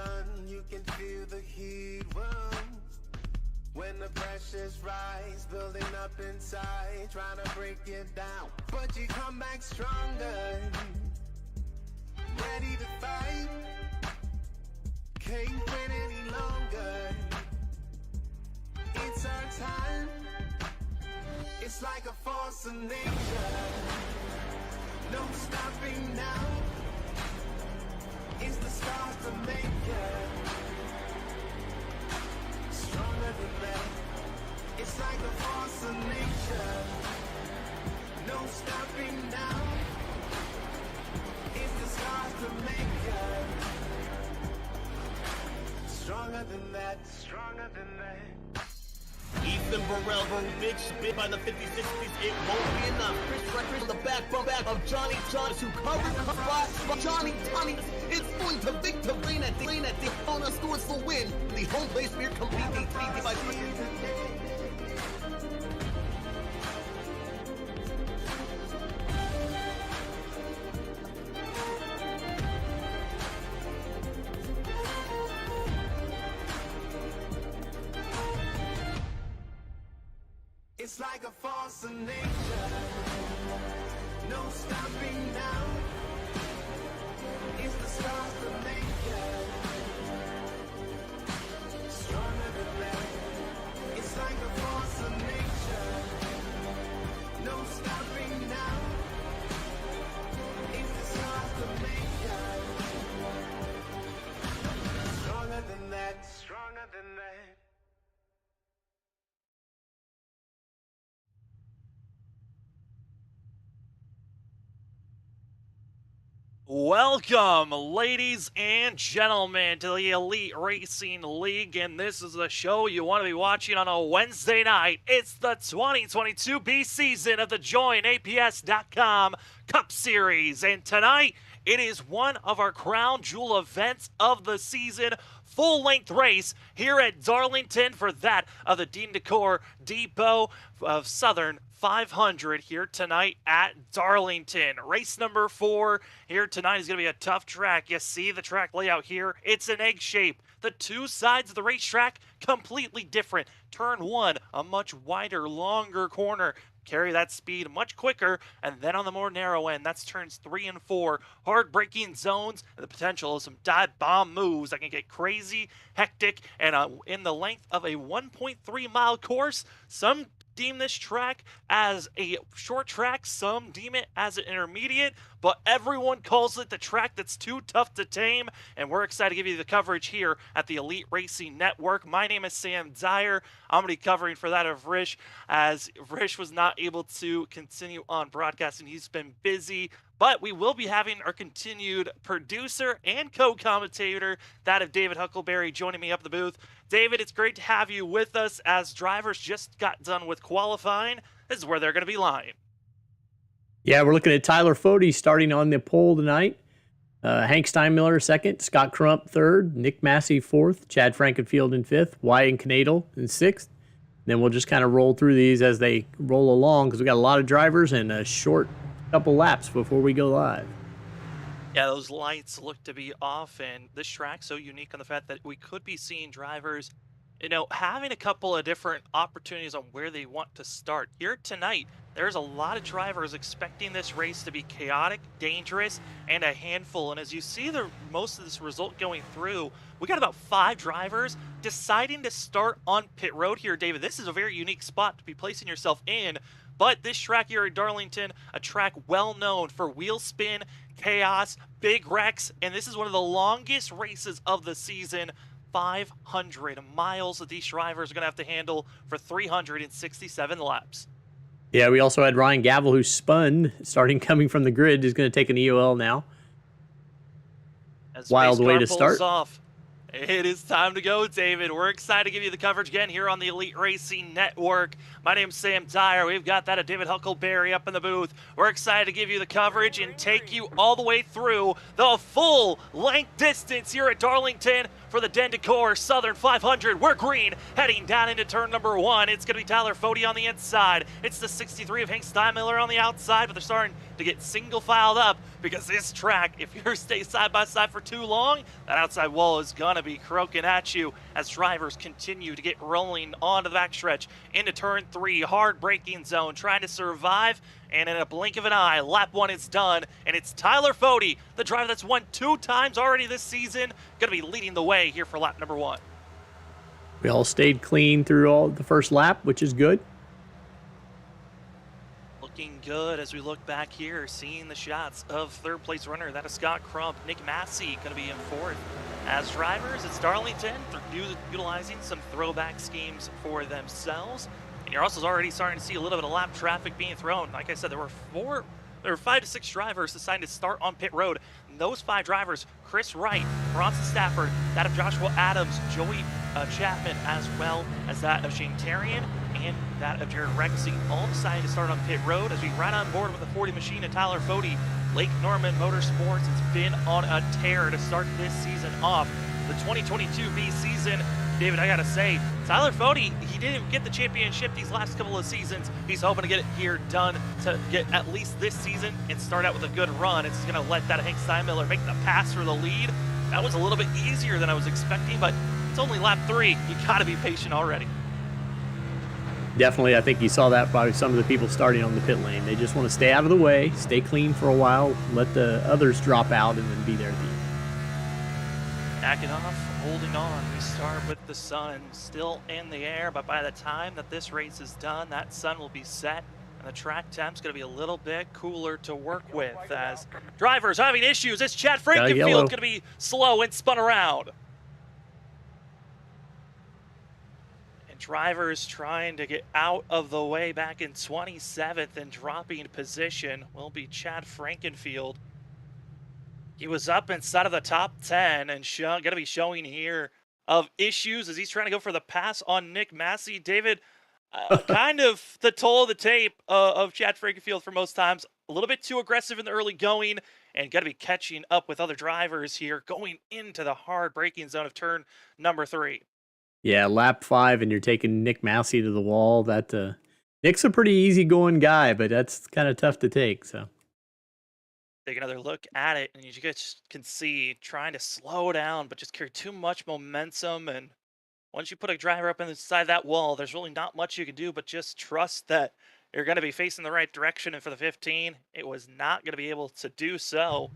sun, you can feel the heat run. When the pressures rise, building up inside, trying to break it down. But you come back stronger, ready to fight. Can't wait any longer. It's our time. It's like a force of nature. No stopping now. It's the stars to make it. Stronger than that. It's like a force of nature. No stopping now. It's the stars to make it. Stronger than that. Stronger than that. Ethan Burrell from big spin by the 50-60s. It won't be enough. Chris Records on the back of Johnny Johns, who covered Johnny. It's going to Victor Lane at the Daytona scores the win. The home place beer competing by It's like a force of nature. No stopping now. It's the stars to make it. Stronger than that. It's like a force of nature. No stopping now. It's the stars to make it. Stronger than that. Stronger than that. Welcome, ladies and gentlemen, to the Elite Racing League, and this is the show you want to be watching on a Wednesday night. It's the 2022 B season of the JoinAPS.Ccom Cup Series, and tonight it is one of our crown jewel events of the season. Full-length race here at Darlington for that of the Decor Depot of Southern 500 here tonight at Darlington. Race number 4 here tonight is going to be a tough track. You see the track layout here. It's an egg shape. The two sides of the racetrack completely different. Turn 1, a much wider, longer corner. Carry that speed much quicker, and then on the more narrow end, that's turns 3 and 4. Hard braking zones, and the potential of some dive bomb moves that can get crazy, hectic, and in the length of a 1.3 mile course, some deem this track as a short track, some deem it as an intermediate, but everyone calls it the track that's too tough to tame, and we're excited to give you the coverage here at the Elite Racing Network. My name is Sam Dyer. I'm going to be covering for that of Rish, as Rish was not able to continue on broadcasting. He's been busy, but we will be having our continued producer and co-commentator, that of David Huckleberry, joining me up the booth. David, it's great to have you with us as drivers just got done with qualifying. This is where they're going to be lying. Yeah, we're looking at Tyler Fody starting on the pole tonight. Hank Steinmiller second, Scott Crump third, Nick Massey fourth, Chad Frankenfield in fifth, Wyatt Knadel in sixth. Then we'll just kind of roll through these as they roll along because we got a lot of drivers and a short couple laps before we go live. Yeah, those lights look to be off, and this track's so unique on the fact that we could be seeing drivers, you know, having a couple of different opportunities on where they want to start. Here tonight, there's a lot of drivers expecting this race to be chaotic, dangerous, and a handful. And as you see most of this result going through, we got about 5 drivers deciding to start on pit road here, David. This is a very unique spot to be placing yourself in. But this track here at Darlington, a track well known for wheel spin, chaos, big wrecks, and this is one of the longest races of the season. 500 miles that these drivers are going to have to handle for 367 laps. Yeah, we also had Ryan Gavel, who spun, starting coming from the grid, is going to take an EOL now. As Wild way to start. Off. It is time to go, David. We're excited to give you the coverage again here on the Elite Racing Network. My name's Sam Dyer. We've got that of David Huckleberry up in the booth. We're excited to give you the coverage and take you all the way through the full length distance here at Darlington for the Decor Southern 500. We're green, heading down into turn number 1. It's going to be Tyler Fody on the inside. It's the 63 of Hank Steinmiller on the outside, but they're starting to get single filed up because this track, if you stay side by side for too long, that outside wall is going to be croaking at you as drivers continue to get rolling onto the backstretch into turn 3, hard braking zone, trying to survive, and in a blink of an eye, lap 1 is done, and it's Tyler Fody, the driver that's won 2 times already this season, going to be leading the way here for lap number 1. We all stayed clean through all the first lap, which is good. Looking good as we look back here, seeing the shots of third place runner, that is Scott Crump. Nick Massey going to be in 4th. As drivers, it's Darlington. They're utilizing some throwback schemes for themselves. And you're also already starting to see a little bit of lap traffic being thrown. Like I said, there were 5 to 6 drivers assigned to start on pit road. And those 5 drivers, Chris Wright, Bronson Stafford, that of Joshua Adams, Joey Chapman, as well as that of Shane Tarian, and that of Jared Rexy, all decided to start on pit road as we ride on board with the 40 machine and Tyler Fody. Lake Norman Motorsports has been on a tear to start this season off. The 2022 B season, David, I gotta say, Tyler Fody, he didn't get the championship these last couple of seasons. He's hoping to get it here done to get at least this season and start out with a good run. It's gonna let that Hank Steinmiller make the pass for the lead. That was a little bit easier than I was expecting, but it's only lap 3. You gotta be patient already. Definitely, I think you saw that by some of the people starting on the pit lane. They just want to stay out of the way, stay clean for a while, let the others drop out, and then be there at the end. Backing off, holding on. We start with the sun still in the air, but by the time that this race is done, that sun will be set, and the track temp's going to be a little bit cooler to work with. As drivers having issues, it's Chad Frankenfield going to be slow and spun around. Drivers trying to get out of the way back in 27th and dropping position will be Chad Frankenfield. He was up inside of the top 10 and going to be showing here of issues as he's trying to go for the pass on Nick Massey. David, kind of the toll of the tape of Chad Frankenfield for most times. A little bit too aggressive in the early going and got to be catching up with other drivers here going into the hard braking zone of turn number 3. Yeah, lap 5, and you're taking Nick Massey to the wall. That Nick's a pretty easygoing guy, but that's kind of tough to take. So take another look at it, and you just can see trying to slow down, but just carry too much momentum. And once you put a driver up inside that wall, there's really not much you can do but just trust that you're going to be facing the right direction. And for the 15, it was not going to be able to do so.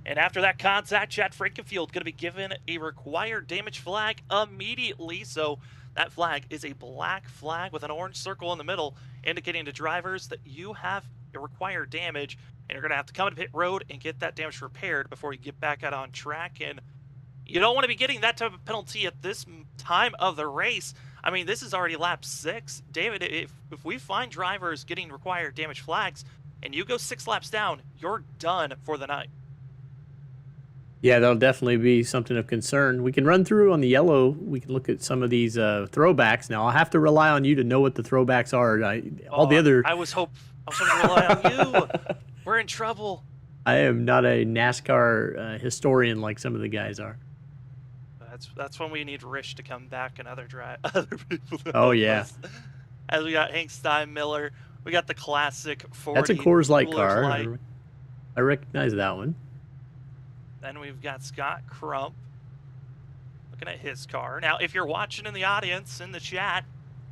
And after that contact, Chad Frankenfield going to be given a required damage flag immediately. So that flag is a black flag with an orange circle in the middle, indicating to drivers that you have a required damage, and you're going to have to come to pit road and get that damage repaired before you get back out on track. And you don't want to be getting that type of penalty at this time of the race. I mean, this is already lap 6. David, if we find drivers getting required damage flags and you go 6 laps down, you're done for the night. yeah, that'll definitely be something of concern. We can run through on the yellow. We can look at some of these throwbacks. Now, I'll have to rely on you to know what the throwbacks are. I was hoping to rely on you. We're in trouble. I am not a NASCAR historian like some of the guys are. That's when we need Rish to come back and other people. Oh, yeah. As we got Hank Steinmiller, we got the classic 40. That's a Coors Light Coors car. Light. I recognize that one. Then we've got Scott Crump looking at his car. Now, if you're watching in the audience, in the chat,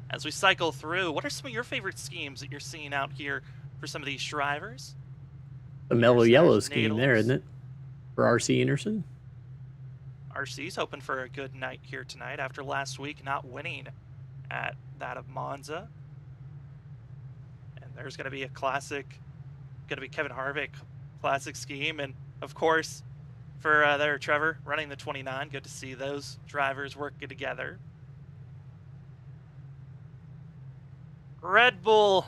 as we cycle through, what are some of your favorite schemes that you're seeing out here for some of these drivers? The mellow yellow scheme there, isn't it? For RC Anderson. RC's hoping for a good night here tonight after last week not winning at that of Monza. And there's going to be a classic, going to be Kevin Harvick classic scheme. And, of course, for there, Trevor running the 29. Good to see those drivers working together. Red Bull,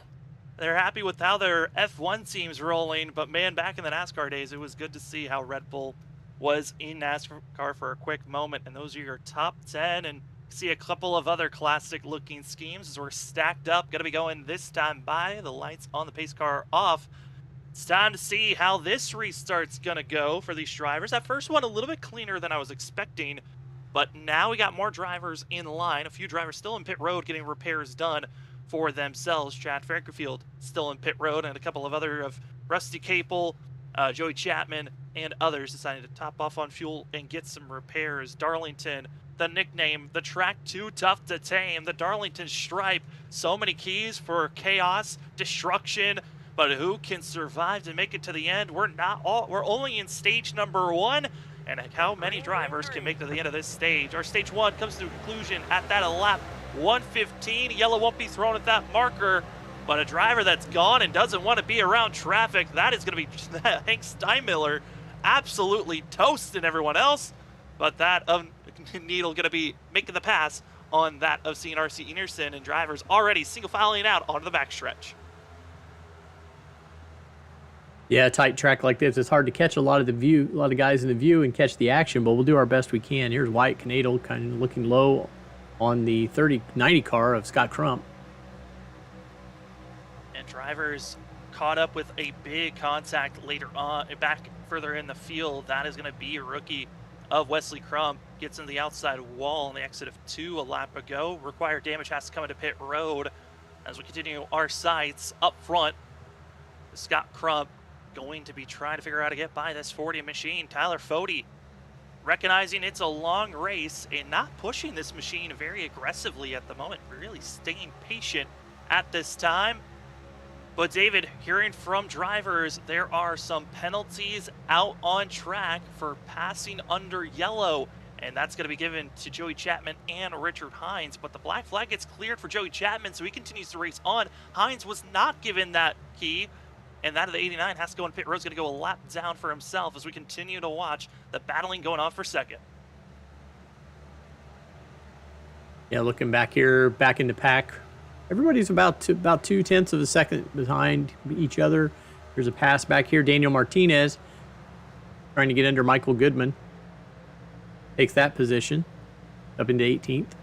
they're happy with how their F1 team's rolling, but man, back in the NASCAR days, it was good to see how Red Bull was in NASCAR for a quick moment, and those are your top 10. And see a couple of other classic looking schemes as we're stacked up. Going to be going this time by. The lights on the pace car off. It's time to see how this restart's going to go for these drivers. That first one a little bit cleaner than I was expecting, but now we got more drivers in line. A few drivers still in pit road getting repairs done for themselves. Chad Frankerfield still in pit road, and a couple of other of Rusty Capel, Joey Chapman, and others deciding to top off on fuel and get some repairs. Darlington, the nickname, the track too tough to tame, the Darlington stripe. So many keys for chaos, destruction, but who can survive to make it to the end? We're only in stage number 1, and how many drivers can make it to the end of this stage? Our stage 1 comes to a conclusion at that lap 115. Yellow won't be thrown at that marker, but a driver that's gone and doesn't want to be around traffic, that is going to be Hank Steinmiller, absolutely toasting everyone else. But that of Needle going to be making the pass on that of CNRC Enerson, and drivers already single filing out onto the backstretch. Yeah, a tight track like this, it's hard to catch a lot of guys in the view and catch the action, but we'll do our best we can. Here's Wyatt Canadle kind of looking low on the 3090 car of Scott Crump. And drivers caught up with a big contact later on, back further in the field. That is going to be a rookie of Wesley Crump. Gets in the outside wall on the exit of 2 a lap ago. Required damage has to come into pit road as we continue our sights up front. Scott Crump going to be trying to figure out how to get by this 40 machine. Tyler Fody recognizing it's a long race and not pushing this machine very aggressively at the moment, really staying patient at this time. But David, hearing from drivers, there are some penalties out on track for passing under yellow, and that's going to be given to Joey Chapman and Richard Hines. But the black flag gets cleared for Joey Chapman, so he continues to race on. Hines was not given that key, and that of the 89 has to go in pit road. Is going to go a lap down for himself as we continue to watch the battling going on for second. Yeah, looking back here, back in the pack, everybody's about 2/10 of a second behind each other. There's a pass back here. Daniel Martinez trying to get under Michael Goodman. Takes that position up into 18th.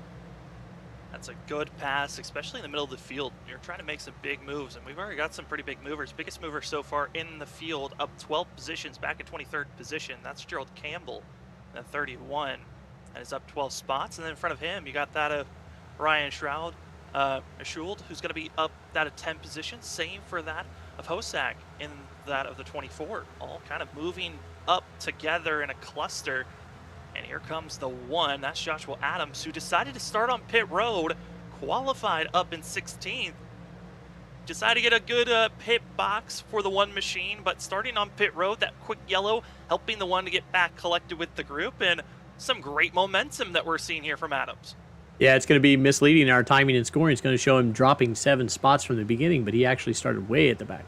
That's a good pass, especially in the middle of the field. You're trying to make some big moves, and we've already got some pretty big movers. Biggest mover so far in the field, up 12 positions, back in 23rd position. That's Gerald Campbell at 31, and is up 12 spots. And then in front of him, you got that of Ryan Schuld, who's going to be up that of 10 positions. Same for that of Hosak in that of the 24. All kind of moving up together in a cluster. And here comes the 1. That's Joshua Adams, who decided to start on pit road, qualified up in 16th. Decided to get a good pit box for the 1 machine, but starting on pit road, that quick yellow, helping the 1 to get back collected with the group, and some great momentum that we're seeing here from Adams. Yeah, it's going to be misleading in our timing and scoring. It's going to show him dropping 7 spots from the beginning, but he actually started way at the back.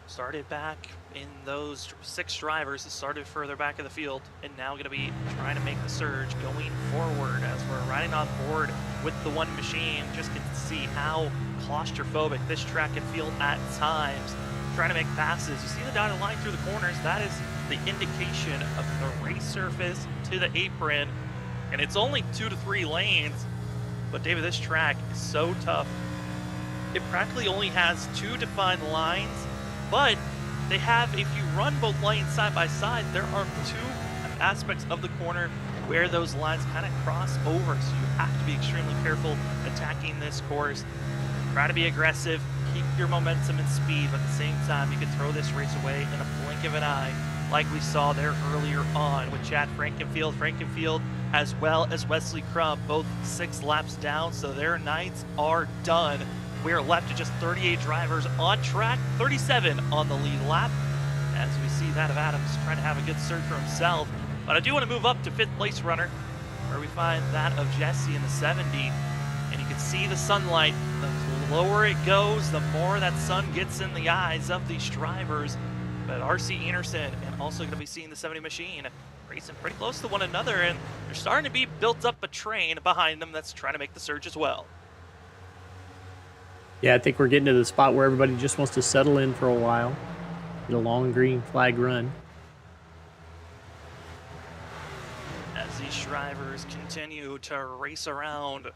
Started back in those 6 drivers that started further back in the field, and now going to be trying to make the surge going forward as we're riding on board with the 1 machine. Just can see how claustrophobic this track can feel at times. Trying to make passes. You see the dotted line through the corners. That is the indication of the race surface to the apron, and it's only 2 to 3 lanes. But David, this track is so tough. It practically only has 2 defined lines, but they have, if you run both lanes side by side, there are 2 aspects of the corner where those lines kind of cross over. So you have to be extremely careful attacking this course. Try to be aggressive, keep your momentum and speed, but at the same time, you can throw this race away in a blink of an eye, like we saw there earlier on with Chad Frankenfield, as well as Wesley Crump, both 6 laps down, so their nights are done. We are left to just 38 drivers on track, 37 on the lead lap, as we see that of Adams trying to have a good surge for himself. But I do want to move up to 5th place runner, where we find that of Jesse in the 70, and you can see the sunlight. The lower it goes, the more that sun gets in the eyes of these drivers. But RC Enerson and also going to be seeing the 70 machine racing pretty close to one another, and they're starting to be built up a train behind them that's trying to make the surge as well. Yeah, I think we're getting to the spot where everybody just wants to settle in for a while. Get a long green flag run. drivers continue to race around.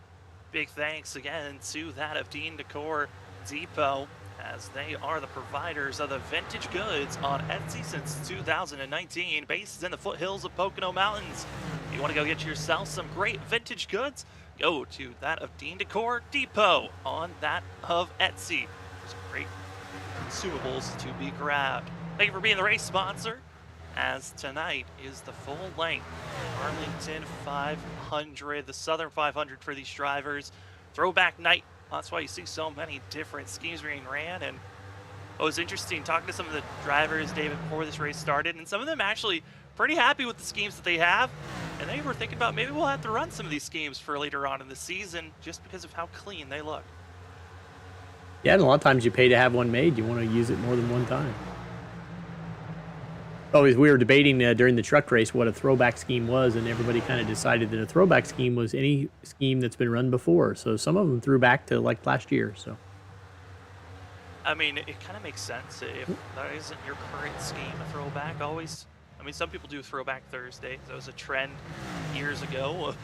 Big thanks again to that of Dean Decor Depot, as they are the providers of the vintage goods on Etsy since 2019, based in the foothills of Pocono Mountains. If you want to go get yourself some great vintage goods, go to that of Dean Decor Depot on that of Etsy. There's great consumables to be grabbed. Thank you for being the race sponsor, as tonight is the full length Darlington 500, the Southern 500 for these drivers. Throwback night. That's why you see so many different schemes being ran. And it was interesting talking to some of the drivers, David, before this race started, and some of them actually pretty happy with the schemes that they have. And they were thinking about maybe we'll have to run some of these schemes for later on in the season just because of how clean they look. Yeah, and a lot of times you pay to have one made. You want to use it more than one time. We were debating during the truck race what a throwback scheme was, and everybody kind of decided that a throwback scheme was any scheme that's been run before. So some of them threw back to like last year. So, I mean, it kind of makes sense if that isn't your current scheme, a throwback always. I mean, some people do Throwback Thursday. That was a trend years ago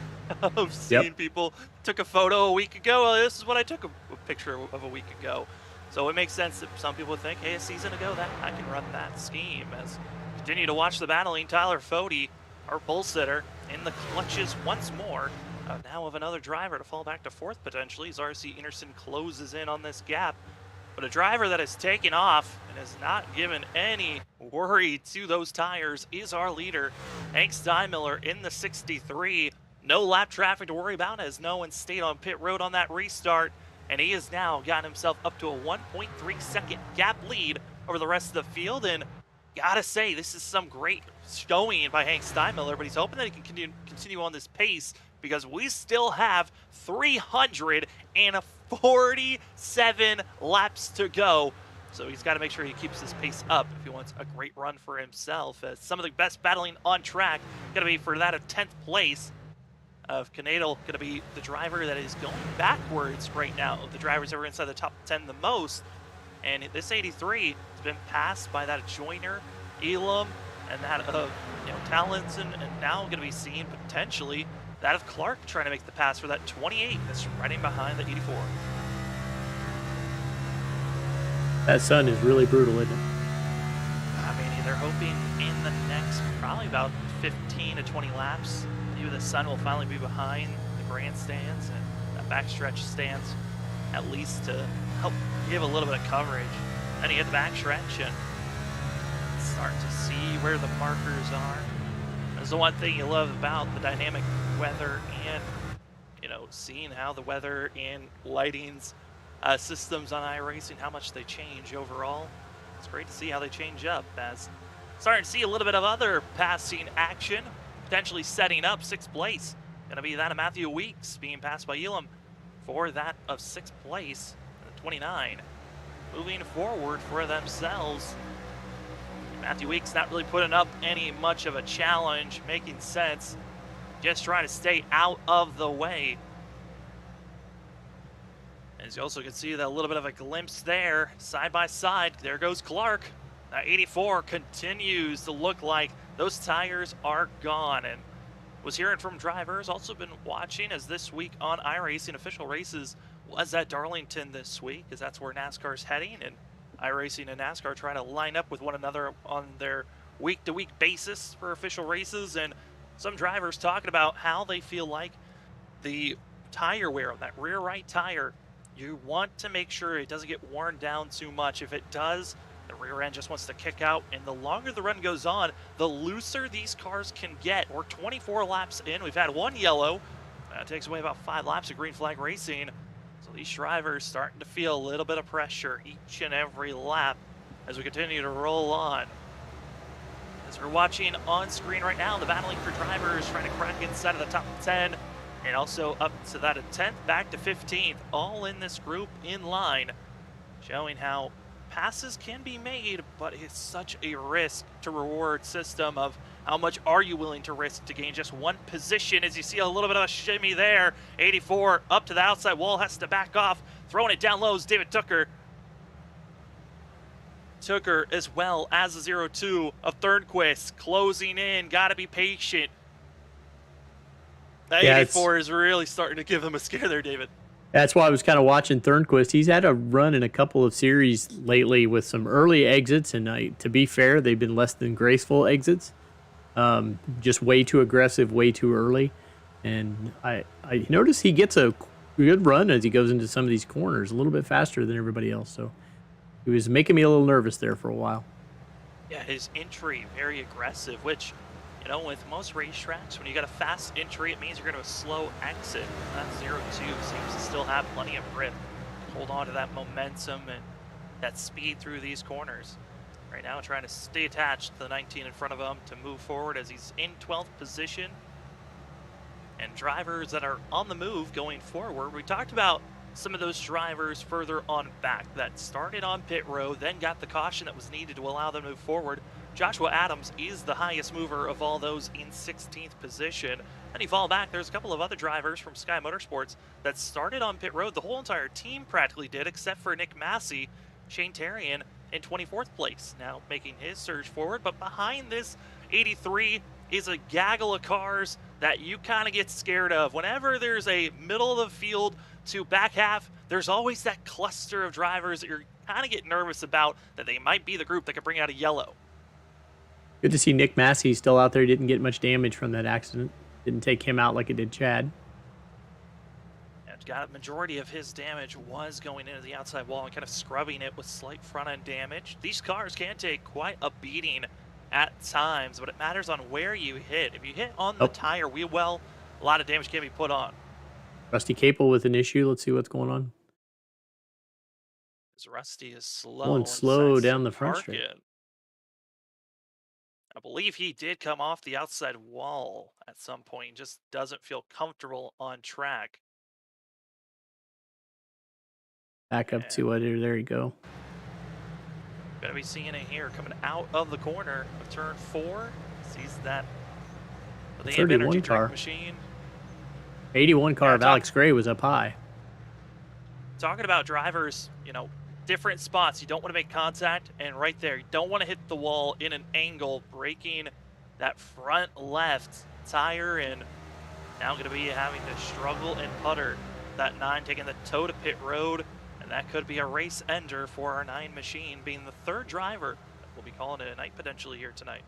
of seeing people took a photo a week ago. Well, this is what I took a picture of a week ago. So it makes sense that some people think, hey, a season ago, that I can run that scheme. As continue to watch the battling, Tyler Fode, our pole sitter, in the clutches once more. Now of another driver to fall back to fourth potentially as RC Anderson closes in on this gap. But a driver that has taken off and has not given any worry to those tires is our leader, Hank Steinmiller, in the 63. No lap traffic to worry about as no one stayed on pit road on that restart. And he has now gotten himself up to a 1.3 second gap lead over the rest of the field. And gotta say, this is some great showing by Hank Steinmiller, but he's hoping that he can continue on this pace because we still have 347 laps to go. So he's got to make sure he keeps this pace up if he wants a great run for himself. As some of the best battling on track going to be for that of 10th place of Canadal, going to be the driver that is going backwards right now of the drivers that were inside the top 10 the most. And this 83 has been passed by that of Joyner, Elam, and that of Tallinson, and now going to be seen potentially that of Clark trying to make the pass for that 28 that's riding behind the 84. that sun is really brutal, isn't it? I mean, they're hoping in the next probably about 15 to 20 laps, maybe the sun will finally be behind the grandstands and that backstretch stands, at least to help give a little bit of coverage. Then you hit the backstretch and start to see where the markers are. That's the one thing you love about the dynamic weather and, seeing how the weather and lightings systems on iRacing, how much they change overall. It's great to see how they change up, as starting to see a little bit of other passing action, potentially setting up 6th place. Going to be that of Matthew Weeks being passed by Elam for that of 6th place, 29. Moving forward for themselves. Matthew Weeks not really putting up any much of a challenge, making sense. Just trying to stay out of the way. As you also can see that a little bit of a glimpse there, side by side, there goes Clark. That 84 continues to look like those tires are gone. And was hearing from drivers, also been watching as this week on iRacing official races was at Darlington this week, because that's where NASCAR's heading, and iRacing and NASCAR trying to line up with one another on their week-to-week basis for official races. And some drivers talking about how they feel like the tire wear on that rear right tire, you want to make sure it doesn't get worn down too much. If it does, the rear end just wants to kick out, and the longer the run goes on, the looser these cars can get. We're 24 laps in. We've had one yellow. That takes away about 5 laps of green flag racing. So these drivers starting to feel a little bit of pressure each and every lap as we continue to roll on. As we're watching on screen right now, the battling for drivers trying to crack inside of the top 10 and also up to that of 10th, back to 15th, all in this group in line, showing how passes can be made, but it's such a risk to reward system of how much are you willing to risk to gain just one position. As you see a little bit of a shimmy there, 84 up to the outside wall, has to back off, throwing it down low is David Tooker. Tooker as well as the 0-2 of Thornquist closing in, gotta be patient. That Yeah, 84 is really starting to give them a scare there, David. That's why I was kind of watching Thornquist. He's had a run in a couple of series lately with some early exits, and to be fair, they've been less than graceful exits. Just way too aggressive, way too early. And I notice he gets a good run as he goes into some of these corners, a little bit faster than everybody else. So he was making me a little nervous there for a while. Yeah, his entry, very aggressive, which, you know, with most racetracks, when you got a fast entry, it means you're going to a slow exit. That 0-2 seems to still have plenty of grip. Hold on to that momentum and that speed through these corners. Right now, trying to stay attached to the 19 in front of him to move forward as he's in 12th position. And drivers that are on the move going forward, we talked about some of those drivers further on back that started on pit road, then got the caution that was needed to allow them to move forward. Joshua Adams is the highest mover of all those in 16th position. Then you fall back, there's a couple of other drivers from Sky Motorsports that started on pit road. The whole entire team practically did, except for Nick Massey. Shane Terrian in 24th place, now making his surge forward. But behind this 83 is a gaggle of cars that you kind of get scared of. Whenever there's a middle of the field to back half, there's always that cluster of drivers that you're kind of get nervous about, that they might be the group that could bring out a yellow. Good to see Nick Massey still out there. He didn't get much damage from that accident. Didn't take him out like it did Chad. And got a majority of his damage was going into the outside wall and kind of scrubbing it with slight front end damage. These cars can take quite a beating at times, but it matters on where you hit. If you hit on the tire wheel well, a lot of damage can be put on. Rusty Capel with an issue. Let's see what's going on. As Rusty is slow. Going slow down the front straight. I believe he did come off the outside wall at some point. Just doesn't feel comfortable on track. Back up to it. There you go. Gonna be seeing it here coming out of the corner of turn 4. Sees that the 31 car machine. 81 car of Alex Gray was up high. Talking about drivers, you know, different spots. You don't want to make contact, and right there, you don't want to hit the wall in an angle, breaking that front left tire, and now going to be having to struggle and putter. That 9 taking the toe to pit road, and that could be a race ender for our 9 machine, being the third driver that we'll be calling it a night potentially here tonight.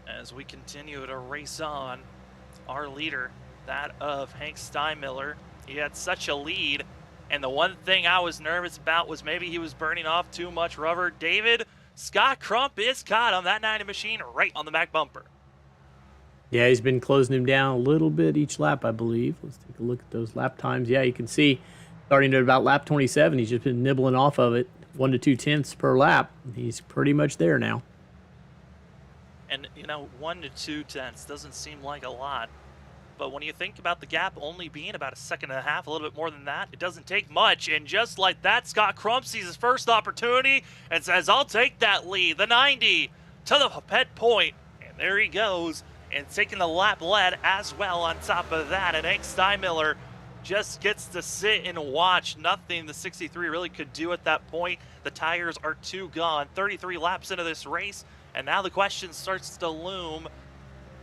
As we continue to race on, our leader, that of Hank Steinmiller, he had such a lead, and the one thing I was nervous about was maybe he was burning off too much rubber. David, Scott Crump is caught on that 90 machine right on the back bumper. Yeah, he's been closing him down a little bit each lap, I believe. Let's take a look at those lap times. Yeah, you can see starting at about lap 27, he's just been nibbling off of it, 1 to 2 tenths per lap. He's pretty much there now. And, you know, 1 to 2 tenths doesn't seem like a lot. But when you think about the gap only being about 1.5 seconds, a little bit more than that, it doesn't take much. And just like that, Scott Crump sees his first opportunity and says, I'll take that lead. The 90 to the pet point. And there he goes. And taking the lap lead as well on top of that. And Hank Steinmiller just gets to sit and watch. Nothing the 63 really could do at that point. The tires are too gone. 33 laps into this race. And now the question starts to loom.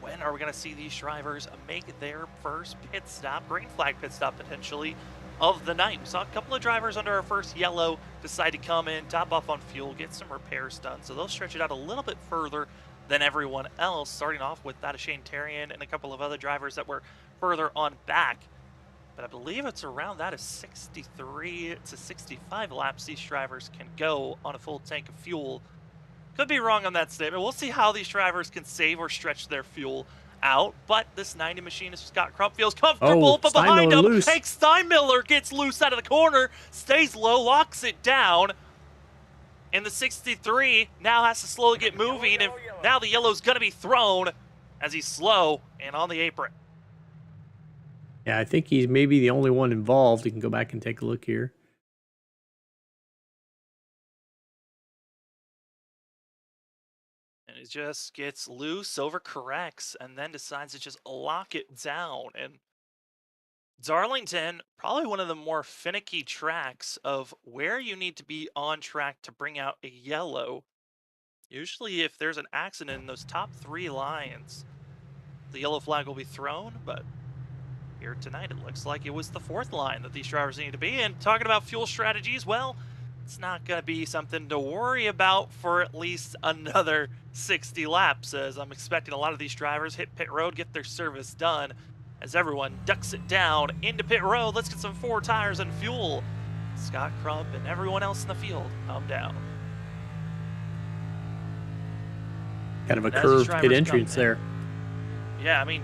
When are we going to see these drivers make their first pit stop, green flag pit stop potentially, of the night? We saw a couple of drivers under our first yellow decide to come in, top off on fuel, get some repairs done. So they'll stretch it out a little bit further than everyone else, starting off with that of Shane Terrian and a couple of other drivers that were further on back. But I believe it's around that of 63 to 65 laps these drivers can go on a full tank of fuel. Could be wrong on that statement. We'll see how these drivers can save or stretch their fuel out. But this 90 machine is Scott Crump feels comfortable, but behind him, Hank Steinmiller gets loose out of the corner, stays low, locks it down. And the 63 now has to slowly get moving, and now the yellow's going to be thrown as he's slow and on the apron. Yeah, I think he's maybe the only one involved. You can go back and take a look here. And it just gets loose, overcorrects, and then decides to just lock it down. And Darlington, probably one of the more finicky tracks of where you need to be on track to bring out a yellow. Usually if there's an accident in those top 3 lines, the yellow flag will be thrown, but here tonight it looks like it was the 4th line that these drivers need to be. And talking about fuel strategies, well, it's not going to be something to worry about for at least another 60 laps, as I'm expecting a lot of these drivers hit pit road, get their service done, as everyone ducks it down into pit road. Let's get some 4 tires and fuel. Scott Crump and everyone else in the field come down. Kind of a curved pit entrance there. Yeah, I mean,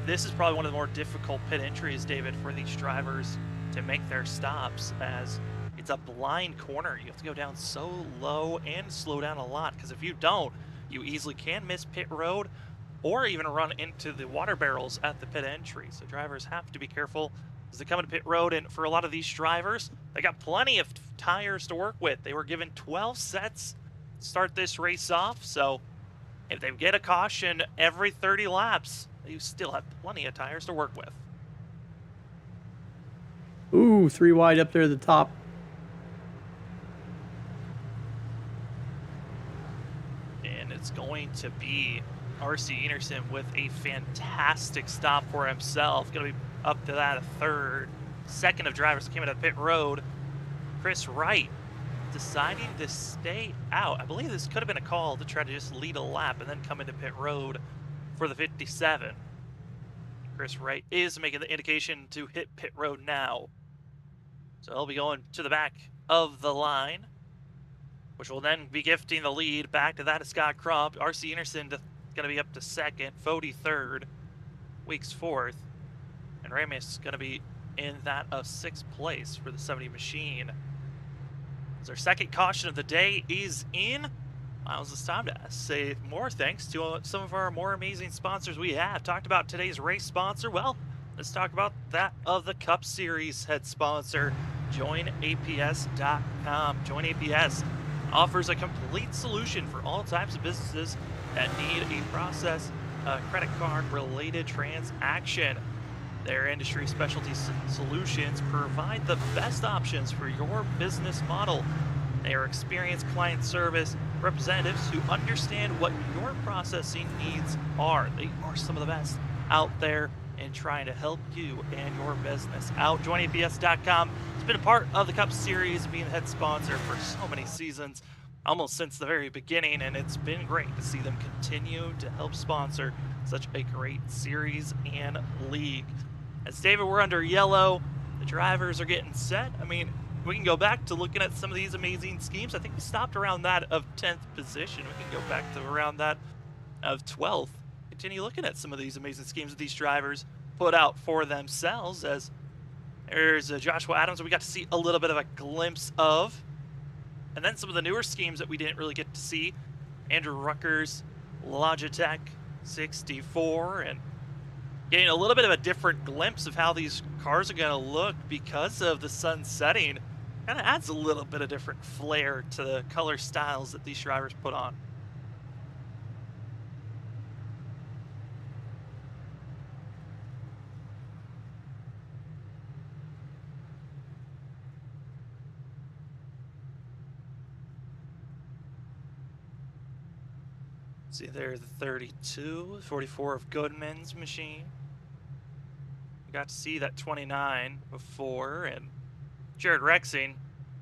this is probably one of the more difficult pit entries, David, for these drivers to make their stops, as it's a blind corner. You have to go down so low and slow down a lot, because if you don't, you easily can miss pit road or even run into the water barrels at the pit entry. So drivers have to be careful as they come into pit road. And for a lot of these drivers, they got plenty of tires to work with. They were given 12 sets to start this race off. So if they get a caution every 30 laps, you still have plenty of tires to work with. Ooh, 3 wide up there at the top. And it's going to be R.C. Enerson with a fantastic stop for himself. Going to be up to that, a third. Second of drivers that came into pit road. Chris Wright deciding to stay out. I believe this could have been a call to try to just lead a lap and then come into pit road for the 57. Chris Wright is making the indication to hit pit road now. So he'll be going to the back of the line, which will then be gifting the lead back to that of Scott Crump. R.C. Enerson going to be up to second, Fody third, Weeks fourth, and Ramis going to be in that of 6th place for the 70 machine. As our second caution of the day is in, Miles, it's time to say more thanks to some of our more amazing sponsors we have. Talked about today's race sponsor. Well, let's talk about that of the Cup Series head sponsor, JoinAPS.com. JoinAPS offers a complete solution for all types of businesses that need a process, credit card related transaction. Their industry specialty solutions provide the best options for your business model. They are experienced client service representatives who understand what your processing needs are. They are some of the best out there in trying to help you and your business out. JoinAPS.com has been a part of the Cup Series, being the head sponsor for so many seasons, almost since the very beginning, and it's been great to see them continue to help sponsor such a great series and league. As David, we're under yellow. The drivers are getting set. I mean, we can go back to looking at some of these amazing schemes. I think we stopped around that of 10th position. We can go back to around that of 12th. Continue looking at some of these amazing schemes that these drivers put out for themselves. As there's Joshua Adams, we got to see a little bit of a glimpse of. And then some of the newer schemes that we didn't really get to see. Andrew Rucker's Logitech 64, and getting a little bit of a different glimpse of how these cars are going to look because of the sun setting. Kind of adds a little bit of different flair to the color styles that these drivers put on. See there, the 32, 44 of Goodman's machine. We got to see that 29 before, and Jared Rexing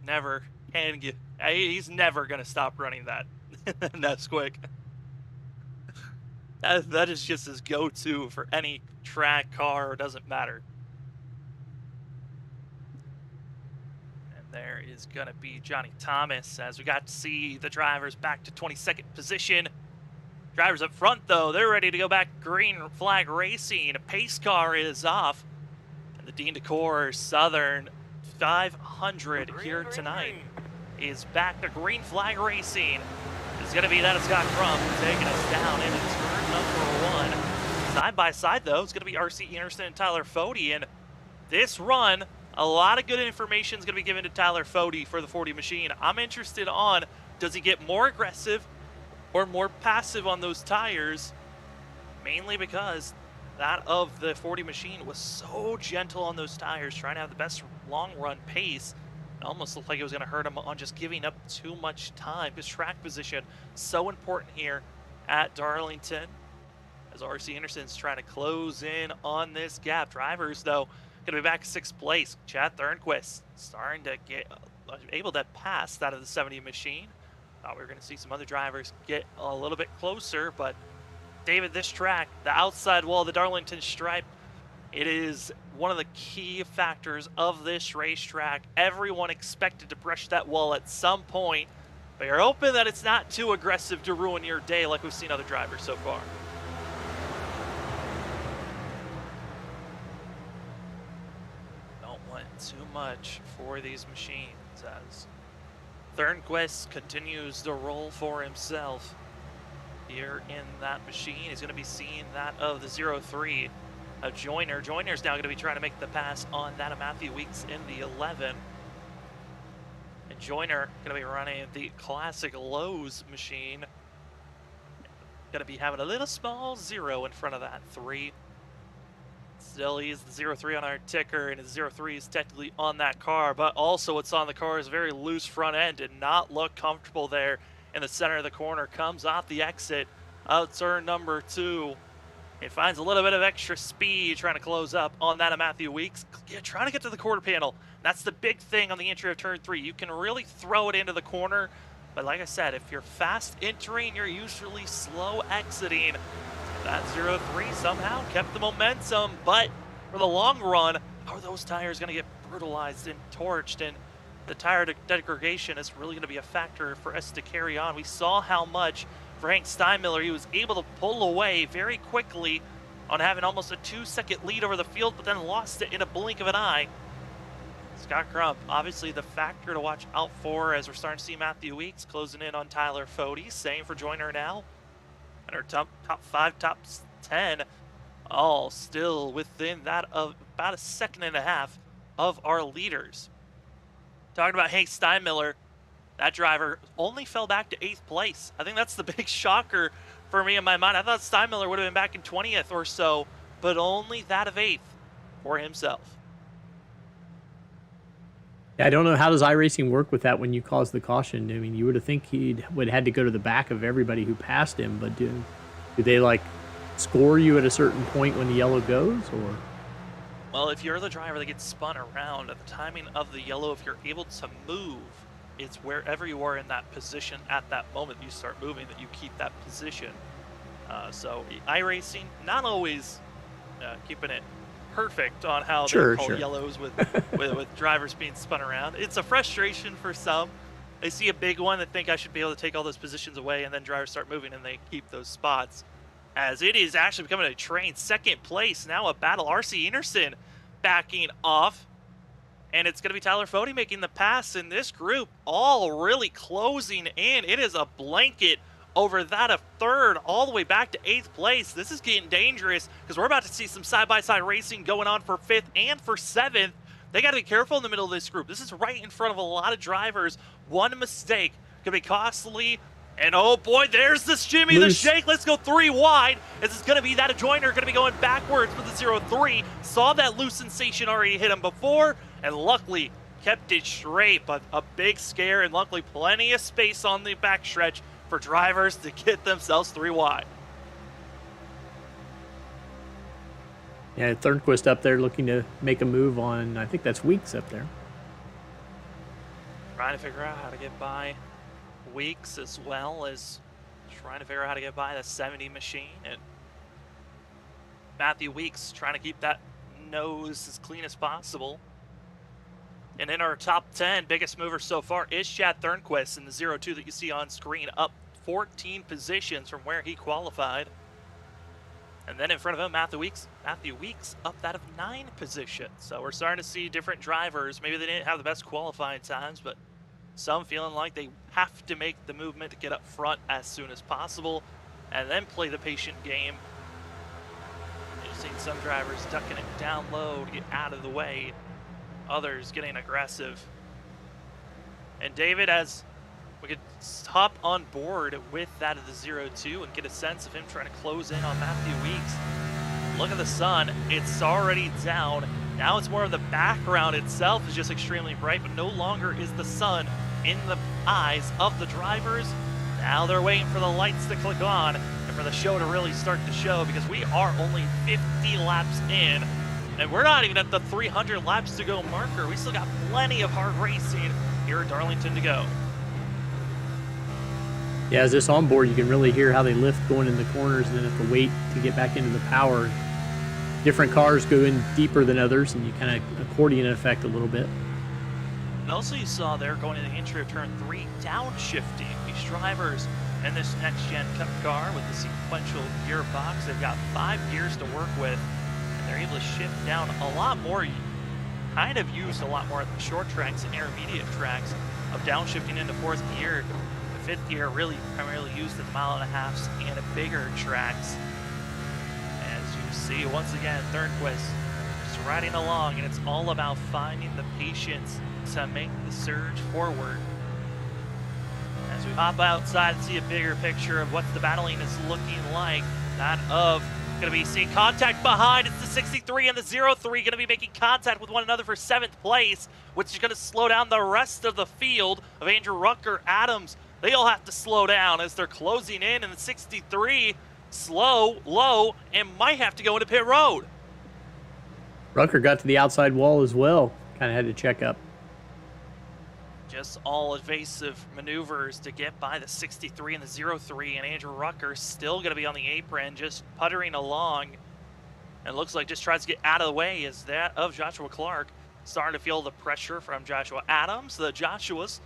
never can get. He's never gonna stop running that. That's quick. That is just his go-to for any track car. Doesn't matter. And there is gonna be Johnny Thomas, as we got to see the drivers back to 22nd position. Drivers up front, though, they're ready to go back green flag racing. A pace car is off. And the Dean Decor Southern 500 here tonight is back to green flag racing. It's going to be that of Scott Crump taking us down into turn number 1. Side by side, though, it's going to be R.C. Enerson and Tyler Fody. And this run, a lot of good information is going to be given to Tyler Fody for the 40 machine. I'm interested on, does he get more aggressive or more passive on those tires, mainly because that of the 40 machine was so gentle on those tires, trying to have the best long run pace. Almost looked like it was going to hurt him on just giving up too much time. His track position, so important here at Darlington, as R.C. Anderson's trying to close in on this gap. Drivers, though, going to be back in 6th place. Chad Thornquist starting to get able to pass that of the 70 machine. Thought we were going to see some other drivers get a little bit closer, but David, this track, the outside wall, the Darlington stripe, it is one of the key factors of this racetrack. Everyone expected to brush that wall at some point, but you're hoping that it's not too aggressive to ruin your day like we've seen other drivers so far. Don't want too much for these machines as Thornquist continues to roll for himself here in that machine. He's going to be seeing that of the 03 of Joiner. Joiner's now going to be trying to make the pass on that of Matthew Weeks in the 11. And Joiner going to be running the classic Lowe's machine. Going to be having a little small 0 in front of that 3. Still, he's the 03 on our ticker, and his 03 is technically on that car, but also what's on the car is a very loose front end. Did not look comfortable there in the center of the corner. Comes off the exit of turn number 2. It finds a little bit of extra speed trying to close up on that of Matthew Weeks. Yeah, trying to get to the quarter panel. That's the big thing on the entry of turn 3. You can really throw it into the corner, but like I said, if you're fast entering, you're usually slow exiting. That 03 somehow kept the momentum, but for the long run, how are those tires going to get brutalized and torched? And the tire degradation is really going to be a factor for us to carry on. We saw how much for Hank Steinmiller, he was able to pull away very quickly on having almost a 2-second lead over the field, but then lost it in a blink of an eye. Scott Crump, obviously the factor to watch out for as we're starting to see Matthew Weeks closing in on Tyler Fode. Same for Joiner now. And our top 5, top 10, all still within that of about a 1.5 seconds of our leaders. Talking about Hank Steinmiller, that driver only fell back to 8th place. I think that's the big shocker for me in my mind. I thought Steinmiller would have been back in 20th or so, but only that of 8th for himself. Yeah, I don't know, how does iRacing work with that when you cause the caution? I mean, you would have think he would have had to go to the back of everybody who passed him, but do they like score you at a certain point when the yellow goes, or? Well, if you're the driver that gets spun around at the timing of the yellow, if you're able to move, it's wherever you are in that position at that moment you start moving that you keep that position. So iRacing, not always keeping it perfect on how they call yellows with, with drivers being spun around. It's a frustration for some. They see a big one that think I should be able to take all those positions away, and then drivers start moving and they keep those spots. As it is actually becoming a train. 2nd place, now a battle. R.C. Anderson backing off. And it's going to be Tyler Fode making the pass in this group, all really closing in. It is a blanket over that of 3rd, all the way back to 8th place. This is getting dangerous because we're about to see some side-by-side racing going on for 5th and for 7th. They got to be careful in the middle of this group. This is right in front of a lot of drivers. One mistake could be costly. And oh boy, there's this Jimmy the Shake. Let's go 3 wide. This is going to be that of Joiner, going to be going backwards with the 03. Saw that loose sensation already hit him before, and luckily kept it straight. But a big scare, and luckily plenty of space on the backstretch for drivers to get themselves 3 wide. Yeah, Thornquist up there looking to make a move on, I think that's Weeks up there. Trying to figure out how to get by Weeks, as well as trying to figure out how to get by the 70 machine. And Matthew Weeks trying to keep that nose as clean as possible. And in our top 10, biggest mover so far is Chad Thornquist in the 02 that you see on screen, up 14 positions from where he qualified. And then in front of him, Matthew Weeks up that of 9 positions. So we're starting to see different drivers. Maybe they didn't have the best qualifying times, but some feeling like they have to make the movement to get up front as soon as possible and then play the patient game. You've seen some drivers ducking it down low to get out of the way, others getting aggressive. And David, as we could hop on board with that of the 02 and get a sense of him trying to close in on Matthew Weeks. Look at the sun, it's already down, Now it's more of the background itself is just extremely bright, but no longer is the sun in the eyes of the drivers. Now they're waiting for the lights to click on and for the show to really start to show, because we are only 50 laps in, and we're not even at the 300 laps to go marker. We still got plenty of hard racing here at Darlington to go. Yeah, as this onboard, you can really hear how they lift going in the corners and then have to wait to get back into the power. Different cars go in deeper than others, and you kind of accordion effect a little bit. And also you saw there going into the entry of turn 3, downshifting. These drivers in this next-gen Cup car with the sequential gearbox, they've got 5 gears to work with, and they're able to shift down a lot more, kind of used a lot more at the short tracks and intermediate tracks of downshifting into 4th gear. The 5th gear really primarily used at the 1.5 and at bigger tracks. As you see, once again, Thornquist just riding along, and it's all about finding the patience to make the surge forward. As we hop outside and see a bigger picture of what the battling is looking like, that of going to be seeing contact behind. It's the 63 and the 03 going to be making contact with one another for 7th place, which is going to slow down the rest of the field of Andrew Rucker, Adams. They all have to slow down as they're closing in, and the 63 slow, low, and might have to go into pit road. Rucker got to the outside wall as well. Kind of had to check up. Just all evasive maneuvers to get by the 63 and the 03, and Andrew Rucker still going to be on the apron, just puttering along. And looks like just tries to get out of the way is that of Joshua Clark. Starting to feel the pressure from Joshua Adams. The Joshuas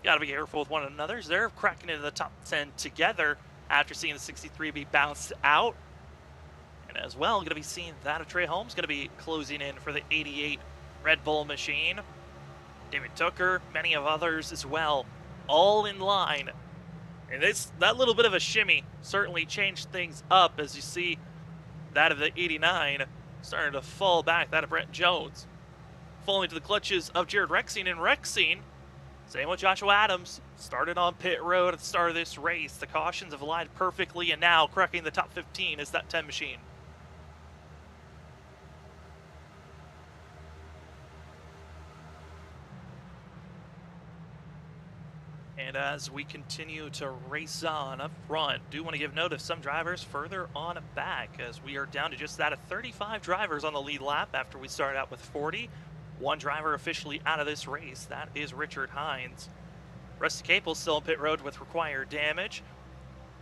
got to be careful with one another. They're cracking into the top 10 together after seeing the 63 be bounced out. And as well, going to be seeing that of Trey Holmes going to be closing in for the 88 Red Bull machine. David Tucker, many of others as well, all in line. And that little bit of a shimmy certainly changed things up, as you see that of the 89 starting to fall back, that of Brent Jones. Falling to the clutches of Jared Rexing, and Rexing, same with Joshua Adams, started on pit road at the start of this race. The cautions have aligned perfectly, and now cracking the top 15 is that 10 machine. And as we continue to race on up front, do want to give note of some drivers further on back, as we are down to just that of 35 drivers on the lead lap after we started out with 40. One driver officially out of this race, that is Richard Hines. Rusty Capel still on pit road with required damage.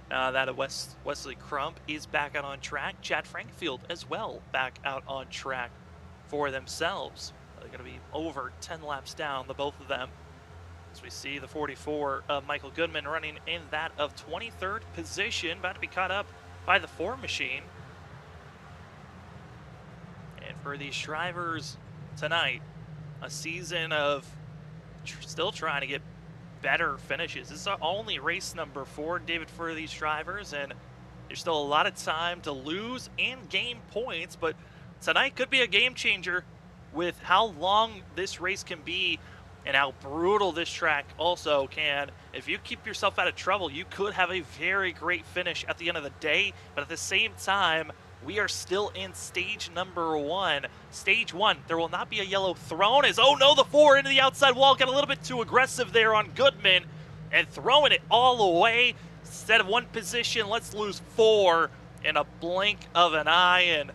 That of Wesley Crump is back out on track. Chad Frankfield as well back out on track for themselves. They're going to be over 10 laps down, the both of them. As we see the 44 of Michael Goodman running in that of 23rd position, about to be caught up by the 4 machine. And for these drivers tonight, a season of still trying to get better finishes. This is only race number 4, David, for these drivers, and there's still a lot of time to lose and gain points, but tonight could be a game changer with how long this race can be and how brutal this track also can. If you keep yourself out of trouble, you could have a very great finish at the end of the day, but at the same time, we are still in stage number 1. Stage 1, there will not be a yellow thrown as, oh no, the 4 into the outside wall, got a little bit too aggressive there on Goodman and throwing it all away. Instead of 1 position, let's lose 4 in a blink of an eye. And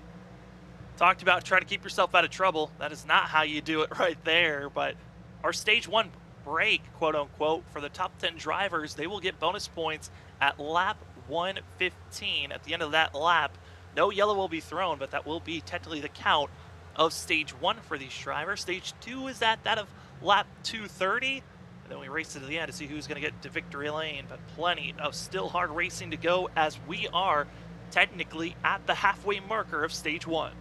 talked about trying to keep yourself out of trouble. That is not how you do it right there, but our stage 1 break, quote unquote, for the top 10 drivers, they will get bonus points at lap 115. At the end of that lap, no yellow will be thrown, but that will be technically the count of stage 1 for these drivers. Stage 2 is that of lap 230, and then we race to the end to see who's going to get to victory lane, but plenty of still hard racing to go as we are technically at the halfway marker of stage 1.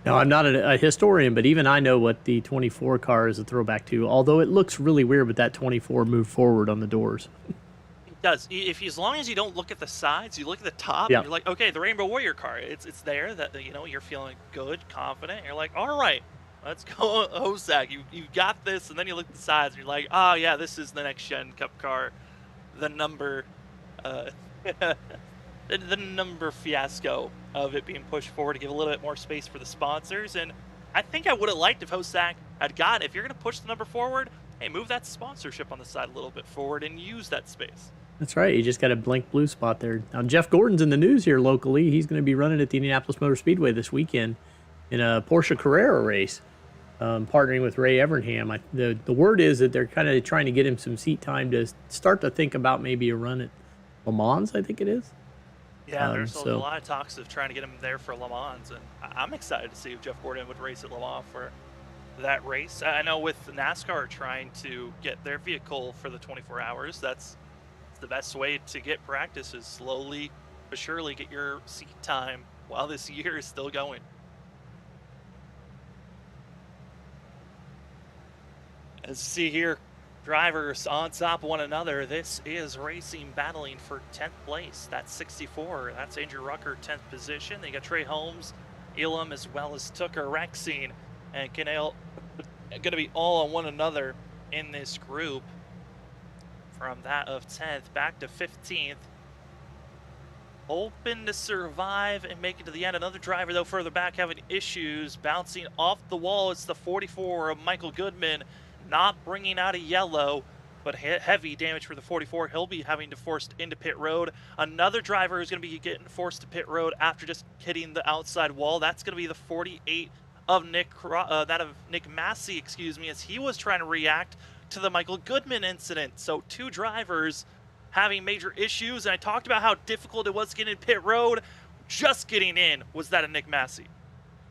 Now, I'm not a historian, but even I know what the 24 car is a throwback to, although it looks really weird with that 24 move forward on the doors. It does. As long as you don't look at the sides, you look at the top, Yeah. and you're like, okay, the Rainbow Warrior car, it's there, that, you know, you're feeling good, confident, you're like, all right, let's go, Hozak, you got this, and then you look at the sides, and you're like, oh yeah, this is the next gen Cup car, the number, the number fiasco of it being pushed forward to give a little bit more space for the sponsors. And I think I would have liked if Hosack had got, if you're going to push the number forward, hey, move that sponsorship on the side a little bit forward and use that space. That's right. You just got a blank blue spot there. Now, Jeff Gordon's in the news here locally. He's going to be running at the Indianapolis Motor Speedway this weekend in a Porsche Carrera race, partnering with Ray Evernham. The word is that they're kind of trying to get him some seat time to start to think about maybe a run at Le Mans, I think it is. Yeah, there's a lot of talks of trying to get him there for Le Mans, and I'm excited to see if Jeff Gordon would race at Le Mans for that race. I know with NASCAR trying to get their vehicle for the 24 hours, that's the best way to get practice, is slowly but surely get your seat time while this year is still going. As you see here, drivers on top of one another. This is racing battling for 10th place. That's 64. That's Andrew Rucker, 10th position. They got Trey Holmes, Elam, as well as Tucker Rexing and Canale going to be all on one another in this group. From that of 10th back to 15th. Hoping to survive and make it to the end. Another driver, though, further back having issues. Bouncing off the wall. It's the 44 of Michael Goodman. Not bringing out a yellow, but heavy damage for the 44. He'll be having to forced into pit road. Another driver who's going to be getting forced to pit road after just hitting the outside wall. That's going to be the 48 of Nick Massey, excuse me, as he was trying to react to the Michael Goodman incident. So two drivers having major issues, and I talked about how difficult it was to get in pit road. Just getting in was that of Nick Massey.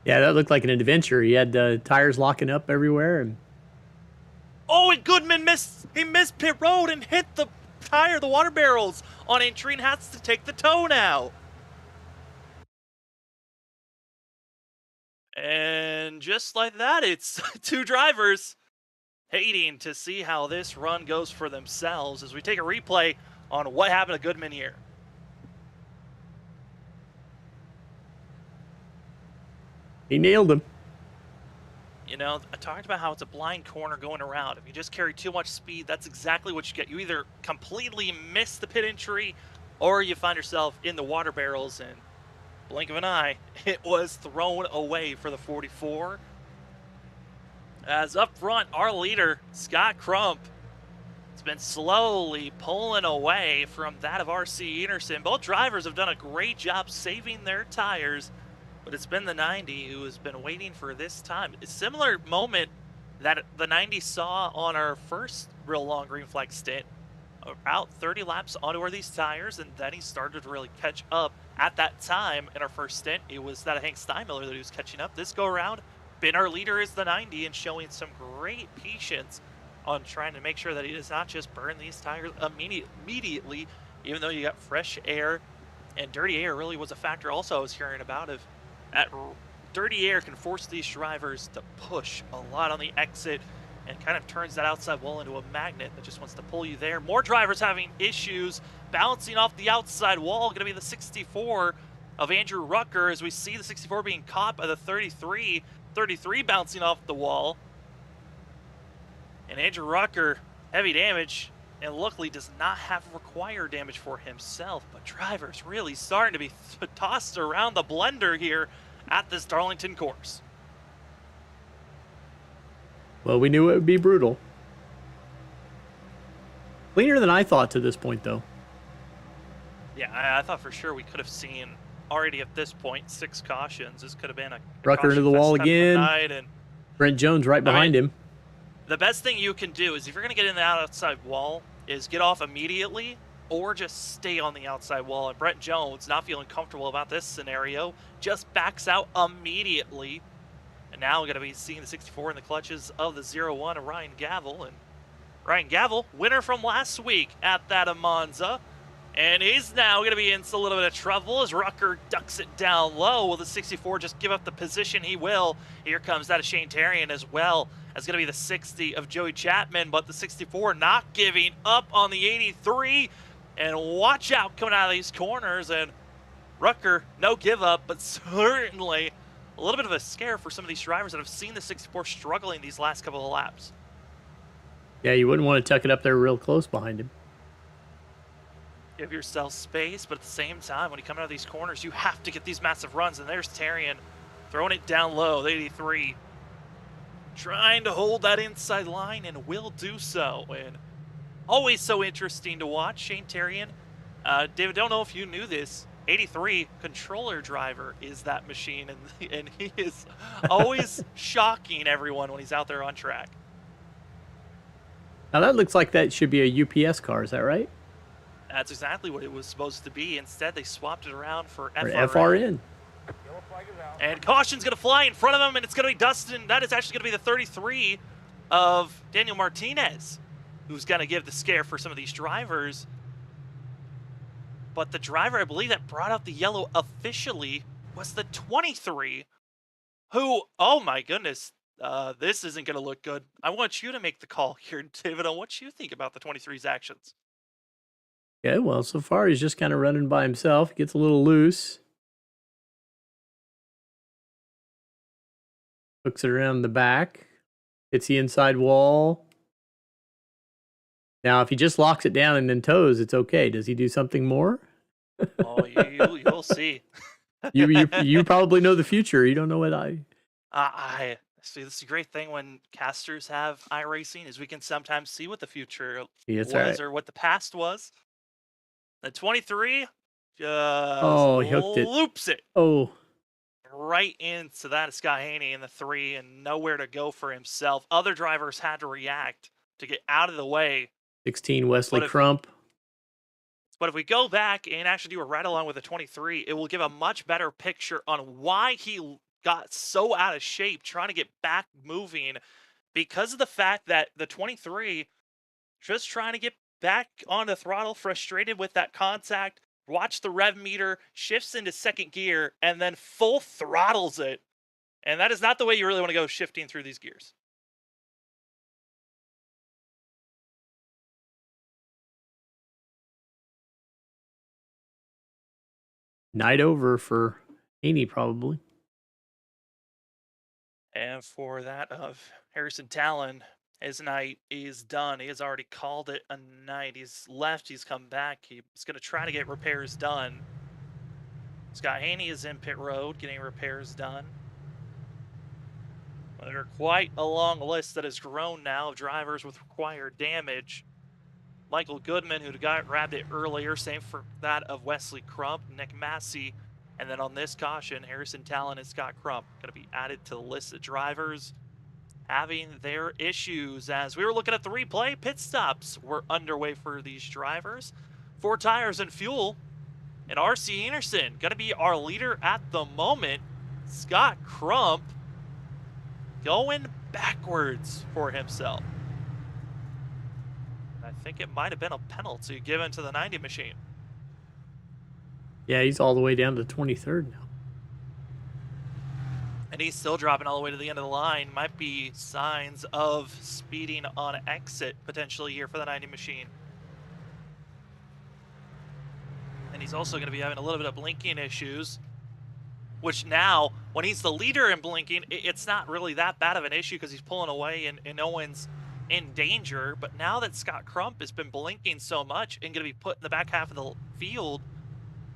Yeah, that looked like an adventure. He had tires locking up everywhere, and and Goodman missed pit road and hit the tire, the water barrels on entry, and has to take the tow now. And just like that, it's two drivers hating to see how this run goes for themselves as we take a replay on what happened to Goodman here. He nailed him. You know, I talked about how it's a blind corner going around. If you just carry too much speed, that's exactly what you get. You either completely miss the pit entry or you find yourself in the water barrels, and blink of an eye, it was thrown away for the 44. As up front, our leader, Scott Crump, has been slowly pulling away from that of R.C. Enerson. Both drivers have done a great job saving their tires, but it's been the 90 who has been waiting for this time. A similar moment that the 90 saw on our first real long green flag stint. About 30 laps onto these tires, and then he started to really catch up. At that time in our first stint, it was that of Hank Steinmiller that he was catching up. This go around, been our leader is the 90 and showing some great patience on trying to make sure that he does not just burn these tires immediately, even though you got fresh air. And dirty air really was a factor also I was hearing about. If that dirty air can force these drivers to push a lot on the exit and kind of turns that outside wall into a magnet that just wants to pull you there. More drivers having issues bouncing off the outside wall. Going to be the 64 of Andrew Rucker as we see the 64 being caught by the 33. 33 bouncing off the wall. And Andrew Rucker, heavy damage, and luckily does not have required damage for himself. But drivers really starting to be tossed around the blender here at this Darlington course. Well, we knew it would be brutal. Cleaner than I thought to this point, though. Yeah, I thought for sure we could have seen already at this point 6 cautions. This could have been a Rucker into the wall again. And Brent Jones right behind him. The best thing you can do is if you're going to get in the outside wall is get off immediately or just stay on the outside wall. And Brent Jones, not feeling comfortable about this scenario, just backs out immediately. And now we're going to be seeing the 64 in the clutches of the 0-1 of Ryan Gavel. And Ryan Gavel, winner from last week at that of Monza. And he's now going to be in a little bit of trouble as Rucker ducks it down low. Will the 64 just give up the position? He will. Here comes that of Shane Tarian as well. That's going to be the 60 of Joey Chapman. But the 64 not giving up on the 83. And watch out coming out of these corners. And Rucker, no give up, but certainly a little bit of a scare for some of these drivers that have seen the 64 struggling these last couple of laps. Yeah, you wouldn't want to tuck it up there real close behind him. give yourself space, but at the same time, when you come out of these corners, you have to get these massive runs. And there's Tarian throwing it down low, the 83. Trying to hold that inside line and will do so. And always so interesting to watch. Shane Tarian. David, don't know if you knew this. 83 controller driver is that machine, and he is always shocking everyone when he's out there on track. Now that looks like that should be a UPS car, is that right? That's exactly what it was supposed to be. Instead, they swapped it around for Or FRN. FRN. And caution's going to fly in front of him, and it's going to be Dustin. That is actually going to be the 33 of Daniel Martinez, who's going to give the scare for some of these drivers. But the driver, I believe, that brought out the yellow officially was the 23, who, oh my goodness, this isn't going to look good. I want you to make the call here, David, on what you think about the 23's actions. Yeah, well, so far he's just kind of running by himself. Gets a little loose. Hooks it around the back. Hits the inside wall. Now, if he just locks it down and then tows, it's okay. Does he do something more? Oh, you'll see. You probably know the future. You don't know what I see. This is a great thing when casters have iRacing, is we can sometimes see what the future was right. or what the past was. The 23 just he hooked it. loops it Oh, right into that Scott Haney in the 3 and nowhere to go for himself. Other drivers had to react to get out of the way. 16 Wesley Crump. But if we go back and actually do a ride along with the 23, it will give a much better picture on why he got so out of shape trying to get back moving, because of the fact that the 23 just trying to get back on the throttle, frustrated with that contact, watch the rev meter, shifts into second gear, and then full throttles it. And that is not the way you really want to go shifting through these gears. Night over for Haney, probably. And for that of Harrison Talon, his night is done. He has already called it a night. He's left. He's come back. He's going to try to get repairs done. Scott Haney is in pit road getting repairs done. There are quite a long list that has grown now of drivers with required damage. Michael Goodman, who grabbed it earlier, same for that of Wesley Crump, Nick Massey, and then on this caution, Harrison Talon and Scott Crump going to be added to the list of drivers having their issues. As we were looking at the replay, pit stops were underway for these drivers. 4 tires and fuel, and R.C. Anderson going to be our leader at the moment. Scott Crump going backwards for himself. I think it might have been a penalty given to the 90 machine. Yeah, he's all the way down to 23rd now. And he's still dropping all the way to the end of the line. Might be signs of speeding on exit potentially here for the 90 machine. And he's also going to be having a little bit of blinking issues, which now, when he's the leader in blinking, it's not really that bad of an issue because he's pulling away and no one's in danger. But now that Scott Crump has been blinking so much and going to be put in the back half of the field,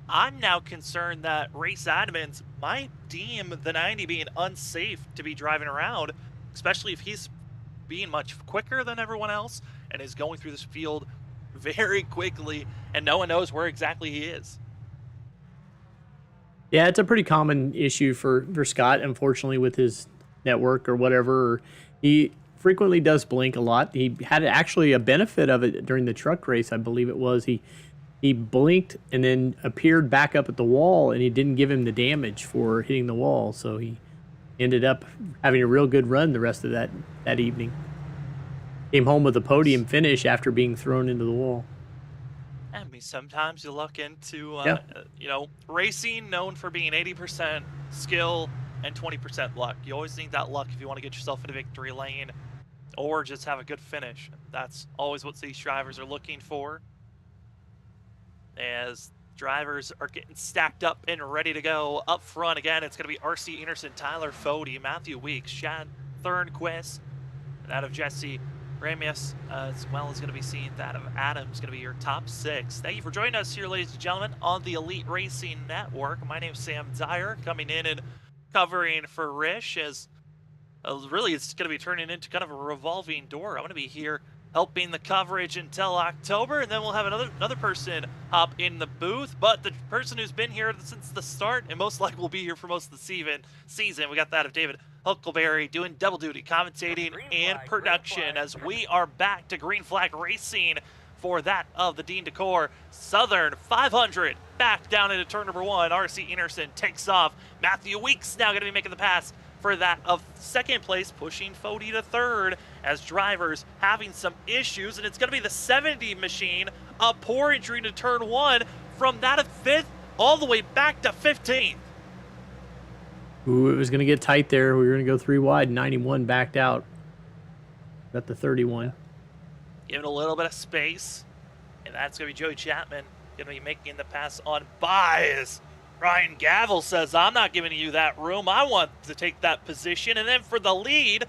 I'm now concerned that race admins might deem the 90 being unsafe to be driving around, especially if he's being much quicker than everyone else and is going through this field very quickly and no one knows where exactly he is. Yeah, it's a pretty common issue for Scott, unfortunately, with his network or whatever. He frequently does blink a lot. He had actually a benefit of it during the truck race, I believe it was. He blinked and then appeared back up at the wall, and he didn't give him the damage for hitting the wall. So he ended up having a real good run the rest of that evening. Came home with a podium finish after being thrown into the wall. I mean, sometimes you luck into, Yeah. Racing known for being 80% skill and 20% luck. You always need that luck if you want to get yourself into victory lane or just have a good finish. That's always what these drivers are looking for. As drivers are getting stacked up and ready to go up front again, it's going to be R.C. Anderson, Tyler Fody, Matthew Weeks, Chad Thornquist, and that of Jesse Ramius, as well as going to be seeing that of Adams, going to be your top 6. Thank you for joining us here, ladies and gentlemen, on the Elite Racing Network. My name is Sam Dyer, coming in and covering for Rish, as really it's going to be turning into kind of a revolving door. I'm going to be here helping the coverage until October, and then we'll have another person hop in the booth. But the person who's been here since the start, and most likely will be here for most of the season, we got that of David Huckleberry doing double duty, commentating and production, as we are back to Green Flag Racing for that of the Dean Decor Southern 500. Back down into turn number 1. RC Anderson takes off. Matthew Weeks now going to be making the pass for that of second place, pushing Fody to third, as drivers having some issues, and it's going to be the 70 machine, a poor entry into turn 1 from that of 5th all the way back to 15th. Ooh, it was going to get tight there. We were going to go 3 wide. 91 backed out. Got the 31. Giving a little bit of space, and that's going to be Joey Chapman going to be making the pass on buys. Ryan Gavel says, I'm not giving you that room. I want to take that position. And then for the lead,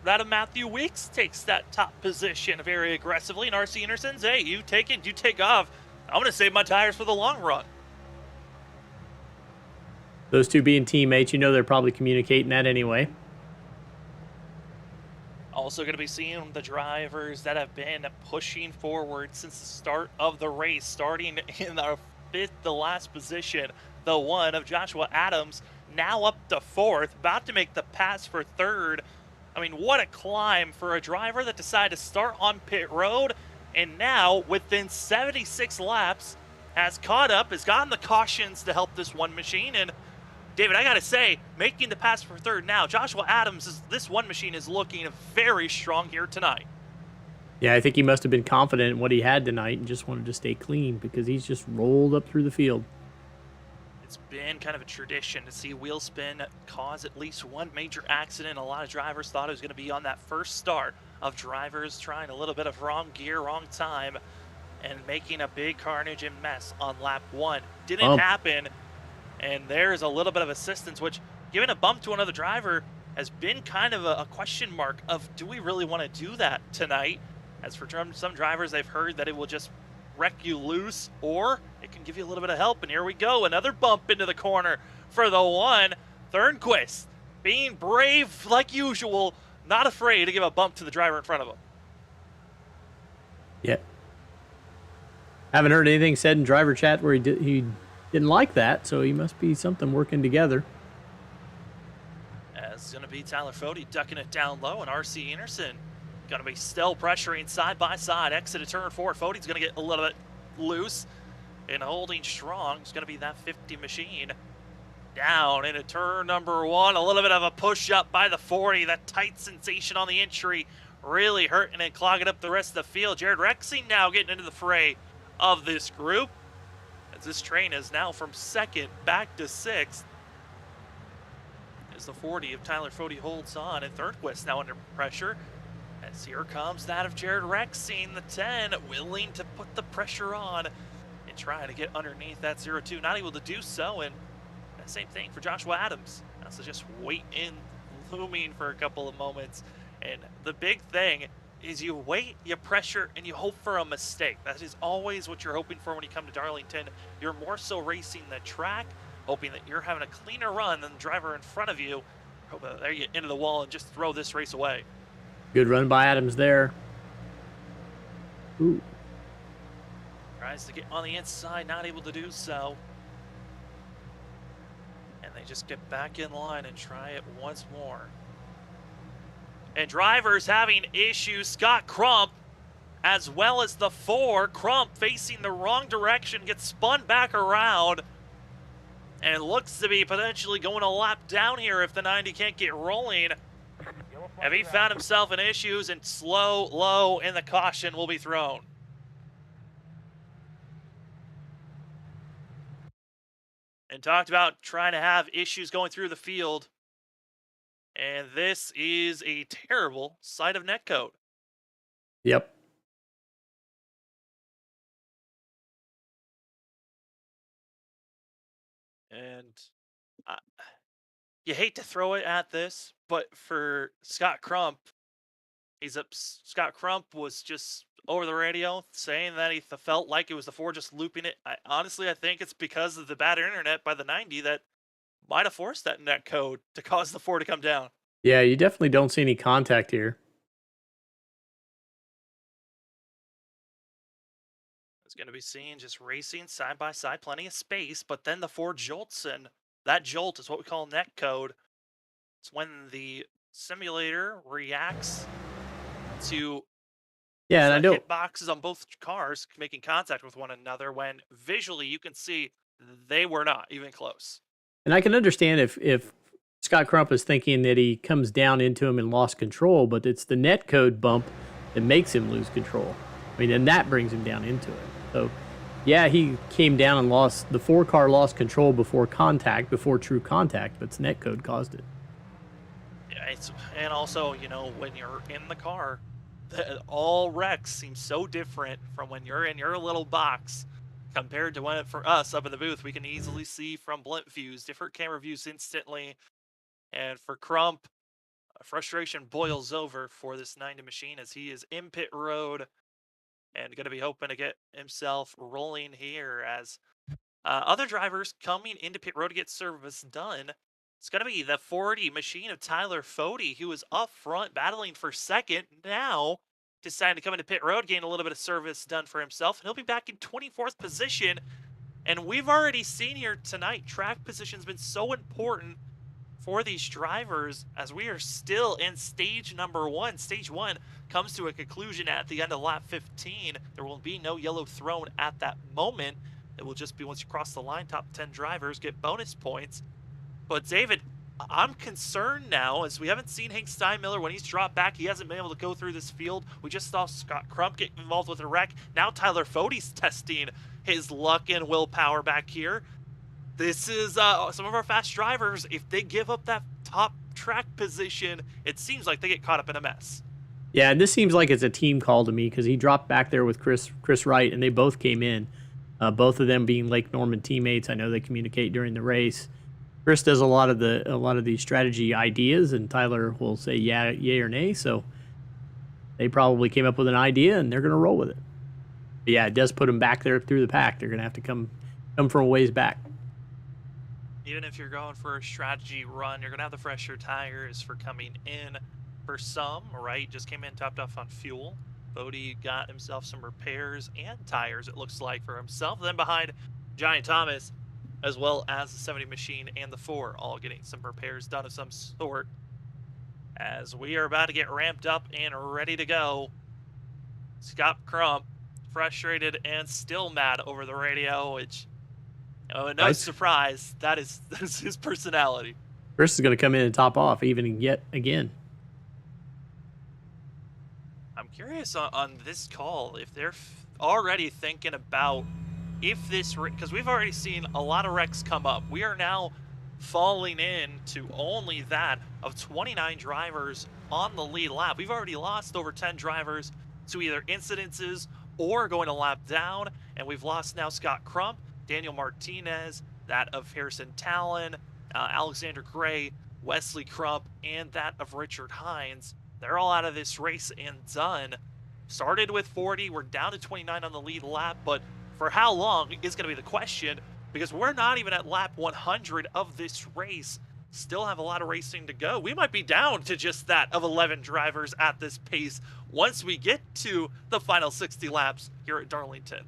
that of Matthew Weeks takes that top position very aggressively. And RC Anderson's, hey, you take it, you take off. I'm going to save my tires for the long run. Those two being teammates, you know they're probably communicating that anyway. Also going to be seeing the drivers that have been pushing forward since the start of the race, starting in our 5th, the last position, the one of Joshua Adams, now up to 4th, about to make the pass for 3rd. I mean, what a climb for a driver that decided to start on pit road, and now, within 76 laps, has caught up, has gotten the cautions to help this one machine, and David, I gotta say, making the pass for 3rd now, Joshua Adams, this one machine is looking very strong here tonight. Yeah, I think he must have been confident in what he had tonight and just wanted to stay clean, because he's just rolled up through the field. It's been kind of a tradition to see wheel spin cause at least one major accident. A lot of drivers thought it was going to be on that first start of drivers trying a little bit of wrong gear, wrong time, and making a big carnage and mess on lap 1. Didn't happen, and there's a little bit of assistance, which, giving a bump to another driver, has been kind of a question mark of, do we really want to do that tonight? As for some drivers, they've heard that it will just wreck you loose, or it can give you a little bit of help. And here we go, another bump into the corner for the one. Thornquist being brave like usual, not afraid to give a bump to the driver in front of him. Yeah. Haven't heard anything said in driver chat where he didn't like that, so he must be something working together. As it's going to be Tyler Fody ducking it down low, and RC Anderson going to be still pressuring side by side. Exit to turn 4. Fody's going to get a little bit loose and holding strong. It's going to be that 50 machine. Down into turn number 1. A little bit of a push up by the 40. That tight sensation on the entry really hurting and clogging up the rest of the field. Jared Rexing now getting into the fray of this group, as this train is now from 2nd back to 6th. As the 40 of Tyler Fody holds on, and Thornquist now under pressure. As here comes that of Jared Rexing, the 10, willing to put the pressure on and try to get underneath that 0-2. Not able to do so, and the same thing for Joshua Adams. So just wait in, looming for a couple of moments. And the big thing is you wait, you pressure, and you hope for a mistake. That is always what you're hoping for when you come to Darlington. You're more so racing the track, hoping that you're having a cleaner run than the driver in front of you. Hope that there you get into the wall and just throw this race away. Good run by Adams there. Ooh. Tries to get on the inside, not able to do so. And they just get back in line and try it once more. And drivers having issues. Scott Crump, as well as the 4. Crump facing the wrong direction, gets spun back around, and looks to be potentially going a lap down here if the 90 can't get rolling. If he found himself in issues, and slow, low, and the caution will be thrown. And talked about trying to have issues going through the field. And this is a terrible sight of netcode. Yep. And you hate to throw it at this, but for Scott Crump, Scott Crump was just over the radio saying that he felt like it was the 4 just looping it. Honestly, I think it's because of the bad internet by the 90 that might have forced that net code to cause the 4 to come down. Yeah, you definitely don't see any contact here. It's going to be seen just racing side by side, plenty of space, but then the 4 jolts, and that jolt is what we call net code. It's when the simulator reacts to Yeah, and I don't. hit boxes on both cars making contact with one another when visually you can see they were not even close. And I can understand if Scott Crump is thinking that he comes down into him and lost control, but it's the net code bump that makes him lose control. I mean, and that brings him down into it. So, yeah, he came down and lost, the 4 car lost control before contact, before true contact, but it's net code caused it. Yeah, and also, you know, when you're in the car, all wrecks seem so different from when you're in your little box compared to when, for us up in the booth, we can easily see from blimp views, different camera views instantly. And for Crump, frustration boils over for this 90 machine as he is in pit road and going to be hoping to get himself rolling here as other drivers coming into pit road to get service done. It's going to be the 40 machine of Tyler Fody, who was up front battling for second, now deciding to come into pit road, gain a little bit of service done for himself, and he'll be back in 24th position. And we've already seen here tonight, track position's been so important for these drivers as we are still in stage number 1. Stage 1 comes to a conclusion at the end of lap 15. There will be no yellow thrown at that moment. It will just be once you cross the line, top 10 drivers get bonus points. But David, I'm concerned now as we haven't seen Hank Steinmiller when he's dropped back. He hasn't been able to go through this field. We just saw Scott Crump get involved with a wreck. Now Tyler Fody's testing his luck and willpower back here. This is some of our fast drivers. If they give up that top track position, it seems like they get caught up in a mess. Yeah, and this seems like it's a team call to me because he dropped back there with Chris Wright, and they both came in. Both of them being Lake Norman teammates. I know they communicate during the race. Chris does a lot of the strategy ideas, and Tyler will say yay or nay. So they probably came up with an idea, and they're going to roll with it. But yeah, it does put them back there through the pack. They're going to have to come from a ways back. Even if you're going for a strategy run, you're going to have the fresher tires for coming in. For some, right, just came in topped off on fuel. Bodie got himself some repairs and tires, it looks like, for himself. Then behind Giant Thomas, as well as the 70 machine and the 4, all getting some repairs done of some sort. As we are about to get ramped up and ready to go. Scott Crump, frustrated and still mad over the radio, which, no surprise, that is his personality. Chris is going to come in and top off even yet again. I'm curious on this call if they're already thinking about if this, because we've already seen a lot of wrecks come up. We are now falling into only that of 29 drivers on the lead lap. We've already lost over 10 drivers to either incidences or going a lap down, and we've lost now Scott Crump, Daniel Martinez, that of Harrison Talon, Alexander Gray, Wesley Crump, and that of Richard Hines. They're all out of this race and done. Started with 40, we're down to 29 on the lead lap, but for how long is going to be the question, because we're not even at lap 100 of this race. Still have a lot of racing to go. We might be down to just that of 11 drivers at this pace once we get to the final 60 laps here at Darlington.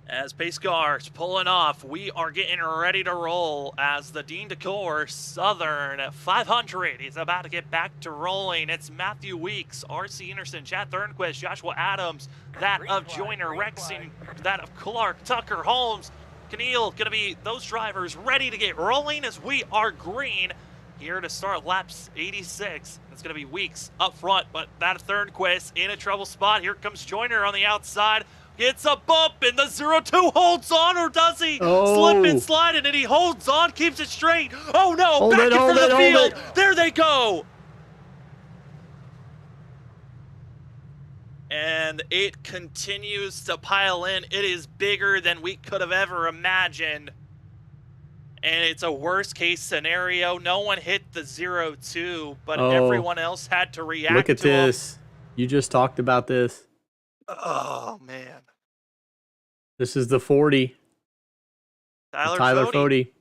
As pace cars pulling off, we are getting ready to roll as the Dean Decor Southern 500 is about to get back to rolling. It's Matthew Weeks, R.C. Anderson, Chad Thornquist, Joshua Adams, that of Joyner Rexing, that of Clark, Tucker, Holmes, Keneal, going to be those drivers ready to get rolling as we are green here to start laps 86. It's going to be Weeks up front, but that of Thornquist in a trouble spot. Here comes Joyner on the outside. Gets a bump, and the 0-2 holds on, or does he? Slip and slide, and he holds on, keeps it straight. Oh no, back in front of the field. There they go. And it continues to pile in. It is bigger than we could have ever imagined. And it's a worst case scenario. No one hit the 0-2, but Oh. everyone else had to react Look at to him. this. You just talked about this. Oh, man. This is the 40. Tyler Fode Fode.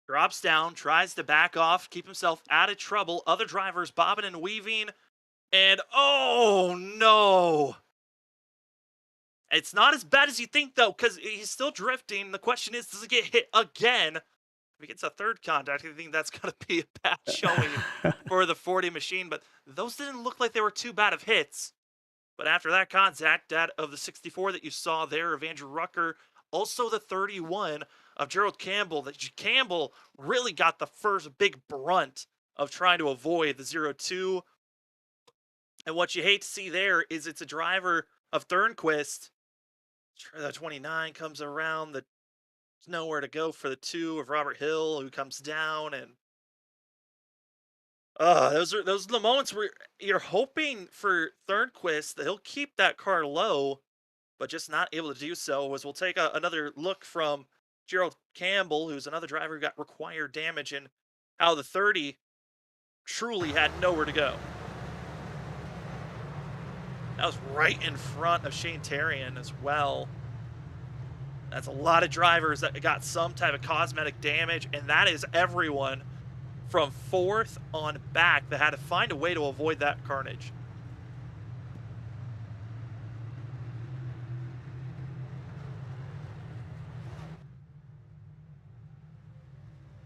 drops down, tries to back off, keep himself out of trouble. Other drivers bobbing and weaving. And oh, no. It's not as bad as you think, though, because he's still drifting. The question is, does he get hit again? If he gets a third contact, I think that's going to be a bad showing for the 40 machine. But those didn't look like they were too bad of hits. But after that contact, that of the 64 that you saw there of Andrew Rucker, also the 31 of Gerald Campbell, that Campbell really got the first big brunt of trying to avoid the 0-2. And what you hate to see there is it's a driver of Thornquist. The 29 comes around. There's nowhere to go for the 2 of Robert Hill, who comes down. And those are the moments where you're hoping for Thornquist that he'll keep that car low, but just not able to do so. As we'll take another look from Gerald Campbell, who's another driver who got required damage, and how the 30 truly had nowhere to go. That was right in front of Shane Terrian as well. That's a lot of drivers that got some type of cosmetic damage, and that is everyone from 4th on back that had to find a way to avoid that carnage.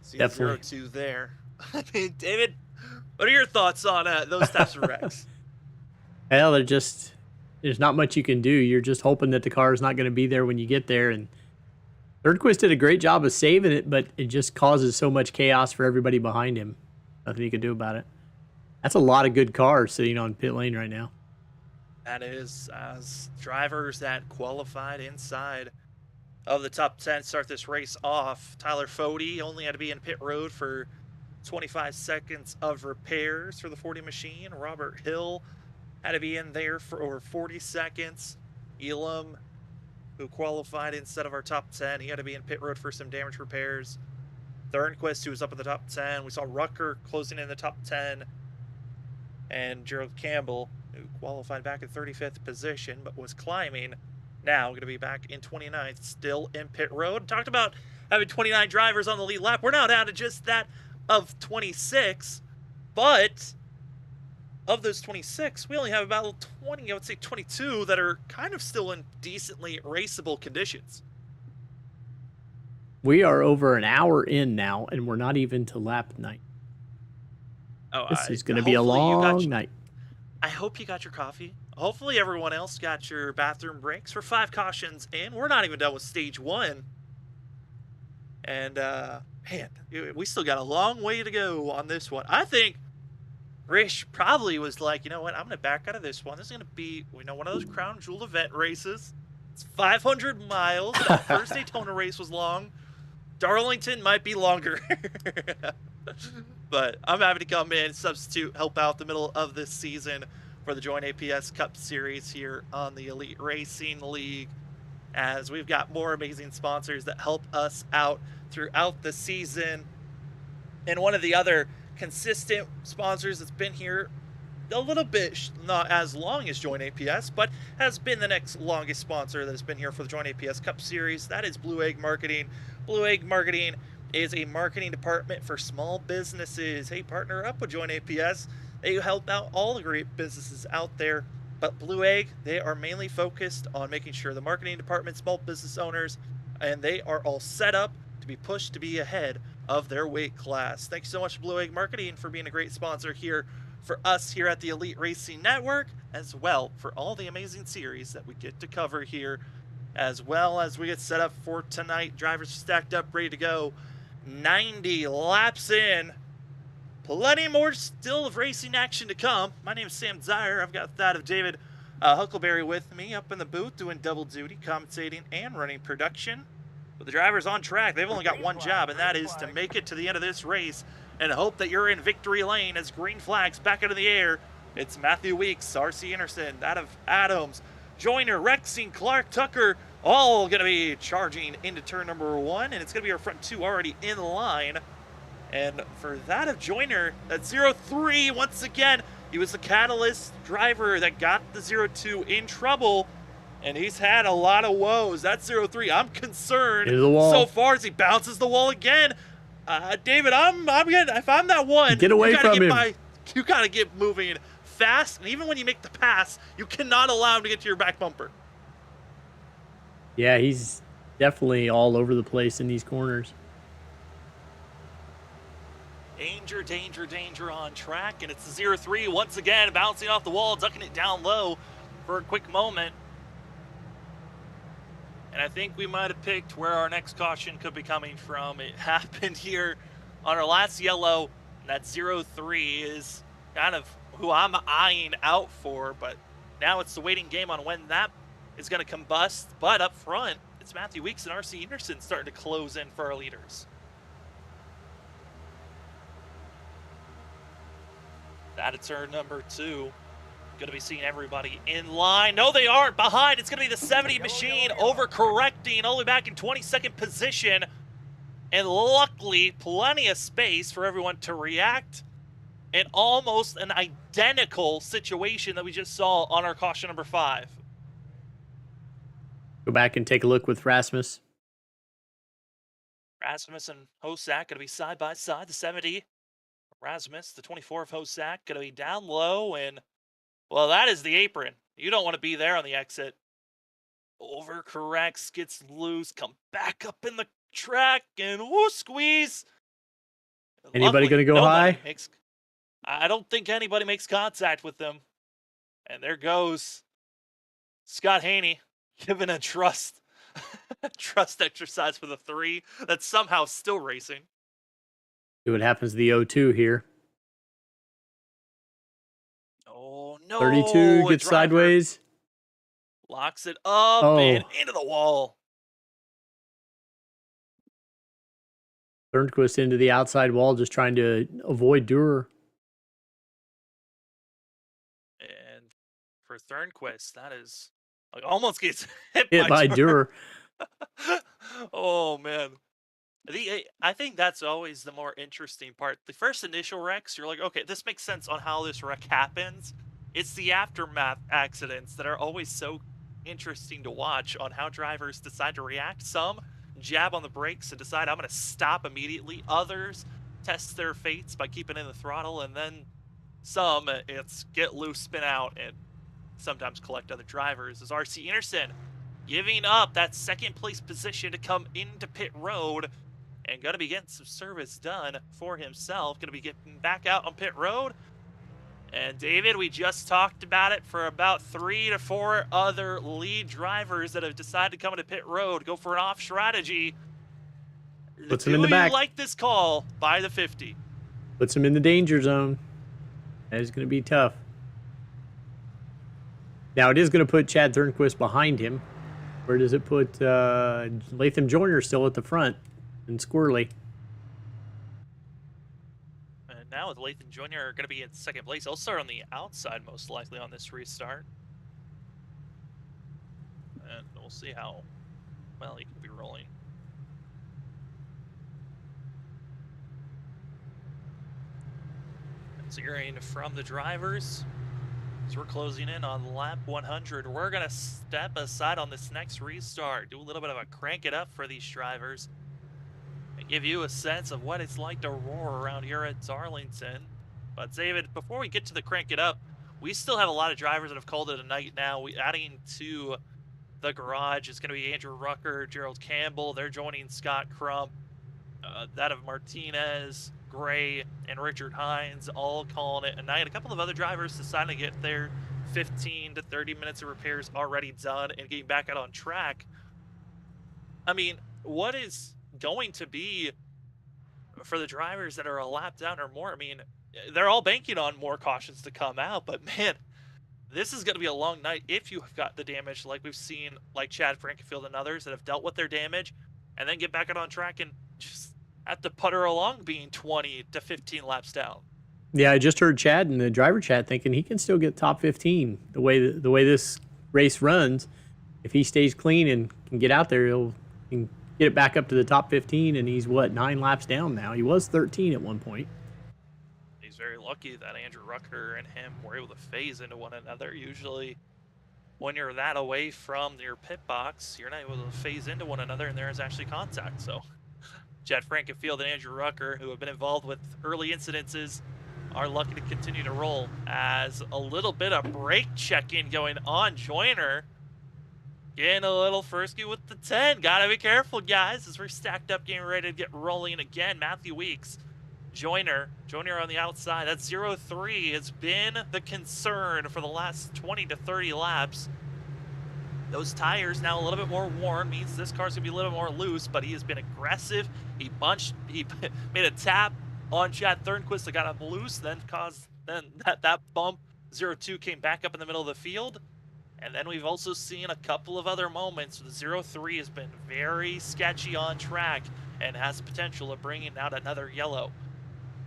See the Definitely. 0-2 there. I mean, David, what are your thoughts on those types of wrecks? Hell, there's not much you can do. You're just hoping that the car is not going to be there when you get there. And Thornquist did a great job of saving it, but it just causes so much chaos for everybody behind him. Nothing you can do about it. That's a lot of good cars sitting on pit lane right now. That is, as drivers that qualified inside of the top 10 start this race off. Tyler Fode only had to be in pit road for 25 seconds of repairs for the 40 machine. Robert Hill had to be in there for over 40 seconds. Elam, who qualified instead of our top 10, he had to be in pit road for some damage repairs. Thornquist, who was up in the top 10. We saw Rucker closing in the top 10. And Gerald Campbell, who qualified back in 35th position, but was climbing. Now going to be back in 29th, still in pit road. Talked about having 29 drivers on the lead lap. We're now down to just that of 26, but of those 26, we only have about 20, I would say 22, that are kind of still in decently raceable conditions. We are over an hour in now, and we're not even to lap 9. Oh, This is going to be a long night. I hope you got your coffee. Hopefully everyone else got your bathroom breaks. We're 5 cautions in. We're not even done with stage 1. And, man, we still got a long way to go on this one. I think Rish probably was like, you know what, I'm going to back out of this one. This is going to be, one of those crown jewel event races. It's 500 miles. That first Daytona race was long. Darlington might be longer. But I'm happy to come in, substitute, help out the middle of this season for the JoinAPS Cup Series here on the Elite Racing League, as we've got more amazing sponsors that help us out throughout the season. And one of the other consistent sponsors that's been here a little bit, not as long as JoinAPS, but has been the next longest sponsor that has been here for the JoinAPS Cup Series. That is Blue Egg Marketing. Blue Egg Marketing is a marketing department for small businesses. Hey, partner up with JoinAPS. They help out all the great businesses out there. But Blue Egg, they are mainly focused on making sure the marketing department, small business owners, and they are all set up to be pushed to be ahead of their weight class. Thanks so much, Blue Egg Marketing, for being a great sponsor here for us here at the Elite Racing Network, as well for all the amazing series that we get to cover here, as well as we get set up for tonight. Drivers stacked up, ready to go. 90 laps in. Plenty more still of racing action to come. My name is Sam Zire. I've got that of David Huckleberry with me up in the booth doing double duty, commentating and running production. But the drivers on track, they've only got one job, and that is to make it to the end of this race and hope that you're in victory lane as green flags back into the air. It's Matthew Weeks, R.C. Anderson, that of Adams, Joyner, Rexing, Clark, Tucker, all going to be charging into turn number 1, and it's going to be our front 2 already in line. And for that of Joiner, that 0-3, once again, he was the catalyst driver that got the 0-2 in trouble, and he's had a lot of woes. That 0-3, I'm concerned so far as he bounces the wall again. David, I'm getting, if I'm that one, get away from him. You got to get moving fast, and even when you make the pass, you cannot allow him to get to your back bumper. Yeah, he's definitely all over the place in these corners. Danger, danger, danger on track, and it's the 0-3 once again, bouncing off the wall, ducking it down low for a quick moment. And I think we might have picked where our next caution could be coming from. It happened here on our last yellow, and that 0-3 is kind of who I'm eyeing out for, but now it's the waiting game on when that is going to combust. But up front, it's Matthew Weeks and R.C. Anderson starting to close in for our leaders. That at turn number 2. Going to be seeing everybody in line. No, they aren't. Behind, it's going to be the 70 machine overcorrecting, only back in 22nd position. And luckily, plenty of space for everyone to react. And almost an identical situation that we just saw on our caution number 5. Go back and take a look with Rasmus. Rasmus and Hosak going to be side by side. The 70. Rasmus, the 24 of Hosak, going to be down low, and well, that is the apron. You don't want to be there on the exit. Overcorrects, gets loose, come back up in the track, and woo, squeeze. Anybody going to go high? I don't think anybody makes contact with them. And there goes Scott Haney, giving a trust exercise for the 3 that's somehow still racing. See what happens to the 0-2 here. Oh, no. 32 gets sideways. Locks it up and into the wall. Thornquist into the outside wall, just trying to avoid Durer. And for Thornquist, that is like almost gets hit by Durer. Oh, man. I think that's always the more interesting part. The first initial wrecks, you're like, okay, this makes sense on how this wreck happens. It's the aftermath accidents that are always so interesting to watch on how drivers decide to react. Some jab on the brakes and decide, I'm going to stop immediately. Others test their fates by keeping in the throttle. And then some, it's get loose, spin out, and sometimes collect other drivers. As R.C. Anderson giving up that second place position to come into pit road. And going to be getting some service done for himself. Going to be getting back out on pit road. And David, we just talked about it for about 3 to 4 other lead drivers that have decided to come into pit road, go for an off strategy. Puts him in the back. Do you like this call by the 50? Puts him in the danger zone. That is going to be tough. Now it is going to put Chad Thornquist behind him. Where does it put Latham Joyner still at the front? And Squirrely. And now with Latham Jr. going to be in second place. He'll start on the outside most likely on this restart. And we'll see how well he can be rolling. It's hearing from the drivers. So we're closing in on lap 100. We're going to step aside on this next restart. Do a little bit of a crank it up for these drivers. Give you a sense of what it's like to roar around here at Darlington. But David, before we get to the crank it up, we still have a lot of drivers that have called it a night now. Adding to the garage is going to be Andrew Rucker, Gerald Campbell. They're joining Scott Crump. That of Martinez, Gray, and Richard Hines all calling it a night. A couple of other drivers deciding to get their 15 to 30 minutes of repairs already done and getting back out on track. I mean, what is going to be for the drivers that are a lap down or more? I mean, they're all banking on more cautions to come out, but man, this is going to be a long night if you have got the damage like we've seen, like Chad Frankenfield and others that have dealt with their damage and then get back out on track and just have to putter along being 20 to 15 laps down. Yeah, I just heard Chad in the driver chat thinking he can still get top 15 the way this race runs. if he stays clean and can get out there, he'll can get it back up to the top 15, and he's, 9 laps down now? He was 13 at one point. He's very lucky that Andrew Rucker and him were able to phase into one another. Usually, when you're that away from your pit box, you're not able to phase into one another, and there is actually contact. So, Chad Frankenfield and Andrew Rucker, who have been involved with early incidences, are lucky to continue to roll. As a little bit of brake check-in going on, Joiner getting a little frisky with the 10. Gotta be careful, guys, as we're stacked up, getting ready to get rolling again. Matthew Weeks, Joiner on the outside. That 0-3 has been the concern for the last 20 to 30 laps. Those tires now a little bit more worn, means this car's gonna be a little bit more loose, but he has been aggressive. He made a tap on Chad Thornquist that got him loose, then that bump. 0-2 came back up in the middle of the field. And then we've also seen a couple of other moments. The 0-3 has been very sketchy on track and has the potential of bringing out another yellow.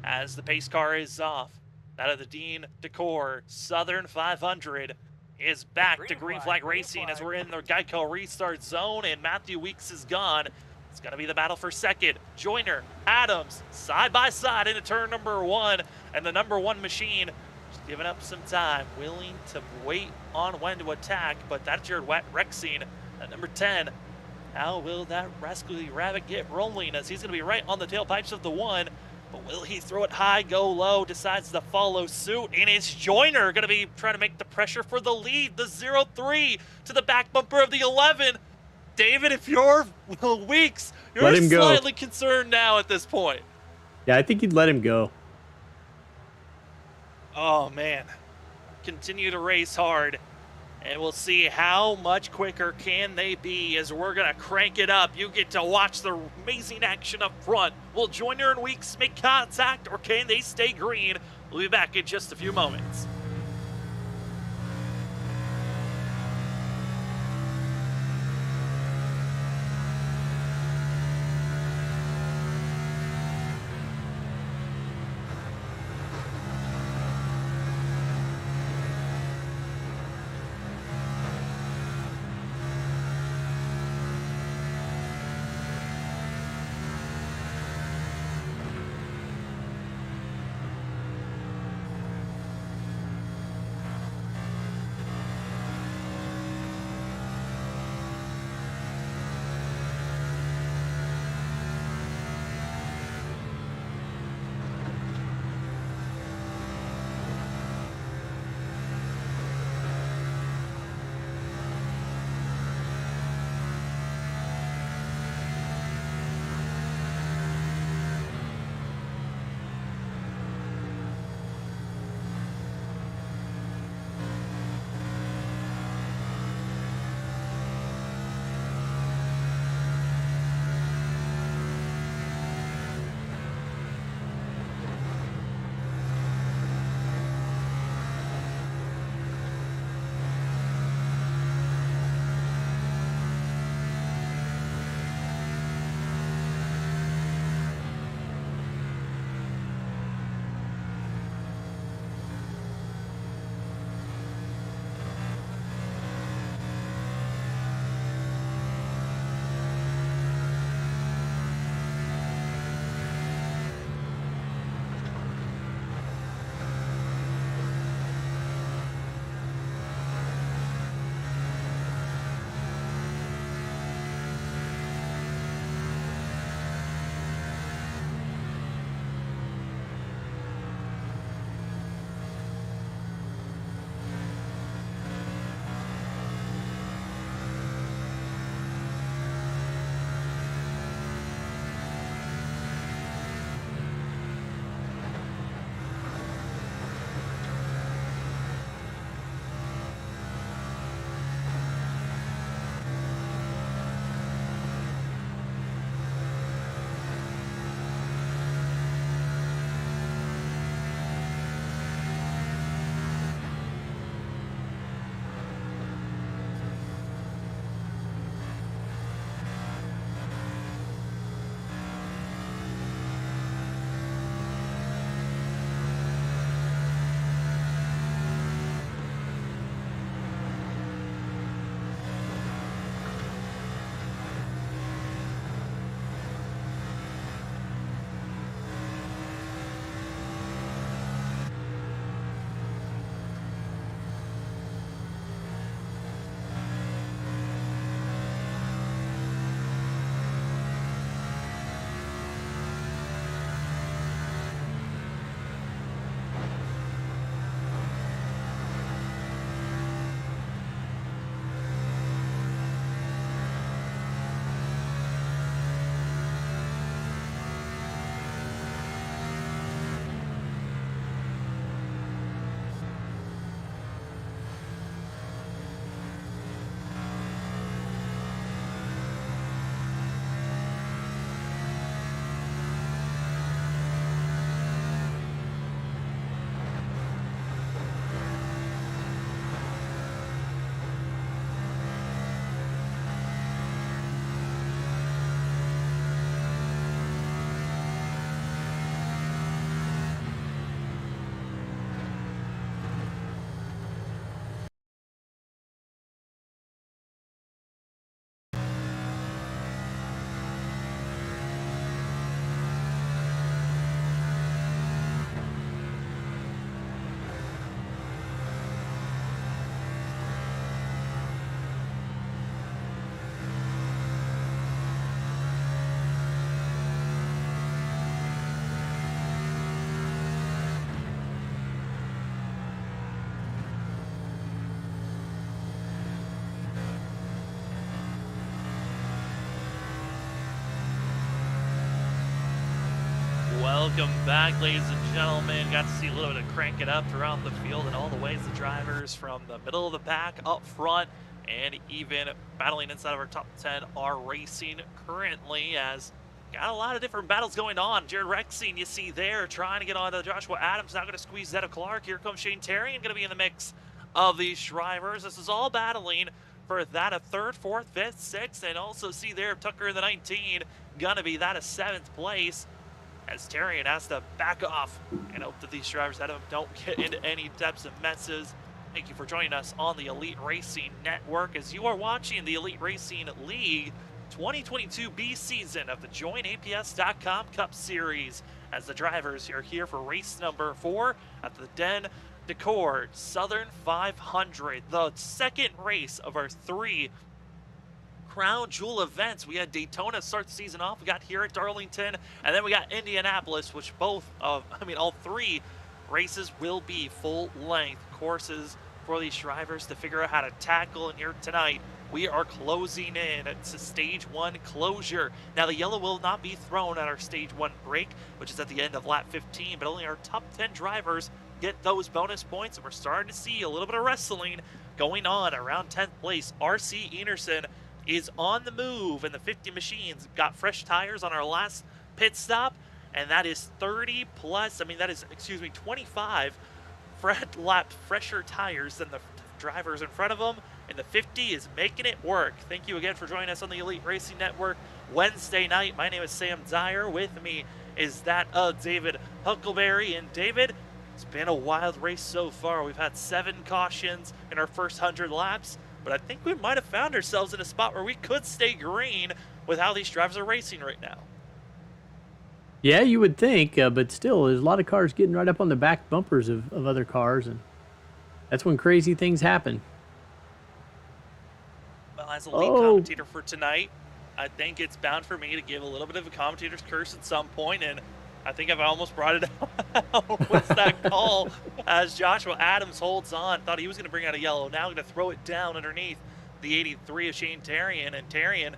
As the pace car is off, that of the Dean Decor Southern 500 is back to Green Flag Racing as we're in the Geico restart zone, and Matthew Weeks is gone. It's going to be the battle for second. Joiner, Adams, side by side into turn number 1, and the number 1 machine just giving up some time, willing to wait on when to attack, but that's your Rexine at number 10. How will that rascally rabbit get rolling, as he's going to be right on the tailpipes of the 1, but will he throw it high, go low, decides to follow suit, and it's Joiner going to be trying to make the pressure for the lead. The 0-3 to the back bumper of the 11. David, if you're Weeks, you're slightly concerned now at this point. Yeah, I think you'd let him go. Oh, man. Continue to race hard, and we'll see how much quicker can they be as we're going to crank it up. You get to watch the amazing action up front. Will Joiner and Weeks make contact, or can they stay green? We'll be back in just a few moments. Welcome back, ladies and gentlemen. Got to see a little bit of crank it up throughout the field and all the ways the drivers from the middle of the pack, up front, and even battling inside of our top 10 are racing currently, as got a lot of different battles going on. Jared Rexing, you see there, trying to get onto Joshua Adams, now going to squeeze Zeta Clark. Here comes Shane Terrian, going to be in the mix of these drivers. This is all battling for that of 3rd, 4th, 5th, 6th, and also see there Tucker in the 19, going to be that of 7th place, as Terrian has to back off and hope that these drivers ahead of him don't get into any types of messes. Thank you for joining us on the Elite Racing Network as you are watching the Elite Racing League 2022 B season of the JoinAPS.Ccom Cup Series, as the drivers are here for race number 4 at the Decor Southern 500, the second race of our 3 crown jewel events. We had Daytona start the season off. We got here at Darlington, and then we got Indianapolis, which all 3 races will be full-length courses for these drivers to figure out how to tackle. And here tonight, we are closing in. It's a stage 1 closure. Now, the yellow will not be thrown at our stage 1 break, which is at the end of lap 15, but only our top 10 drivers get those bonus points, and we're starting to see a little bit of wrestling going on around 10th place. RC Enerson is on the move, and the 50 machines got fresh tires on our last pit stop, and that is 25 fresher tires than the drivers in front of them, and the 50 is making it work. Thank you again for joining us on the Elite Racing Network Wednesday night. My name is Sam Dyer. With me is that of David Huckleberry. And David, it's been a wild race so far. We've had 7 cautions in our first 100 laps, but I think we might have found ourselves in a spot where we could stay green with how these drivers are racing right now. Yeah, you would think, but still, there's a lot of cars getting right up on the back bumpers of other cars, and that's when crazy things happen. Well, as a lead commentator for tonight, I think it's bound for me to give a little bit of a commentator's curse at some point, and I think I've almost brought it out with that call as Joshua Adams holds on. Thought he was going to bring out a yellow. Now going to throw it down underneath the 83 of Shane Terrian, and Terrian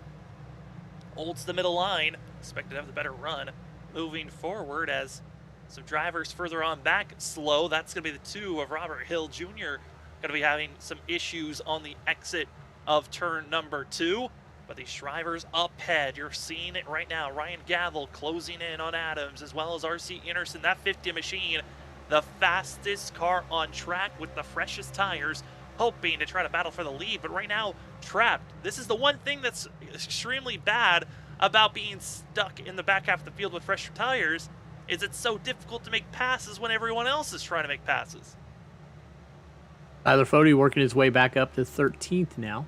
holds the middle line. Expected to have the better run moving forward as some drivers further on back slow. That's going to be the 2 of Robert Hill Jr. Going to be having some issues on the exit of turn number 2. But these drivers up ahead, you're seeing it right now. Ryan Gavel closing in on Adams, as well as RC Enerson. That 50 machine, the fastest car on track with the freshest tires, hoping to try to battle for the lead. But right now, trapped. This is the one thing that's extremely bad about being stuck in the back half of the field with fresher tires, is it's so difficult to make passes when everyone else is trying to make passes. Tyler Fode working his way back up to 13th now.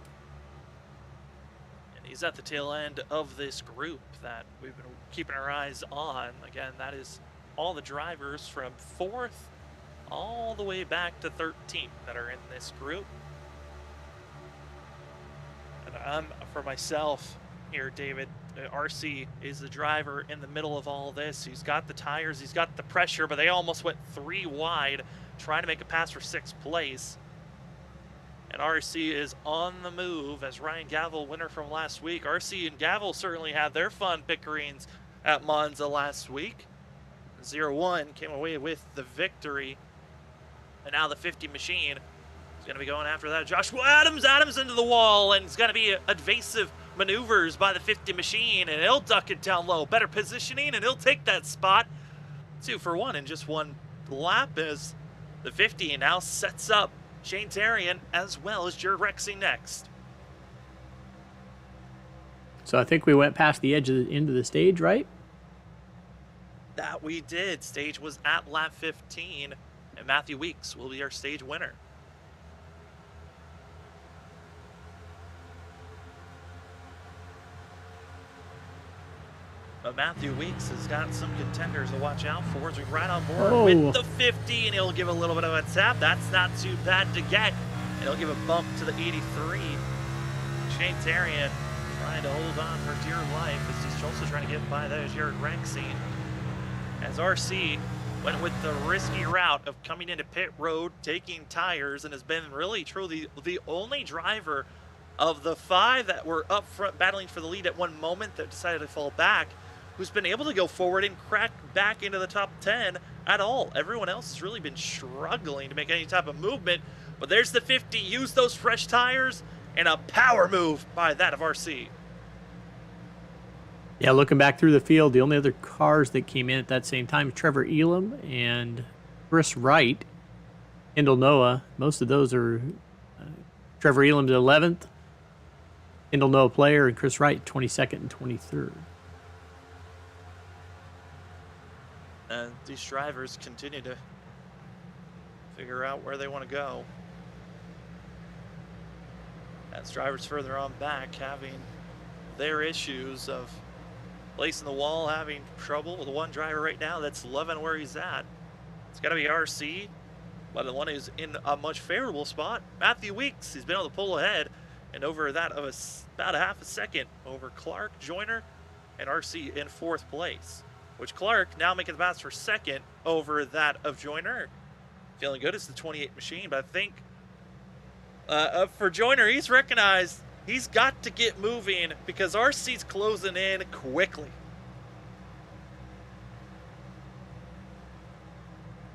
He's at the tail end of this group that we've been keeping our eyes on. Again, that is all the drivers from 4th all the way back to 13th that are in this group. And for myself here, David, RC is the driver in the middle of all this. He's got the tires, he's got the pressure, but they almost went 3 wide trying to make a pass for 6th place. And RC is on the move as Ryan Gavel, winner from last week. RC and Gavel certainly had their fun bickerings at Monza last week. 0-1 came away with the victory. And now the 50 machine is going to be going after that. Joshua Adams into the wall, and it's going to be evasive maneuvers by the 50 machine, and he'll duck it down low. Better positioning, and he'll take that spot. 2 for 1 in just 1 lap as the 50 now sets up Shane Terrian as well as Jared Rexing next. So I think we went past the edge of the end of the stage, right? That we did. Stage was at lap 15, and Matthew Weeks will be our stage winner. But Matthew Weeks has got some contenders to watch out for as we right on board with the 50, and he'll give a little bit of a tap. That's not too bad to get. And he'll give a bump to the 83. Shane Terrian trying to hold on for dear life as he's also trying to get by those Jared Rexing. As RC went with the risky route of coming into pit road, taking tires, and has been really truly the only driver of the 5 that were up front battling for the lead at one moment that decided to fall back who's been able to go forward and crack back into the top 10 at all. Everyone else has really been struggling to make any type of movement, but there's the 50, use those fresh tires, and a power move by that of RC. Yeah, looking back through the field, the only other cars that came in at that same time, Trevor Elam and Chris Wright, Kendall Noah. Most of those are Trevor Elam's 11th, Kendall Noah player, and Chris Wright 22nd and 23rd. And these drivers continue to figure out where they want to go. As drivers further on back having their issues of placing the wall, having trouble with one driver right now that's loving where he's at. It's got to be RC, but the one who's in a much favorable spot, Matthew Weeks. He's been able to pull ahead and over that of about a half a second over Clark, Joyner, and RC in 4th place, which Clark now making the pass for 2nd over that of Joyner. Feeling good. It's the 28 machine, but I think for Joyner, he's recognized he's got to get moving because RC's closing in quickly.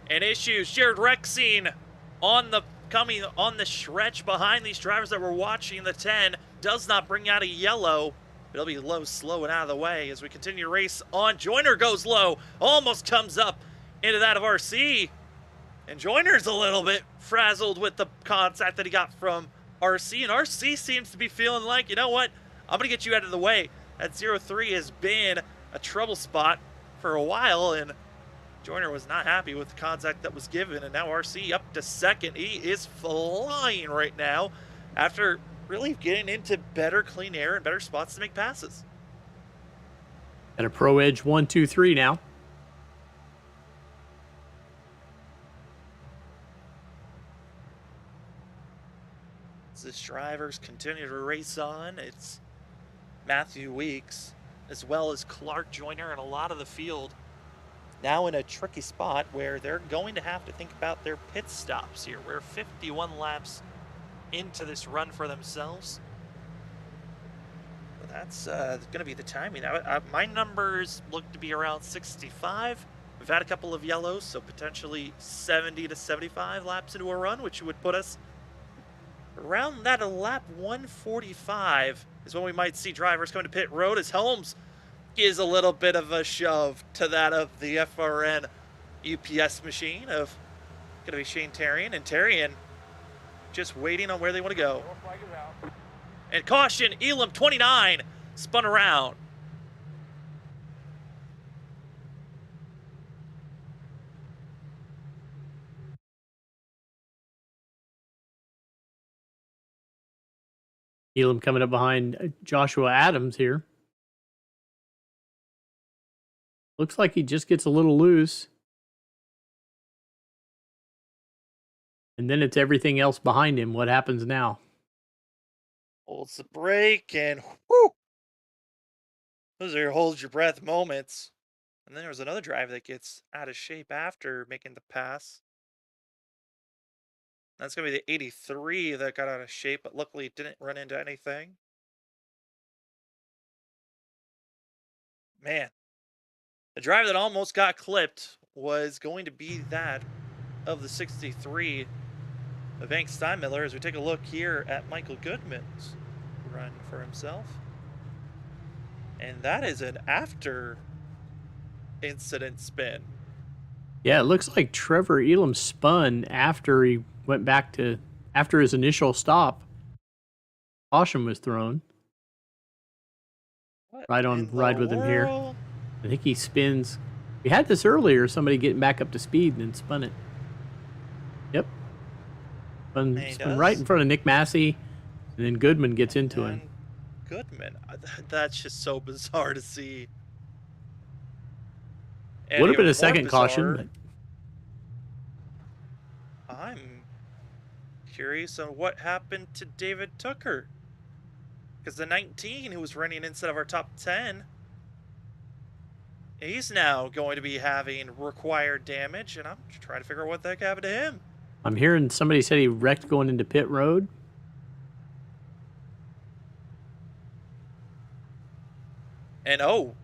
And issues, Jared Rexing coming on the stretch behind these drivers that were watching the 10 does not bring out a yellow. It'll be low, slow, and out of the way as we continue to race on. Joyner goes low, almost comes up into that of RC. And Joyner's a little bit frazzled with the contact that he got from RC. And RC seems to be feeling like, you know what? I'm going to get you out of the way. That 0-3 has been a trouble spot for a while. And Joyner was not happy with the contact that was given. And now RC up to 2nd. He is flying right now after really getting into better clean air and better spots to make passes. At a Pro Edge 1, 2, 3 now. As drivers continue to race on, it's Matthew Weeks as well as Clark Joyner and a lot of the field now in a tricky spot where they're going to have to think about their pit stops here. We're 51 laps into this run for themselves. But that's going to be the timing. My numbers look to be around 65. We've had a couple of yellows, so potentially 70 to 75 laps into a run, which would put us around that lap 145 is when we might see drivers coming to pit road as Holmes gives a little bit of a shove to that of the FRN UPS machine of going to be Shane Terrian, and Terrian just waiting on where they want to go. And caution, Elam 29 spun around. Elam coming up behind Joshua Adams here. Looks like he just gets a little loose. And then it's everything else behind him. What happens now? Holds the brake and whoo! Those are your hold your breath moments. And then there was another driver that gets out of shape after making the pass. That's going to be the 83 that got out of shape, but luckily didn't run into anything. Man, the driver that almost got clipped was going to be that of the 63 of Hank Steinmiller as we take a look here at Michael Goodman's run for himself. And that is an after incident spin. Yeah, it looks like Trevor Elam spun after he went back to, after his initial stop. Caution was thrown. What Right on, in the ride with him here. world? I think he spins. We had this earlier, somebody getting back up to speed and then spun it. Yep. And he Spun does. right in front of Nick Massey, and then Goodman gets into him. And Goodman, that's just so bizarre to see. And Would have been even a second more caution, bizarre, but I'm curious on what happened to David Tucker. Because the 19 who was running instead of our top 10, he's now going to be having required damage, and I'm trying to figure out what the heck happened to him. I'm hearing somebody said he wrecked going into pit road. And oh,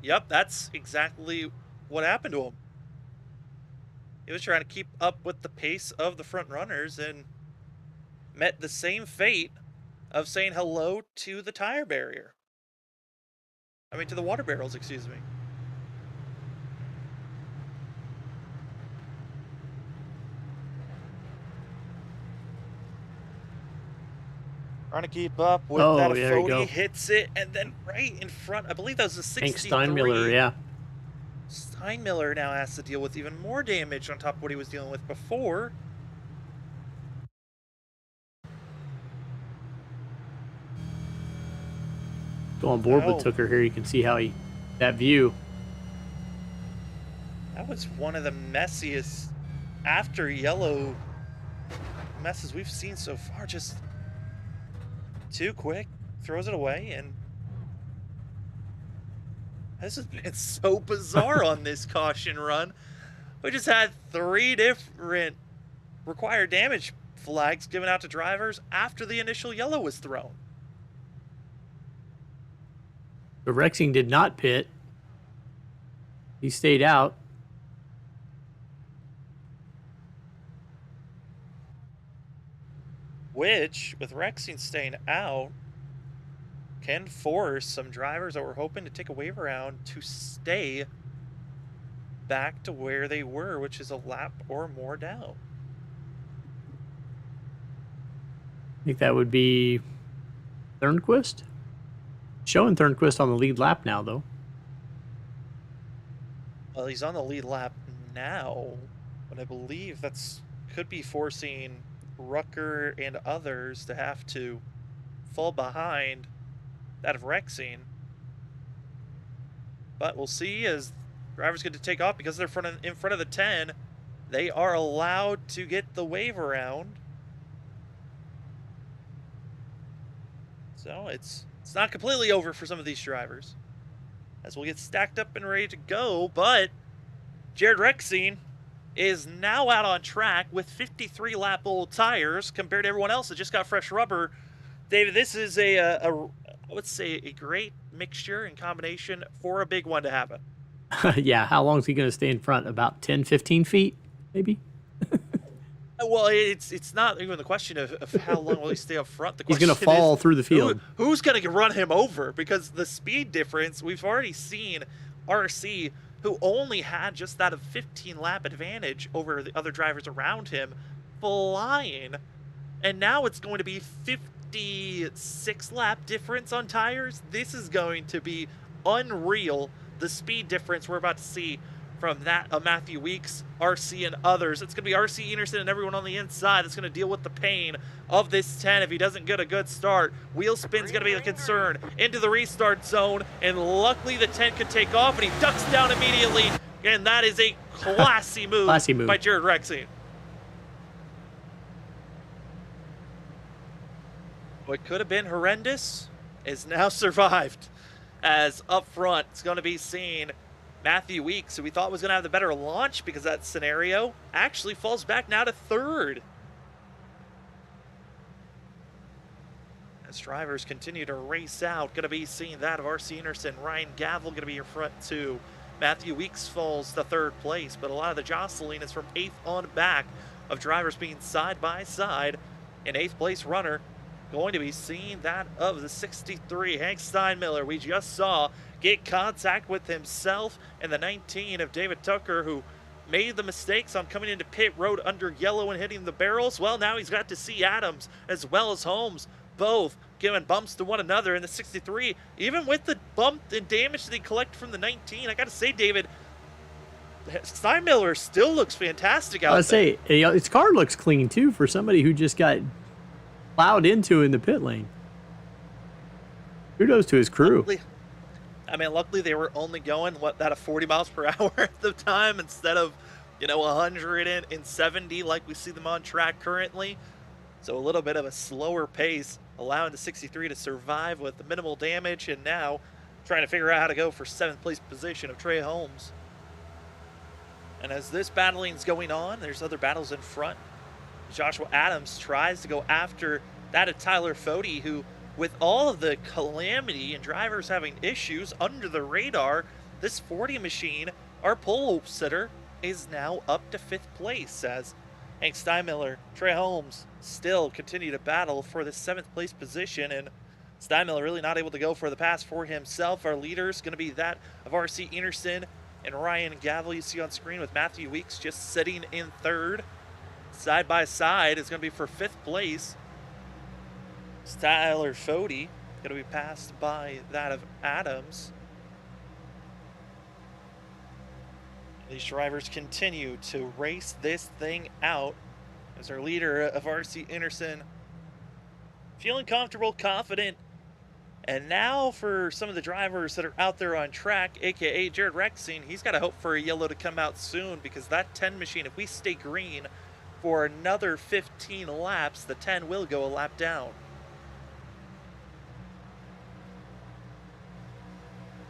Yep, that's exactly what happened to him. He was trying to keep up with the pace of the front runners and met the same fate of saying hello to the tire barrier. I mean, to the water barrels, excuse me. Trying to keep up with that. There you go. Fody hits it, and then right in front, I believe that was a 63. Hank Steinmiller, yeah. Steinmiller now has to deal with even more damage on top of what he was dealing with before. Go on board with Tucker here. You can see how that view. That was one of the messiest after yellow messes we've seen so far. Just too quick, throws it away, and this has been so bizarre on this caution run. We just had 3 different required damage flags given out to drivers after the initial yellow was thrown. But Rexing did not pit. He stayed out. Which, with Rexing staying out, can force some drivers that were hoping to take a wave around to stay back to where they were, which is a lap or more down. I think that would be Thornquist. Showing Thornquist on the lead lap now, though. Well, he's on the lead lap now, but I believe could be forcing Rucker and others to have to fall behind that of Rexing. But we'll see as drivers get to take off because they're in front of the 10. They are allowed to get the wave around. So it's not completely over for some of these drivers, as we'll get stacked up and ready to go. But Jared Rexing is now out on track with 53 lap old tires compared to everyone else that just got fresh rubber. David, this is I would say a great mixture and combination for a big one to happen. Yeah, how long is he going to stay in front? About 10, 15 feet, maybe? Well, it's not even the question of how long will he stay up front. The He's question going to fall through the field. Who's going to run him over? Because the speed difference, we've already seen RC, who only had just that of 15 lap advantage over the other drivers around him, flying. And now it's going to be 56 lap difference on tires. This is going to be unreal. The speed difference we're about to see from that of Matthew Weeks, RC, and others. It's going to be RC, Enerson, and everyone on the inside that's going to deal with the pain of this 10 if he doesn't get a good start. Wheel spin's going to be the concern. Into the restart zone, and luckily the 10 could take off, and he ducks down immediately, and that is a classy move, by Jared Rexing. What could have been horrendous is now survived, as up front it's going to be seen Matthew Weeks, who we thought was going to have the better launch because of that scenario, actually falls back now to 3rd. As drivers continue to race out, going to be seeing that of RC Enerson. Ryan Gavel going to be your front 2. Matthew Weeks falls to 3rd place, but a lot of the jostling is from 8th on back of drivers being side by side. An 8th place runner going to be seeing that of the 63, Hank Steinmiller. We just saw get contact with himself and the 19 of David Tucker, who made the mistakes on coming into pit road under yellow and hitting the barrels. Well, now he's got to see Adams as well as Holmes, both giving bumps to one another in the 63. Even with the bump and damage that he collected from the 19, I got to say, David, Steinmiller still looks fantastic out there. Say, his car looks clean, too, for somebody who just got plowed into in the pit lane. Kudos to his crew. Luckily they were only going, at 40 miles per hour at the time instead of, 170 like we see them on track currently. So a little bit of a slower pace, allowing the 63 to survive with the minimal damage, and now trying to figure out how to go for 7th place position of Trey Holmes. And as this battling's going on, there's other battles in front. Joshua Adams tries to go after that of Tyler Fody, who, with all of the calamity and drivers having issues under the radar, this 40 machine, our pole sitter, is now up to 5th place as Hank Steinmiller, Trey Holmes still continue to battle for the 7th place position, and Steinmiller really not able to go for the pass for himself. Our leaders going to be that of RC Enerson and Ryan Gavel, you see on screen, with Matthew Weeks just sitting in 3rd. Side by side is going to be for 5th place. Tyler Fody going to be passed by that of Adams. These drivers continue to race this thing out as our leader of RC Enerson feeling comfortable, confident. And now for some of the drivers that are out there on track, aka Jared Rexing, he's got to hope for a yellow to come out soon, because that 10 machine, if we stay green for another 15 laps, the 10 will go a lap down.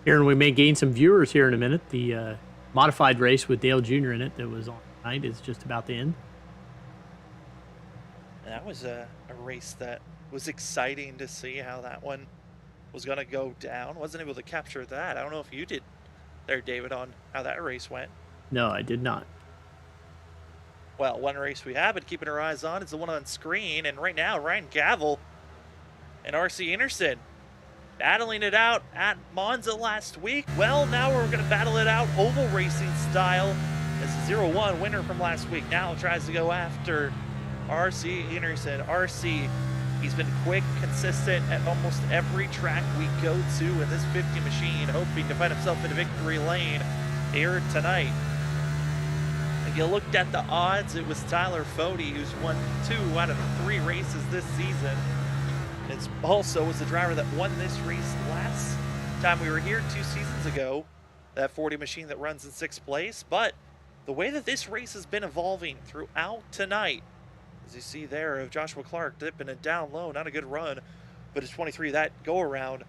Aaron, we may gain some viewers here in a minute. The modified race with Dale Jr. in it that was on tonight is just about to end. That was a race that was exciting to see how that one was going to go down. Wasn't able to capture that. I don't know if you did there, David, on how that race went. No, I did not. Well, one race we have been keeping our eyes on is the one on screen, and right now Ryan Gavel and RC Enerson battling it out at Monza last week. Well, now we're going to battle it out oval racing style as the 0-1 winner from last week now tries to go after RC Enerson. RC, he's been quick, consistent at almost every track we go to in this 50 machine, hoping to find himself in a victory lane here tonight. If you looked at the odds, it was Tyler Fody who's won 2 out of 3 races this season. It also was the driver that won this race last time we were here 2 seasons ago, that 40 machine that runs in 6th place. But the way that this race has been evolving throughout tonight, as you see there of Joshua Clark dipping it down low, not a good run, but it's 23 that go around.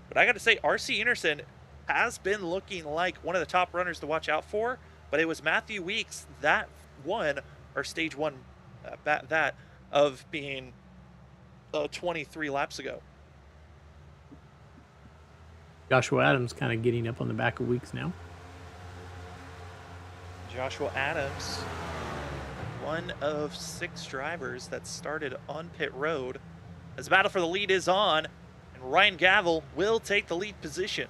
But I got to say, RC Enerson has been looking like one of the top runners to watch out for, but it was Matthew Weeks that won our stage 1 that of being 23 laps ago. Joshua Adams kind of getting up on the back of Weeks now. Joshua Adams, one of 6 drivers that started on pit road, as the battle for the lead is on, and Ryan Gavel will take the lead position.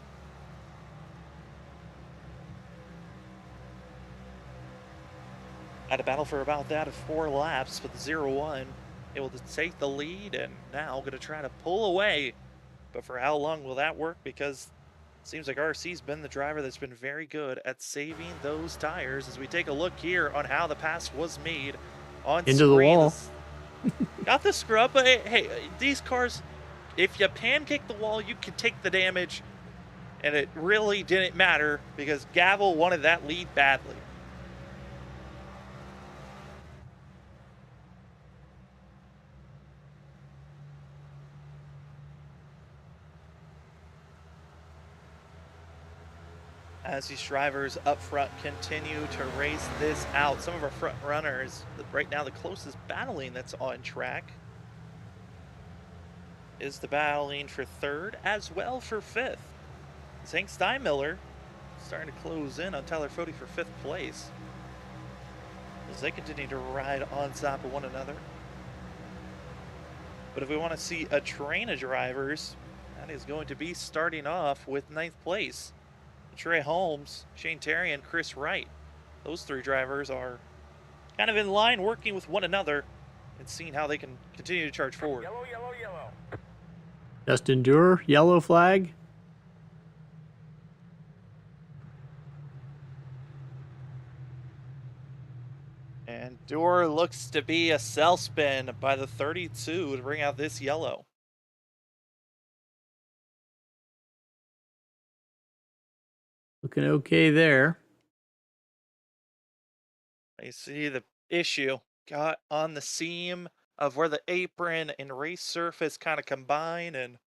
Had a battle for about that of 4 laps, but the 0-1 able to take the lead, and now going to try to pull away. But for how long will that work? Because it seems like RC's been the driver that's been very good at saving those tires. As we take a look here on how the pass was made on into the wall. Got the scrub, but hey, these cars, if you pancake the wall, you can take the damage, and it really didn't matter because Gavel wanted that lead badly. As these drivers up front continue to race this out, some of our front runners, right now the closest battling that's on track is the battling for 3rd as well for 5th. Hank Steinmiller starting to close in on Tyler Fody for 5th place as they continue to ride on top of one another. But if we want to see a train of drivers, that is going to be starting off with 9th place. Trey Holmes, Shane Terry, and Chris Wright. Those 3 drivers are kind of in line working with one another and seeing how they can continue to charge forward. Yellow, yellow, yellow. Justin Durer, yellow flag. And Durer looks to be a cell spin by the 32 to bring out this yellow. Looking okay there. You see the issue got on the seam of where the apron and race surface kind of combine, and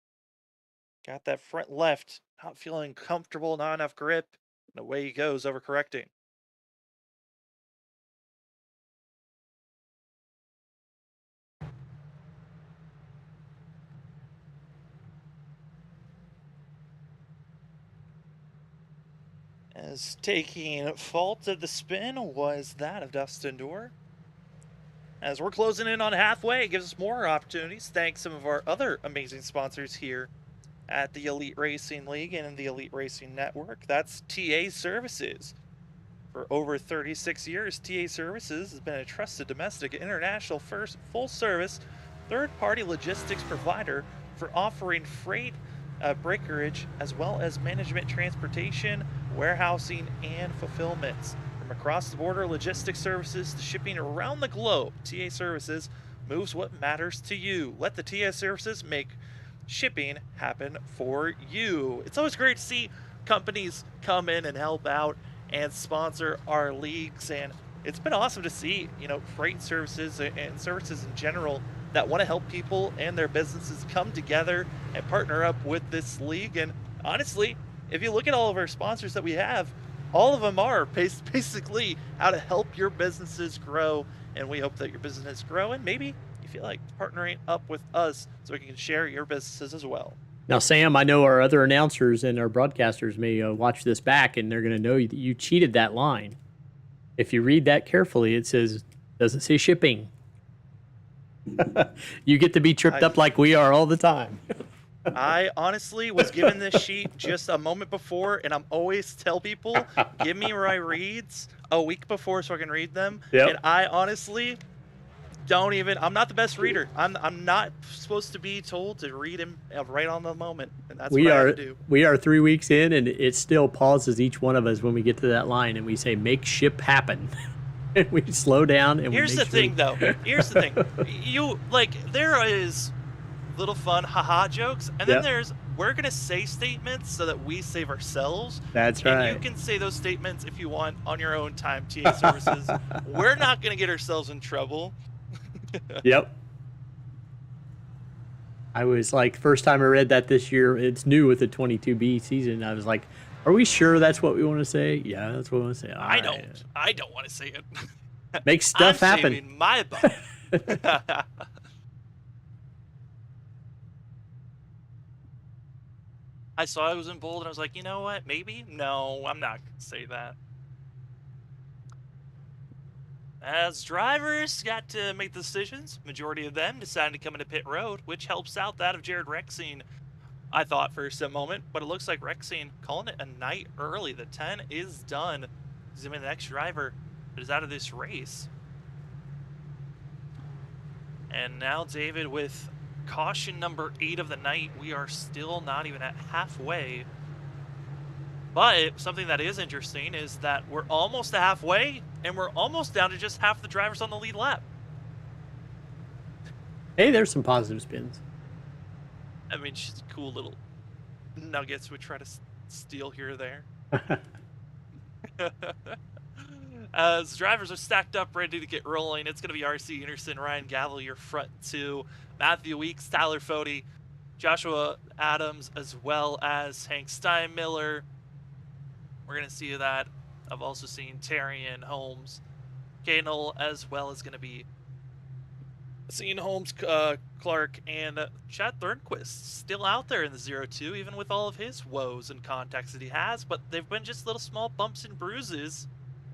got that front left not feeling comfortable, not enough grip, and away he goes, overcorrecting. As taking fault of the spin was that of Dustin Dorr. As we're closing in on halfway, it gives us more opportunities. Thanks some of our other amazing sponsors here at the Elite Racing League and in the Elite Racing Network. That's TA Services. For over 36 years, TA Services has been a trusted domestic and international first full-service third-party logistics provider for offering freight, breakerage, as well as management transportation, warehousing, and fulfillments. From across-the-border logistics services to shipping around the globe, TA Services moves what matters to you. Let the TA Services make shipping happen for you. It's always great to see companies come in and help out and sponsor our leagues, and it's been awesome to see, you know, freight services and services in general that want to help people and their businesses come together and partner up with this league. And honestly, if you look at all of our sponsors that we have, all of them are basically how to help your businesses grow, and we hope that your business grow, and maybe you feel like partnering up with us so we can share your businesses as well. Now, Sam, I know our other announcers and our broadcasters may watch this back, and they're going to know that you cheated that line. If you read that carefully, it doesn't say shipping. You get to be tripped up like we are all the time. I honestly was given this sheet just a moment before, and I'm always tell people, give me my reads a week before so I can read them. Yep. And I honestly I'm not the best reader. I'm not supposed to be told to read him right on the moment, and that's what I have to do. We are 3 weeks in, and it still pauses each one of us when we get to that line, and we say, make ship happen. And we slow down. And Here's the thing, though. Here's the thing. There is little fun haha jokes, and then there's we're going to say statements so that we save ourselves. That's right. And you can say those statements if you want on your own time, TA Services. We're not going to get ourselves in trouble. Yep. I was like, first time I read that this year, it's new with the 22B season. I was like, are we sure that's what we want to say? Yeah, that's what we want to say. I don't want to say it. Make stuff happen. I'm saving my butt. I saw it was in bold, and I was like, you know what? Maybe? No, I'm not going to say that. As drivers got to make the decisions, majority of them decided to come into pit road, which helps out that of Jared Rexine, I thought for a moment. But it looks like Rexine calling it a night early. The 10 is done. He's going to be the next driver that is out of this race. And now David with caution number 8 of the night. We are still not even at halfway. But something that is interesting is that we're almost to halfway, and we're almost down to just half the drivers on the lead lap. Hey, there's some positive spins. I mean, just cool little nuggets we try to steal here or there. As drivers are stacked up, ready to get rolling, it's going to be R.C. Anderson, Ryan Gavel, your front two, Matthew Weeks, Tyler Fode, Joshua Adams, as well as Hank Steinmiller. We're going to see that. I've also seen Terry and Holmes, Canel, as well as going to be seeing Holmes, Clark, and Chad Thornquist still out there in the 0-2, even with all of his woes and contacts that he has. But they've been just little small bumps and bruises.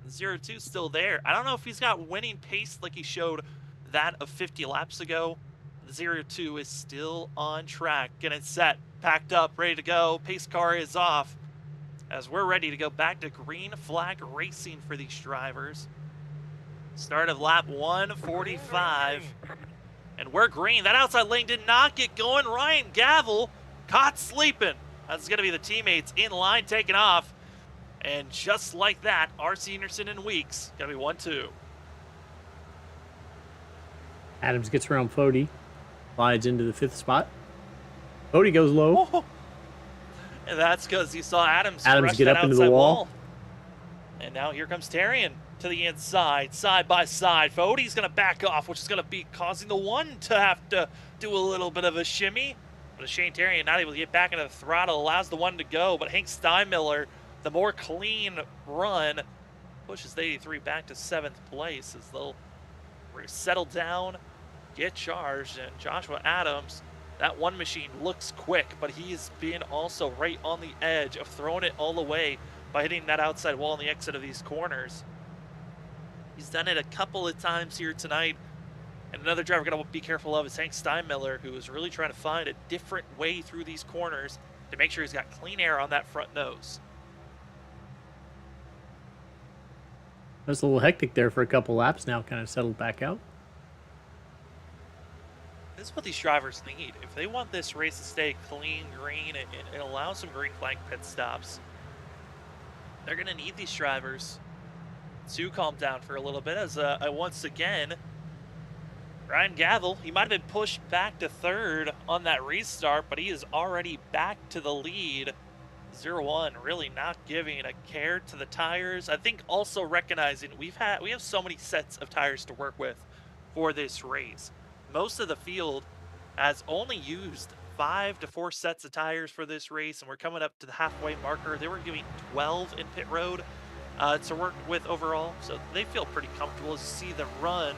The 0-2 still there. I don't know if he's got winning pace like he showed that of 50 laps ago. The 0-2 is still on track, getting set, packed up, ready to go. Pace car is off as we're ready to go back to green flag racing for these drivers. Start of lap 145. And we're green. That outside lane did not get going. Ryan Gavel caught sleeping. That's going to be the teammates in line taking off. And just like that, R.C. Anderson and Weeks going to be 1-2. Adams gets around Fode. Slides into the 5th spot. Fode goes low. Oh. And that's because you saw Adams get up into the wall. And now here comes Tarian to the inside, side by side. Fode's going to back off, which is going to be causing the 1 to have to do a little bit of a shimmy. But Shane Tarian not able to get back into the throttle, allows the 1 to go. But Hank Steinmiller, the more clean run, pushes the 83 back to 7th place as they'll settle down, get charged. And Joshua Adams, that 1 machine looks quick, but he's been also right on the edge of throwing it all the way by hitting that outside wall on the exit of these corners. He's done it a couple of times here tonight. And another driver we're going to be careful of is Hank Steinmiller, who is really trying to find a different way through these corners to make sure he's got clean air on that front nose. It was a little hectic there for a couple laps, now kind of settled back out. This is what these drivers need. If they want this race to stay clean, green, and allow some green flag pit stops, they're going to need these drivers to calm down for a little bit. As once again, Ryan Gavel, he might have been pushed back to third on that restart, but he is already back to the lead. 0-1, really not giving a care to the tires. I think also recognizing we have so many sets of tires to work with for this race. Most of the field has only used 5 to 4 sets of tires for this race, and we're coming up to the halfway marker. They were giving 12 in pit road to work with overall, so they feel pretty comfortable. As you see the run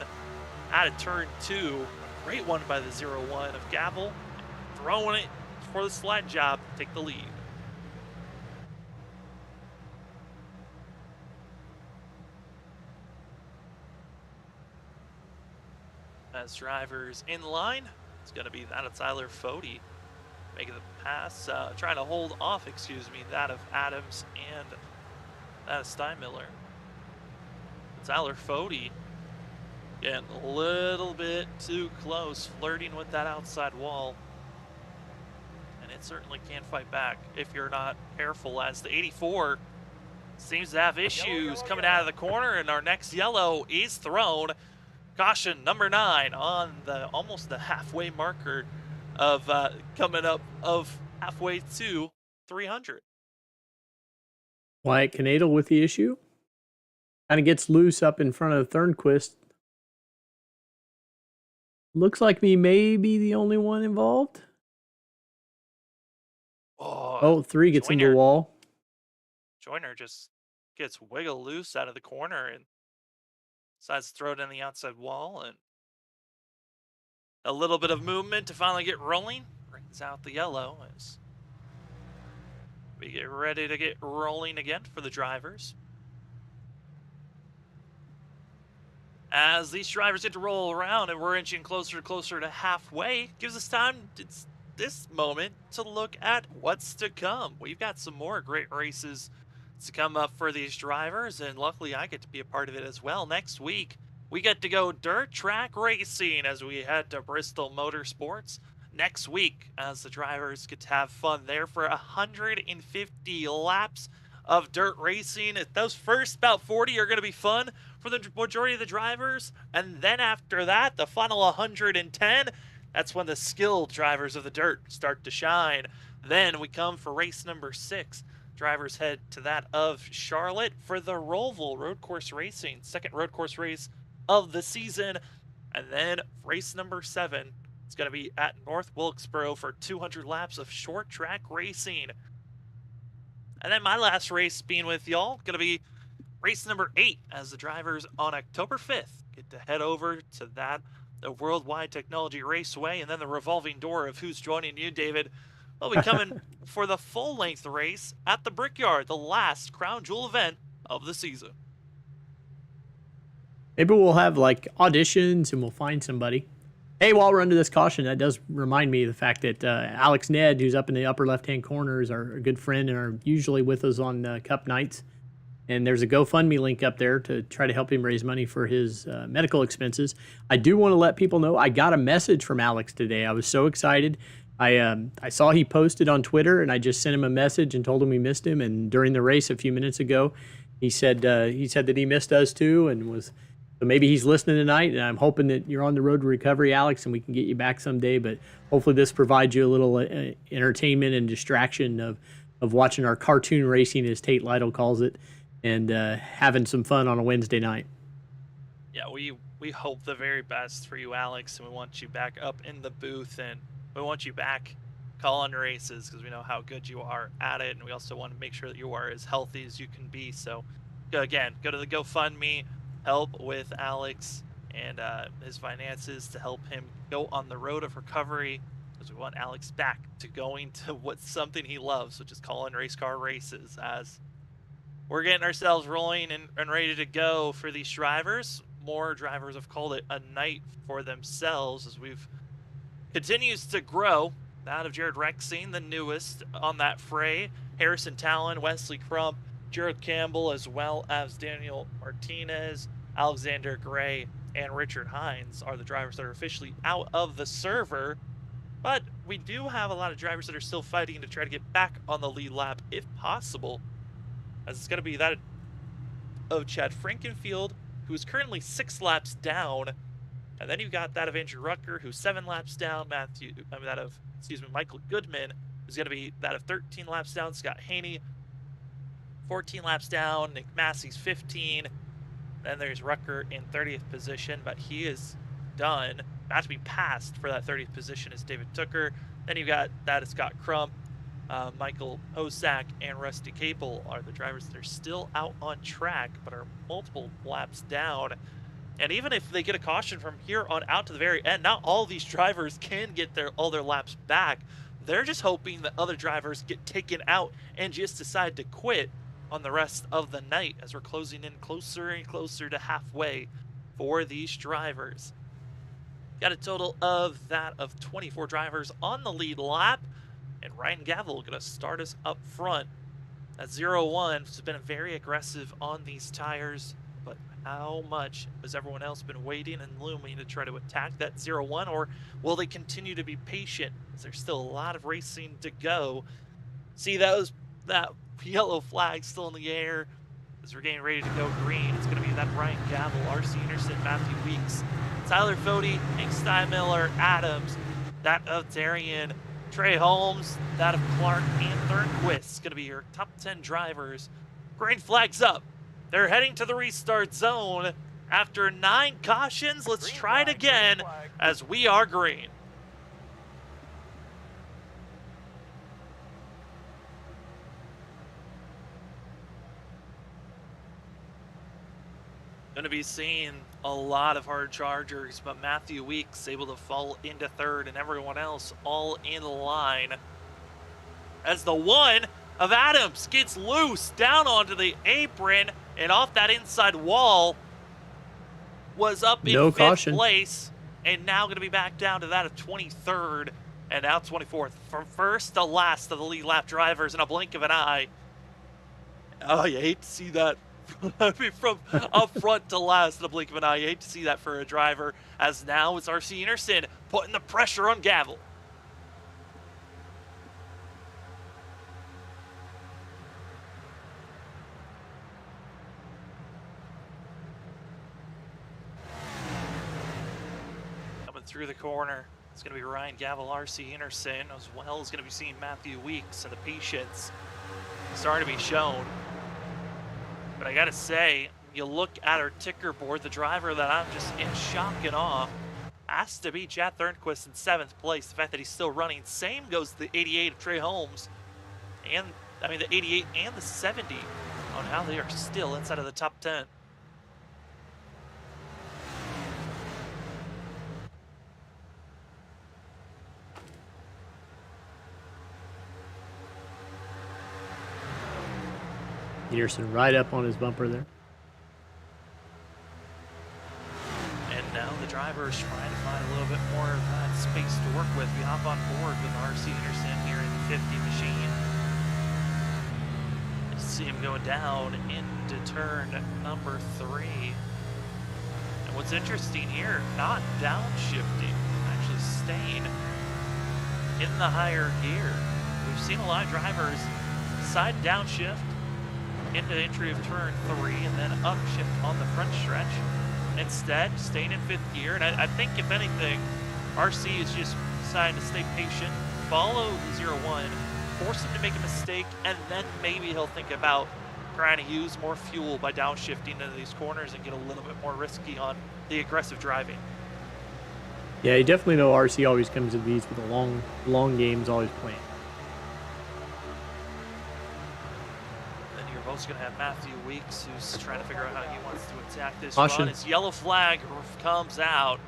out of turn 2, great one by the 0-1 of Gavel, throwing it for the sled job, take the lead. As drivers in line, it's going to be that of Tyler Fode making the pass, trying to hold off, that of Adams and that of Steinmiller. Tyler Fode getting a little bit too close, flirting with that outside wall. And it certainly can fight back if you're not careful, as the 84 seems to have issues coming out of the corner, and our next yellow is thrown. Caution number 9 on the almost the halfway marker of coming up of halfway to 300. Wyatt Knadel with the issue. Kind of gets loose up in front of Thornquist. Looks like me may be the only one involved. Oh, 3 gets into the wall. Joyner just gets wiggle loose out of the corner and decides to throw it in the outside wall, and a little bit of movement to finally get rolling brings out the yellow as we get ready to get rolling again for the drivers. As these drivers get to roll around and we're inching closer to halfway, gives us time, it's this moment, to look at what's to come. We've got some more great races to come up for these drivers, and luckily I get to be a part of it as well. Next week, we get to go dirt track racing as we head to Bristol Motorsports. Next week, as the drivers get to have fun there for 150 laps of dirt racing. Those first about 40 are going to be fun for the majority of the drivers, and then after that, the final 110, that's when the skilled drivers of the dirt start to shine. Then we come for race number 6. Drivers head to that of Charlotte for the Rollville Road Course Racing, second road course race of the season. And then race number 7, it's going to be at North Wilkesboro for 200 laps of short track racing. And then my last race being with y'all, going to be race number 8, as the drivers on October 5th get to head over to that, the Worldwide Technology Raceway, and then the revolving door of who's joining you, David. We'll be coming for the full-length race at the Brickyard, the last crown jewel event of the season. Maybe we'll have like auditions and we'll find somebody. Hey, while we're under this caution, that does remind me of the fact that Alex Ned, who's up in the upper left-hand corner, is our good friend and are usually with us on Cup nights. And there's a GoFundMe link up there to try to help him raise money for his medical expenses. I do want to let people know I got a message from Alex today. I was so excited. I saw he posted on Twitter, and I just sent him a message and told him we missed him. And during the race a few minutes ago, he said that he missed us too, and was so maybe he's listening tonight. And I'm hoping that you're on the road to recovery, Alex, and we can get you back someday. But hopefully this provides you a little entertainment and distraction of watching our cartoon racing, as Tate Lytle calls it, and having some fun on a Wednesday night. Yeah, we hope the very best for you, Alex, and we want you back up in the booth, and we want you back calling races because we know how good you are at it, and we also want to make sure that you are as healthy as you can be. So again, go to the GoFundMe, help with Alex and his finances to help him go on the road of recovery, because we want Alex back to going to what's something he loves, which is calling race car races. As we're getting ourselves rolling and ready to go for these drivers. More drivers have called it a night for themselves as we've continues to grow. That of Jared Rexing, the newest on that fray. Harrison Talon, Wesley Crump, Jared Campbell, as well as Daniel Martinez, Alexander Gray, and Richard Hines are the drivers that are officially out of the server. But we do have a lot of drivers that are still fighting to try to get back on the lead lap if possible. As it's going to be that of Chad Frankenfield, who is currently 6 laps down. And then you've got that of Andrew Rucker, who's 7 laps down. Michael Goodman, who's going to be that of 13 laps down. Scott Haney, 14 laps down. Nick Massey's 15. Then there's Rucker in 30th position, but he is done. About to be passed for that 30th position is David Tooker. Then you've got that of Scott Crump. Michael Hosack and Rusty Capel are the drivers that are still out on track, but are multiple laps down. And even if they get a caution from here on out to the very end, not all these drivers can get all their laps back. They're just hoping that other drivers get taken out and just decide to quit on the rest of the night as we're closing in closer and closer to halfway for these drivers. Got a total of that of 24 drivers on the lead lap, and Ryan Gavel going to start us up front. That 0-1 has been very aggressive on these tires, but how much has everyone else been waiting and looming to try to attack that 0-1, or will they continue to be patient as there's still a lot of racing to go? See, that yellow flag still in the air as we're getting ready to go green. It's going to be that Ryan Gavel, R.C. Anderson, Matthew Weeks, Tyler Fody, Hank Steinmiller, Adams, that of Darian, Trey Holmes, that of Clark, and Thornquist. Going to be your top 10 drivers. Green flag's up. They're heading to the restart zone. After 9 cautions, let's try it again as we are green. Going to be seeing a lot of hard chargers, but Matthew Weeks able to fall into 3rd, and everyone else all in line. As the one of Adams gets loose down onto the apron and off that inside wall, was up in 5th place, and now going to be back down to that of 23rd, and now 24th. From first to last of the lead lap drivers in a blink of an eye. Oh, you hate to see that. I mean, from up front to last in a blink of an eye. You hate to see that for a driver, as now it's R.C. Anderson putting the pressure on Gavel. Coming through the corner, it's going to be Ryan Gavel, R.C. Anderson, as well as going to be seeing Matthew Weeks, and the patience starting to be shown. But I gotta say, you look at our ticker board, the driver that I'm just in shock and awe has to be Chad Thornquist in 7th place. The fact that he's still running. Same goes to the 88 of Trey Holmes, and I mean the 88 and the 70 on how they are still inside of the top 10. Anderson right up on his bumper there. And now the driver is trying to find a little bit more of that space to work with. We hop on board with R.C. Anderson here in the 50 machine. You see him going down into turn number 3. And what's interesting here, not downshifting, actually staying in the higher gear. We've seen a lot of drivers side downshift into entry of turn 3 and then upshift on the front stretch. Instead, staying in 5th gear. And I think, if anything, RC is just deciding to stay patient, follow the 0-1, force him to make a mistake, and then maybe he'll think about trying to use more fuel by downshifting into these corners and get a little bit more risky on the aggressive driving. Yeah, you definitely know RC always comes to these with a long games always planned. Going to have Matthew Weeks, who's trying to figure out how he wants to attack this run. His yellow flag comes out.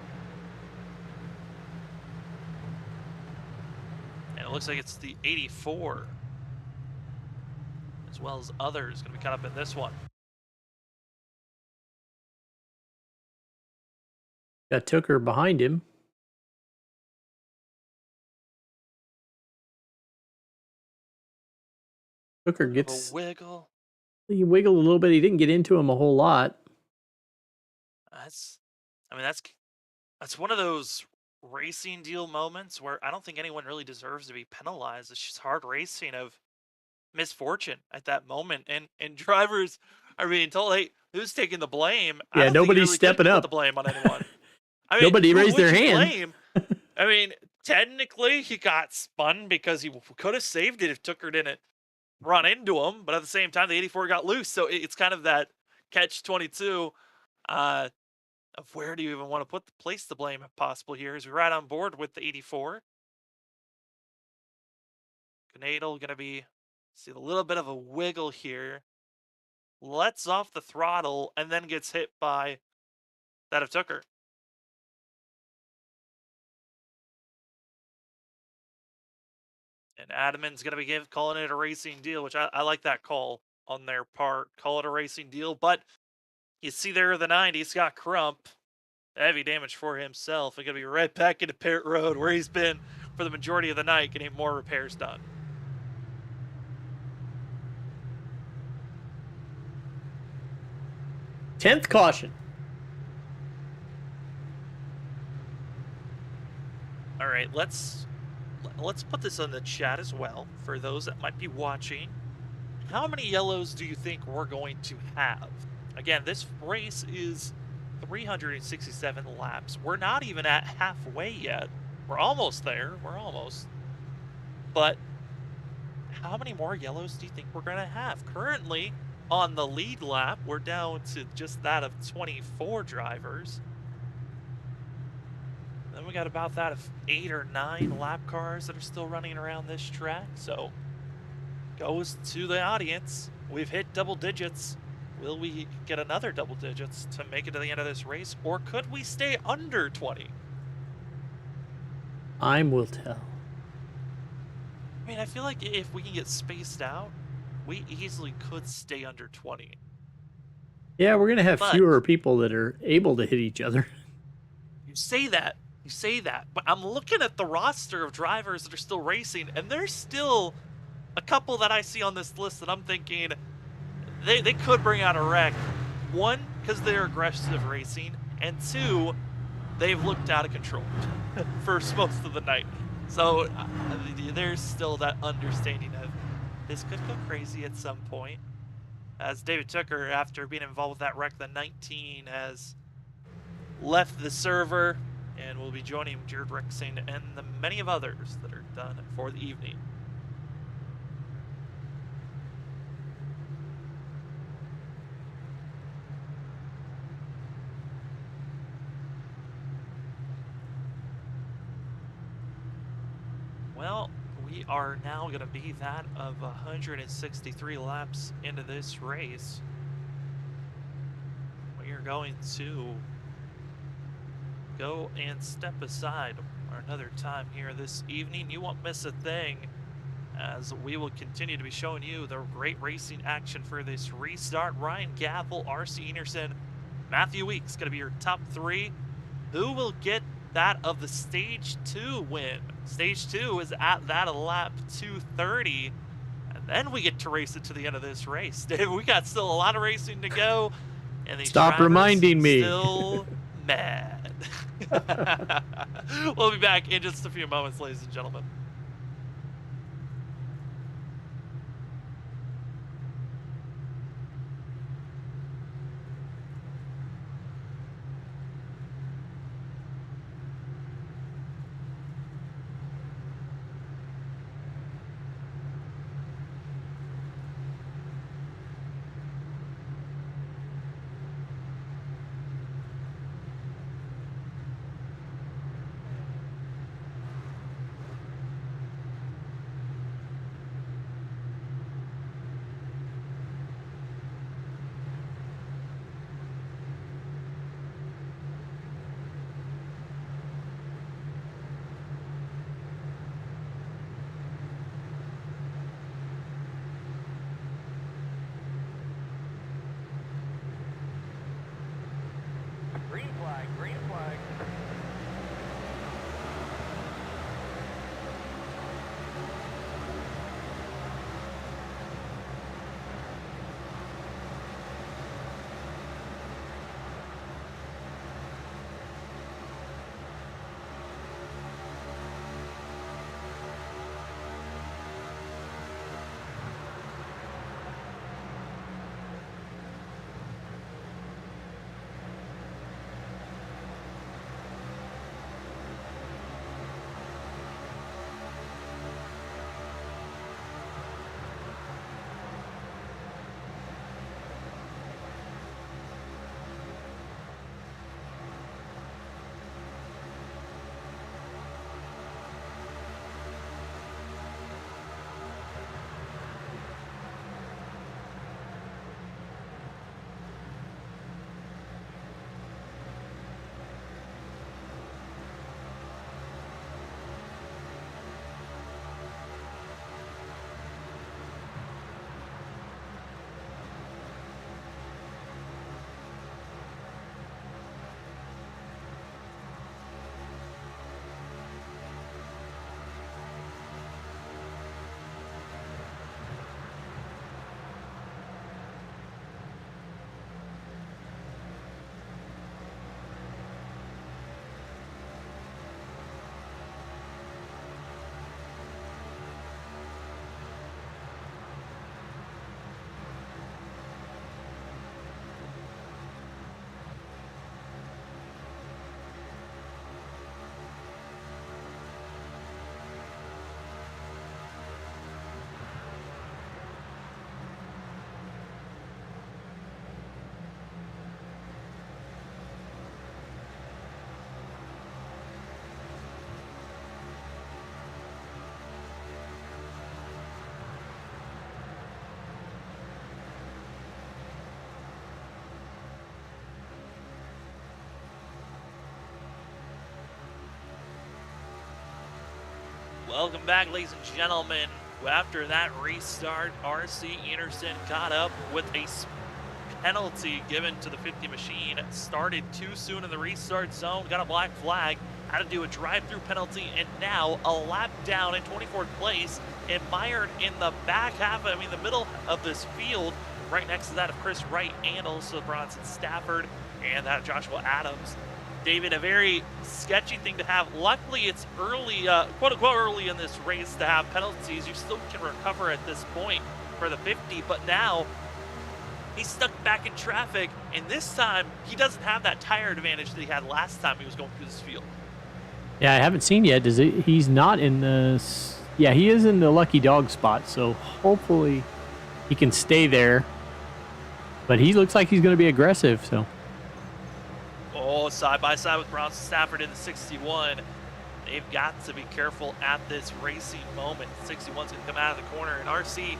And it looks like it's the 84. As as well as others going to be caught up in this one. Got Tucker behind him. Tucker gets a wiggle. He wiggled a little bit. He didn't get into him a whole lot. That's one of those racing deal moments where I don't think anyone really deserves to be penalized. It's just hard racing of misfortune at that moment, and drivers are being told, "Hey, who's taking the blame?" I Yeah, don't think you nobody's really stepping could up. put the blame on anyone. I mean, Nobody who raised would their you hand. blame? I mean, technically, he got spun because he could have saved it if Tucker didn't run into him, but at the same time, the 84 got loose, so it's kind of that catch-22 of where do you even want to place the blame if possible here, as we're right on board with the 84. Gnadl going to be, see a little bit of a wiggle here, lets off the throttle, and then gets hit by that of Tucker. And Adamant's going to be calling it a racing deal, which I like that call on their part. Call it a racing deal, but you see there the 90, Scott Crump, heavy damage for himself. And going to be right back into Parrott Road, where he's been for the majority of the night, getting more repairs done. Tenth caution. All right, let's put this in the chat as well for those that might be watching. How many yellows do you think we're going to have? Again, this race is 367 laps. We're not even at halfway yet. We're almost there. We're almost. But how many more yellows do you think we're going to have? Currently, on the lead lap, we're down to just that of 24 drivers. Then we got about that of 8 or 9 lap cars that are still running around this track. So, goes to the audience. We've hit double digits. Will we get another double digits to make it to the end of this race? Or could we stay under 20? Time will tell. I mean, I feel like if we can get spaced out, we easily could stay under 20. Yeah, we're going to have fewer people that are able to hit each other. You say that, but I'm looking at the roster of drivers that are still racing, and there's still a couple that I see on this list that I'm thinking they could bring out a wreck. One, because they're aggressive racing, and two, they've looked out of control for most of the night. So there's still that understanding of this could go crazy at some point. As David Tucker, after being involved with that wreck, the 19 has left the server and will be joining Jared Rexing and the many of others that are done for the evening. Well, we are now going to be that of 163 laps into this race. We are going to go and step aside for another time here this evening. You won't miss a thing, as we will continue to be showing you the great racing action for this restart. Ryan Gavel, RC Enerson, Matthew Weeks going to be your top 3. Who will get that of the Stage 2 win? Stage 2 is at that of lap 230, and then we get to race it to the end of this race. Dave, we got still a lot of racing to go, and these Stop reminding me. Still mad. We'll be back in just a few moments, ladies and gentlemen. flag, green flag. Welcome back, ladies and gentlemen. After that restart, RC Anderson got up with a penalty given to the 50 machine. Started too soon in the restart zone, got a black flag, had to do a drive-through penalty, and now a lap down in 24th place and mired in the back half, the middle of this field, right next to that of Chris Wright and also Bronson Stafford and that Joshua Adams. David, a very sketchy thing to have. Luckily, it's early, quote-unquote early in this race to have penalties. You still can recover at this point for the 50, but now he's stuck back in traffic, and this time he doesn't have that tire advantage that he had last time he was going through this field. Yeah, I haven't seen yet. He's not in the... Yeah, he is in the lucky dog spot, so hopefully he can stay there. But he looks like he's going to be aggressive, so... Oh, side by side with Bronson Stafford in the 61. They've got to be careful at this racing moment. 61's going to come out of the corner, and RC,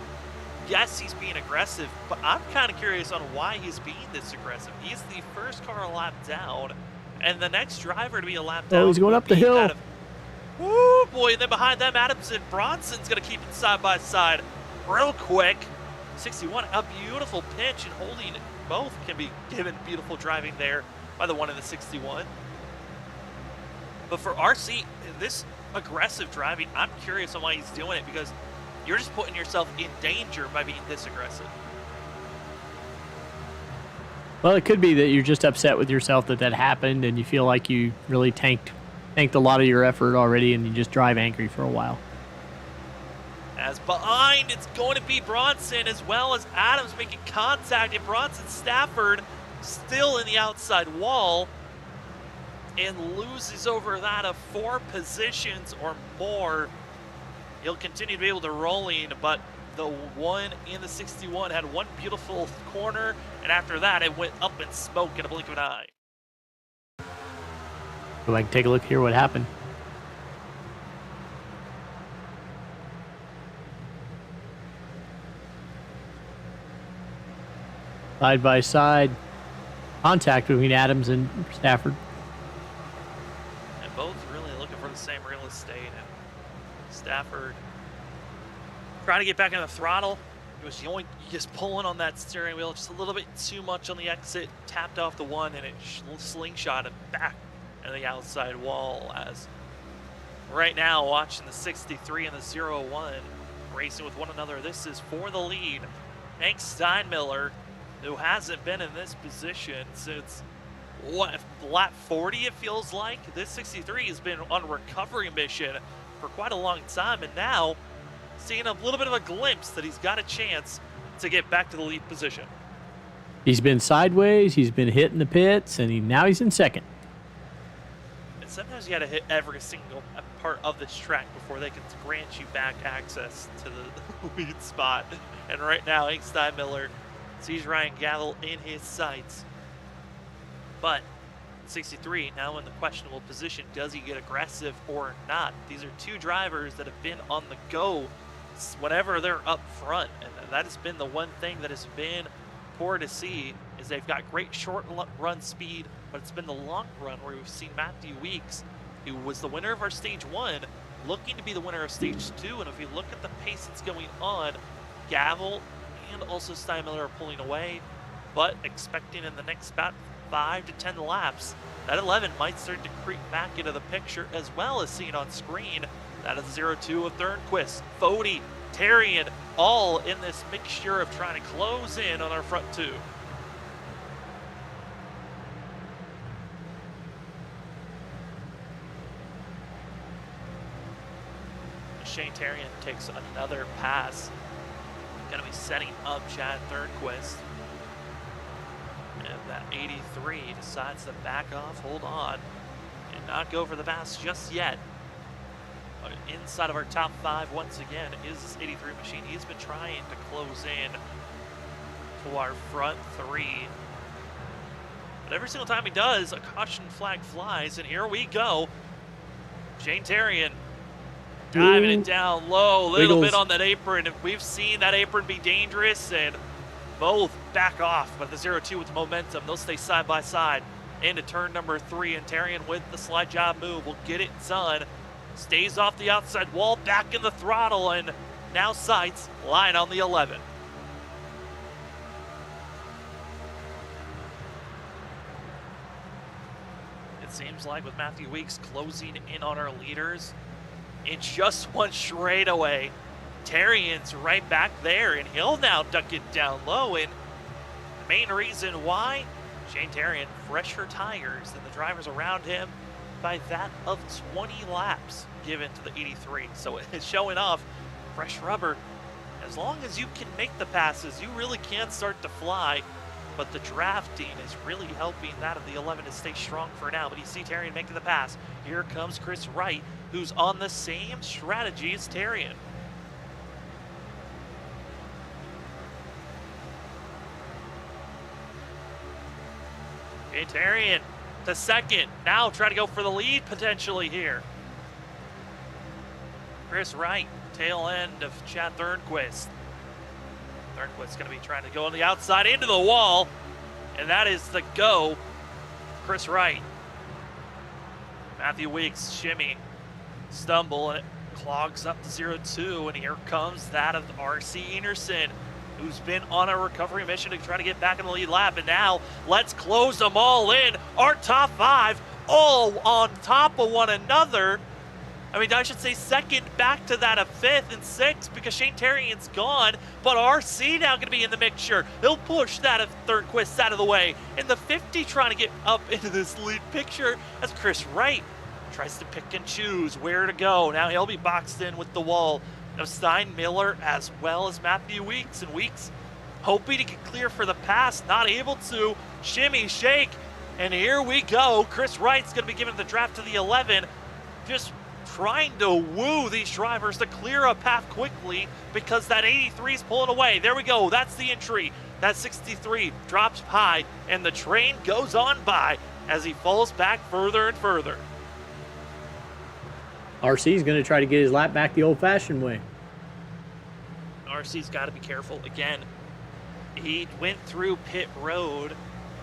yes, he's being aggressive, but I'm kind of curious on why he's being this aggressive. He's the first car a lap down, and the next driver to be a lap down. Oh, he's going up the hill. Woo, boy, and then behind them, Adams and Bronson's going to keep it side by side real quick. 61, a beautiful pitch, and holding both can be given beautiful driving there by the one in the 61. But for RC, this aggressive driving, I'm curious on why he's doing it, because you're just putting yourself in danger by being this aggressive. Well, it could be that you're just upset with yourself that happened, and you feel like you really tanked a lot of your effort already, and you just drive angry for a while. As behind, it's going to be Bronson as well as Adams making contact, and Bronson Stafford still in the outside wall and loses over that of 4 positions or more. He'll continue to be able to roll in, but the one in the 61 had one beautiful corner, and after that it went up in smoke in a blink of an eye. Go back and take a look here what happened. Side by side contact between Adams and Stafford. And both really looking for the same real estate. And Stafford trying to get back in the throttle. He was just pulling on that steering wheel just a little bit too much on the exit, tapped off the one, and it slingshotted back into the outside wall. As right now, watching the 63 and the 01 racing with one another. This is for the lead. Hank Steinmiller, who hasn't been in this position since, what, lap 40 it feels like? This 63 has been on a recovery mission for quite a long time, and now seeing a little bit of a glimpse that he's got a chance to get back to the lead position. He's been sideways, he's been hitting the pits, and now he's in second. And sometimes you got to hit every single part of this track before they can grant you back access to the lead spot. And right now, Hank Steinmiller sees Ryan Gavel in his sights. But 63 now in the questionable position. Does he get aggressive or not? These are two drivers that have been on the go whenever they're up front, and that has been the one thing that has been poor to see, is they've got great short run speed, but it's been the long run where we've seen Matthew Weeks, who was the winner of our stage 1, looking to be the winner of stage 2. And if you look at the pace that's going on, Gavel and also Steinmiller are pulling away, but expecting in the next about 5 to 10 laps, that 11 might start to creep back into the picture, as well as seen on screen. That is 0-2 of Thornquist, Fody, Tarian, all in this mixture of trying to close in on our front two. Shane Tarian takes another pass. Going to be setting up Chad Thornquist. And that 83 decides to back off, hold on, and not go for the pass just yet. But inside of our top 5 once again is this 83 machine. He's been trying to close in to our front 3. But every single time he does, a caution flag flies, and here we go. Shane Tarian diving it down low, a little bit on that apron. And we've seen that apron be dangerous, and both back off, but the 0-2 with the momentum. They'll stay side by side into turn number 3, and Tarian with the slide job move will get it done. Stays off the outside wall, back in the throttle, and now sights line on the 11. It seems like with Matthew Weeks closing in on our leaders, in just one straightaway, Tarian's right back there, and he'll now duck it down low. And the main reason why, Shane Tarian, fresher tires than the drivers around him by that of 20 laps given to the 83. So it's showing off fresh rubber. As long as you can make the passes, you really can start to fly. But the drafting is really helping that of the 11 to stay strong for now. But you see Tarian making the pass. Here comes Chris Wright, who's on the same strategy as Tarian. Okay, Tarian to second. Now try to go for the lead potentially here. Chris Wright, tail end of Chad Thornquist. Thornquist's going to be trying to go on the outside into the wall, and that is the go. Chris Wright. Matthew Weeks, shimmy, stumble, and it clogs up to 0-2, and here comes that of R.C. Enerson, who's been on a recovery mission to try to get back in the lead lap. And now let's close them all in. Our top 5 all on top of one another. I mean, I should say second back to that of 5th and 6th, because Shane Tarian's gone, but RC now going to be in the mixture. He'll push that of Thornquist out of the way. And the 50 trying to get up into this lead picture as Chris Wright tries to pick and choose where to go. Now he'll be boxed in with the wall of Steinmiller as well as Matthew Weeks. And Weeks hoping to get clear for the pass, not able to. Shimmy, shake, and here we go. Chris Wright's going to be given the draft to the 11. Just trying to woo these drivers to clear a path quickly because that 83 is pulling away. There we go. That's the entry. That 63 drops high, and the train goes on by as he falls back further and further. RC's going to try to get his lap back the old-fashioned way. RC's got to be careful. Again, he went through pit road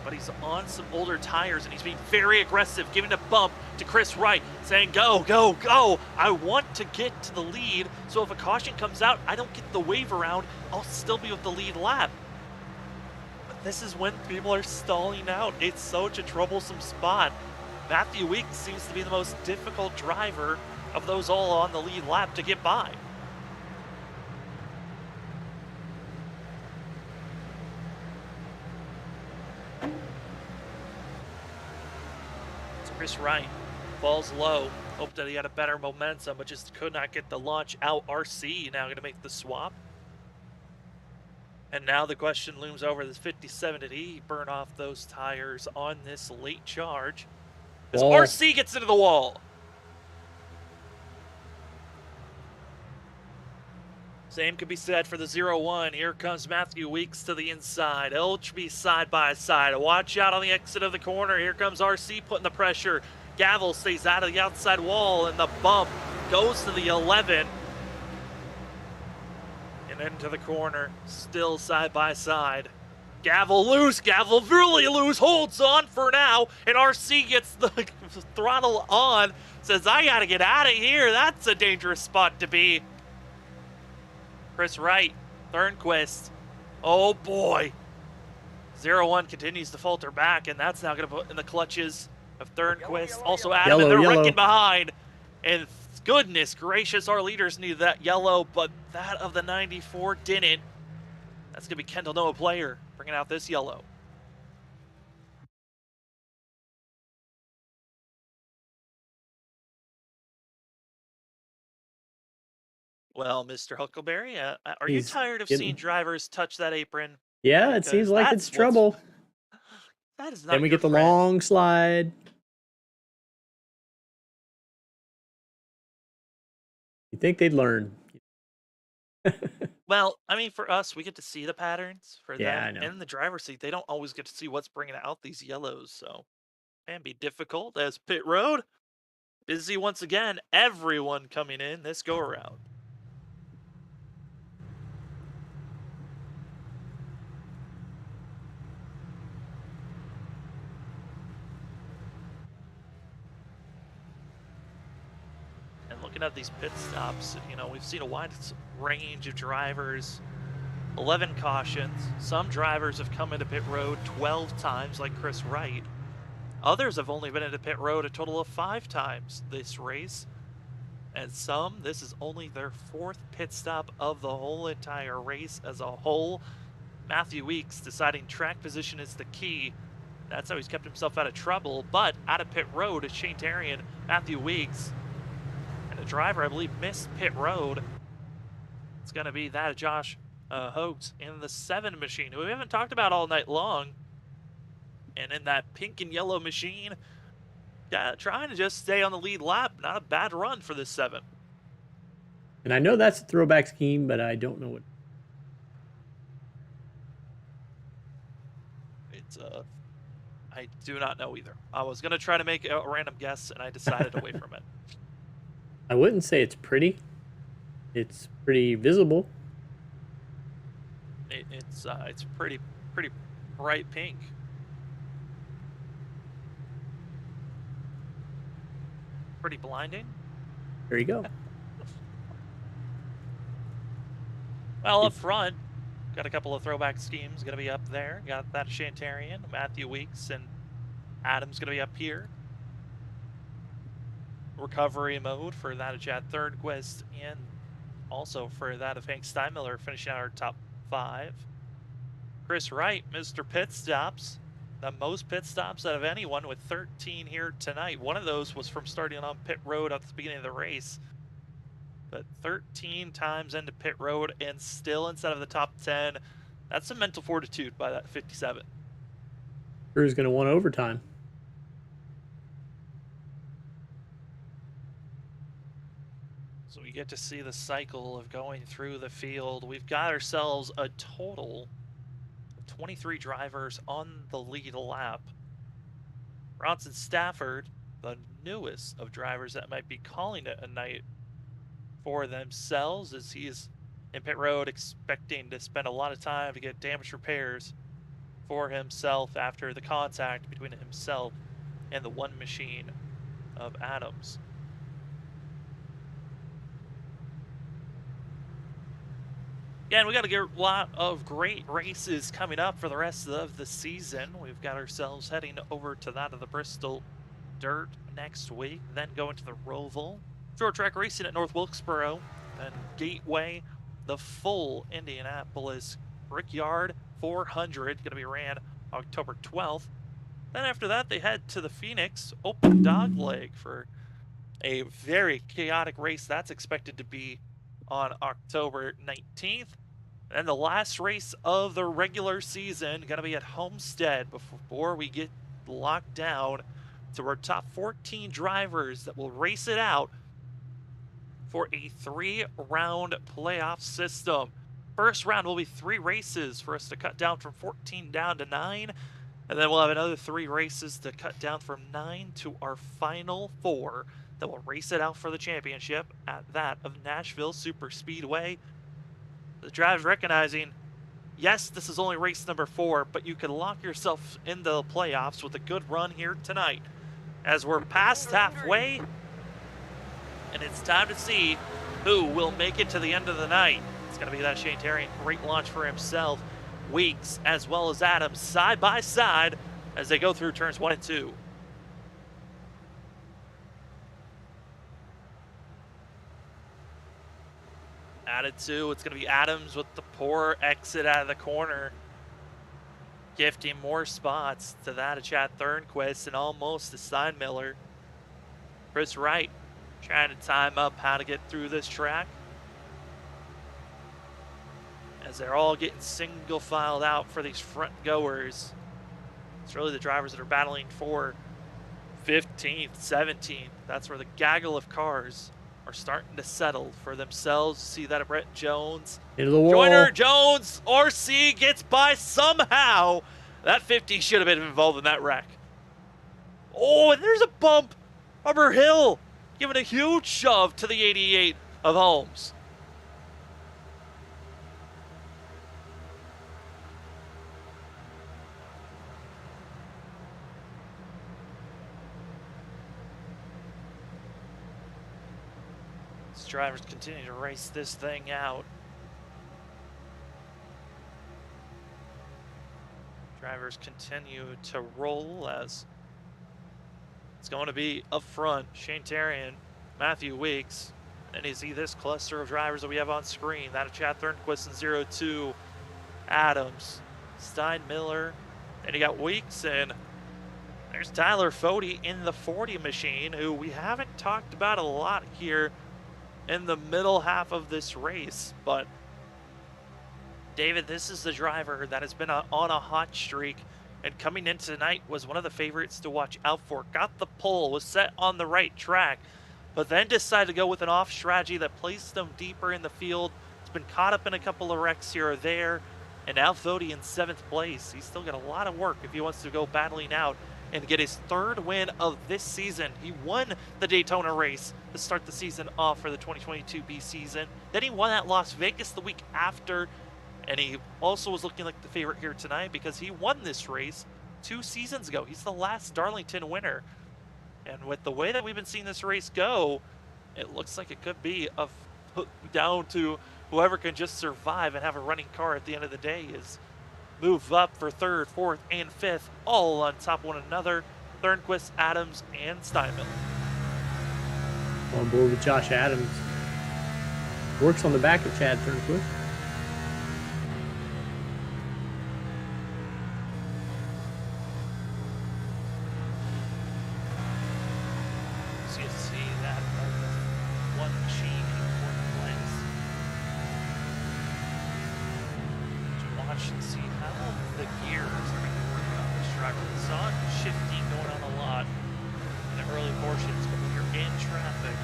but he's on some older tires, and he's being very aggressive, giving a bump to Chris Wright, saying, go, go, go. I want to get to the lead, so if a caution comes out, I don't get the wave around. I'll still be with the lead lap. But this is when people are stalling out. It's such a troublesome spot. Matthew Weeks seems to be the most difficult driver of those all on the lead lap to get by. Chris Wright falls low. Hoped that he had a better momentum, but just could not get the launch out. RC now going to make the swap. And now the question looms over this 57. Did he burn off those tires on this late charge? As RC gets into the wall. Same could be said for the 0-1. Here comes Matthew Weeks to the inside. It'll be side by side. Watch out on the exit of the corner. Here comes RC putting the pressure. Gavel stays out of the outside wall, and the bump goes to the 11. And into the corner. Still side by side. Gavel loose. Gavel really loose. Holds on for now. And RC gets the throttle on. Says, I got to get out of here. That's a dangerous spot to be. Chris Wright, Thornquist. Oh boy. 0-1 continues to falter back, and that's now going to put in the clutches of Thornquist. Also Adam, and they're wrecking behind. And goodness gracious, our leaders needed that yellow, but that of the 94 didn't. That's going to be Kendall Noah Player bringing out this yellow. Well, Mr. Huckleberry, are you tired of seeing drivers touch that apron? Yeah, it seems like it's trouble. That is not. Then we get the long slide. You think they'd learn? Well, I mean, for us, we get to see the patterns. For them, I know. in the driver's seat, they don't always get to see what's bringing out these yellows, so it can be difficult. As pit road, busy once again. Everyone coming in this go around. Looking at these pit stops, you know, we've seen a wide range of drivers, 11 cautions. Some drivers have come into pit road 12 times, like Chris Wright. Others have only been into pit road a total of 5 times this race. And some, this is only their 4th pit stop of the whole entire race as a whole. Matthew Weeks deciding track position is the key. That's how he's kept himself out of trouble. But out of pit road is Shane Tarian, Matthew Weeks. The driver, I believe, missed pit road. It's going to be that of Josh Hoax in the 7 machine, who we haven't talked about all night long. And in that pink and yellow machine, trying to just stay on the lead lap. Not a bad run for this 7. And I know that's a throwback scheme, but I don't know what. It's I do not know either. I was going to try to make a random guess, and I decided away from it. I wouldn't say it's pretty. It's pretty visible. It's pretty bright pink. Pretty blinding. There you go. Well, up front, got a couple of throwback schemes going to be up there. Got that Shantarian, Matthew Weeks, and Adam's going to be up here. Recovery mode for that of Chad Thornquist, and also for that of Hank Steinmiller finishing out our top 5. Chris Wright, Mr. Pit Stops, the most pit stops out of anyone with 13 here tonight. One of those was from starting on pit road at the beginning of the race. But 13 times into pit road and still inside of the top 10. That's some mental fortitude by that 57. Crew's going to want overtime. So we get to see the cycle of going through the field. We've got ourselves a total of 23 drivers on the lead lap. Bronson Stafford, the newest of drivers that might be calling it a night for themselves, as he is in pit road expecting to spend a lot of time to get damage repairs for himself after the contact between himself and the one machine of Adams. Again, we got a lot of great races coming up for the rest of the season. We've got ourselves heading over to that of the Bristol Dirt next week, then going to the Roval. Short track racing at North Wilkesboro, and Gateway, the full Indianapolis Brickyard 400, going to be ran October 12th. Then after that, they head to the Phoenix Open Dogleg for a very chaotic race. That's expected to be on October 19th. And the last race of the regular season going to be at Homestead before we get locked down to our top 14 drivers that will race it out for a 3-round playoff system. First round will be 3 races for us to cut down from 14 down to 9. And then we'll have another 3 races to cut down from 9 to our final 4 that will race it out for the championship at that of Nashville Super Speedway. The drivers recognizing, yes, this is only race number 4, but you can lock yourself in the playoffs with a good run here tonight. As we're past halfway, and it's time to see who will make it to the end of the night. It's going to be that Shane Terry, great launch for himself. Weeks as well as Adams side by side as they go through turns 1 and 2. Added 2, it's going to be Adams with the poor exit out of the corner, gifting more spots to that of Chad Thornquist and almost to Steinmiller. Chris Wright trying to time up how to get through this track, as they're all getting single filed out for these front goers. It's really the drivers that are battling for 15th, 17th. That's where the gaggle of cars are starting to settle for themselves. See that of Brett Jones. Into the wall. Joyner Jones, RC gets by somehow. That 50 should have been involved in that wreck. Oh, and there's a bump. Rubber Hill giving a huge shove to the 88 of Holmes. Drivers continue to race this thing out. Drivers continue to roll as it's going to be up front. Shane Terrian, Matthew Weeks, and you see this cluster of drivers that we have on screen. That of Chad Thornquist in 02, Adams, Steinmiller, and you got Weeks, and there's Tyler Fody in the 40 machine, who we haven't talked about a lot here in the middle half of this race. But David, this is the driver that has been on a hot streak, and coming in tonight was one of the favorites to watch out for. Got the pole, was set on the right track, but then decided to go with an off strategy that placed him deeper in the field. It's been caught up in a couple of wrecks here or there, and now Fody in 7th place. He's still got a lot of work if he wants to go battling out and get his 3rd win of this season. He won the Daytona race to start the season off for the 2022 B season. Then he won at Las Vegas the week after, and he also was looking like the favorite here tonight because he won this race 2 seasons ago. He's the last Darlington winner. And with the way that we've been seeing this race go, it looks like it could be down to whoever can just survive and have a running car at the end of the day is move up for 3rd, 4th, and 5th, all on top of one another. Thornquist, Adams, and Steinmiller. On board with Josh Adams. Works on the back of Chad Thornquist. So you see that one machine in 4th place. To watch and see how the gears are going to work on this driver. The sun shifting going on a lot in the early portions, but when you're in traffic,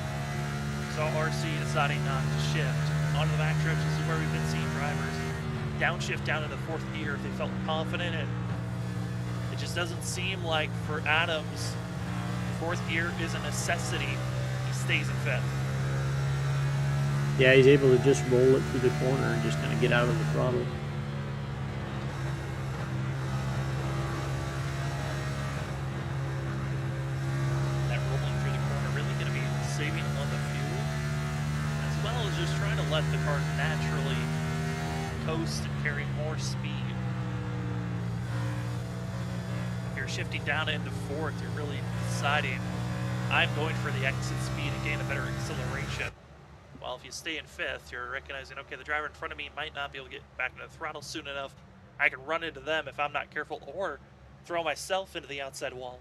saw RC deciding not to shift onto the back stretch. This is where we've been seeing drivers downshift down into 4th gear if they felt confident, and it just doesn't seem like for Adams, 4th gear is a necessity. He stays in 5th. Yeah, he's able to just roll it through the corner and just kind of get out of the throttle. let the car naturally coast and carry more speed. If you're shifting down into fourth, you're really deciding, I'm going for the exit speed and gain a better acceleration. While if you stay in fifth, you're recognizing, okay, the driver in front of me might not be able to get back into the throttle soon enough. I can run into them if I'm not careful, or throw myself into the outside wall.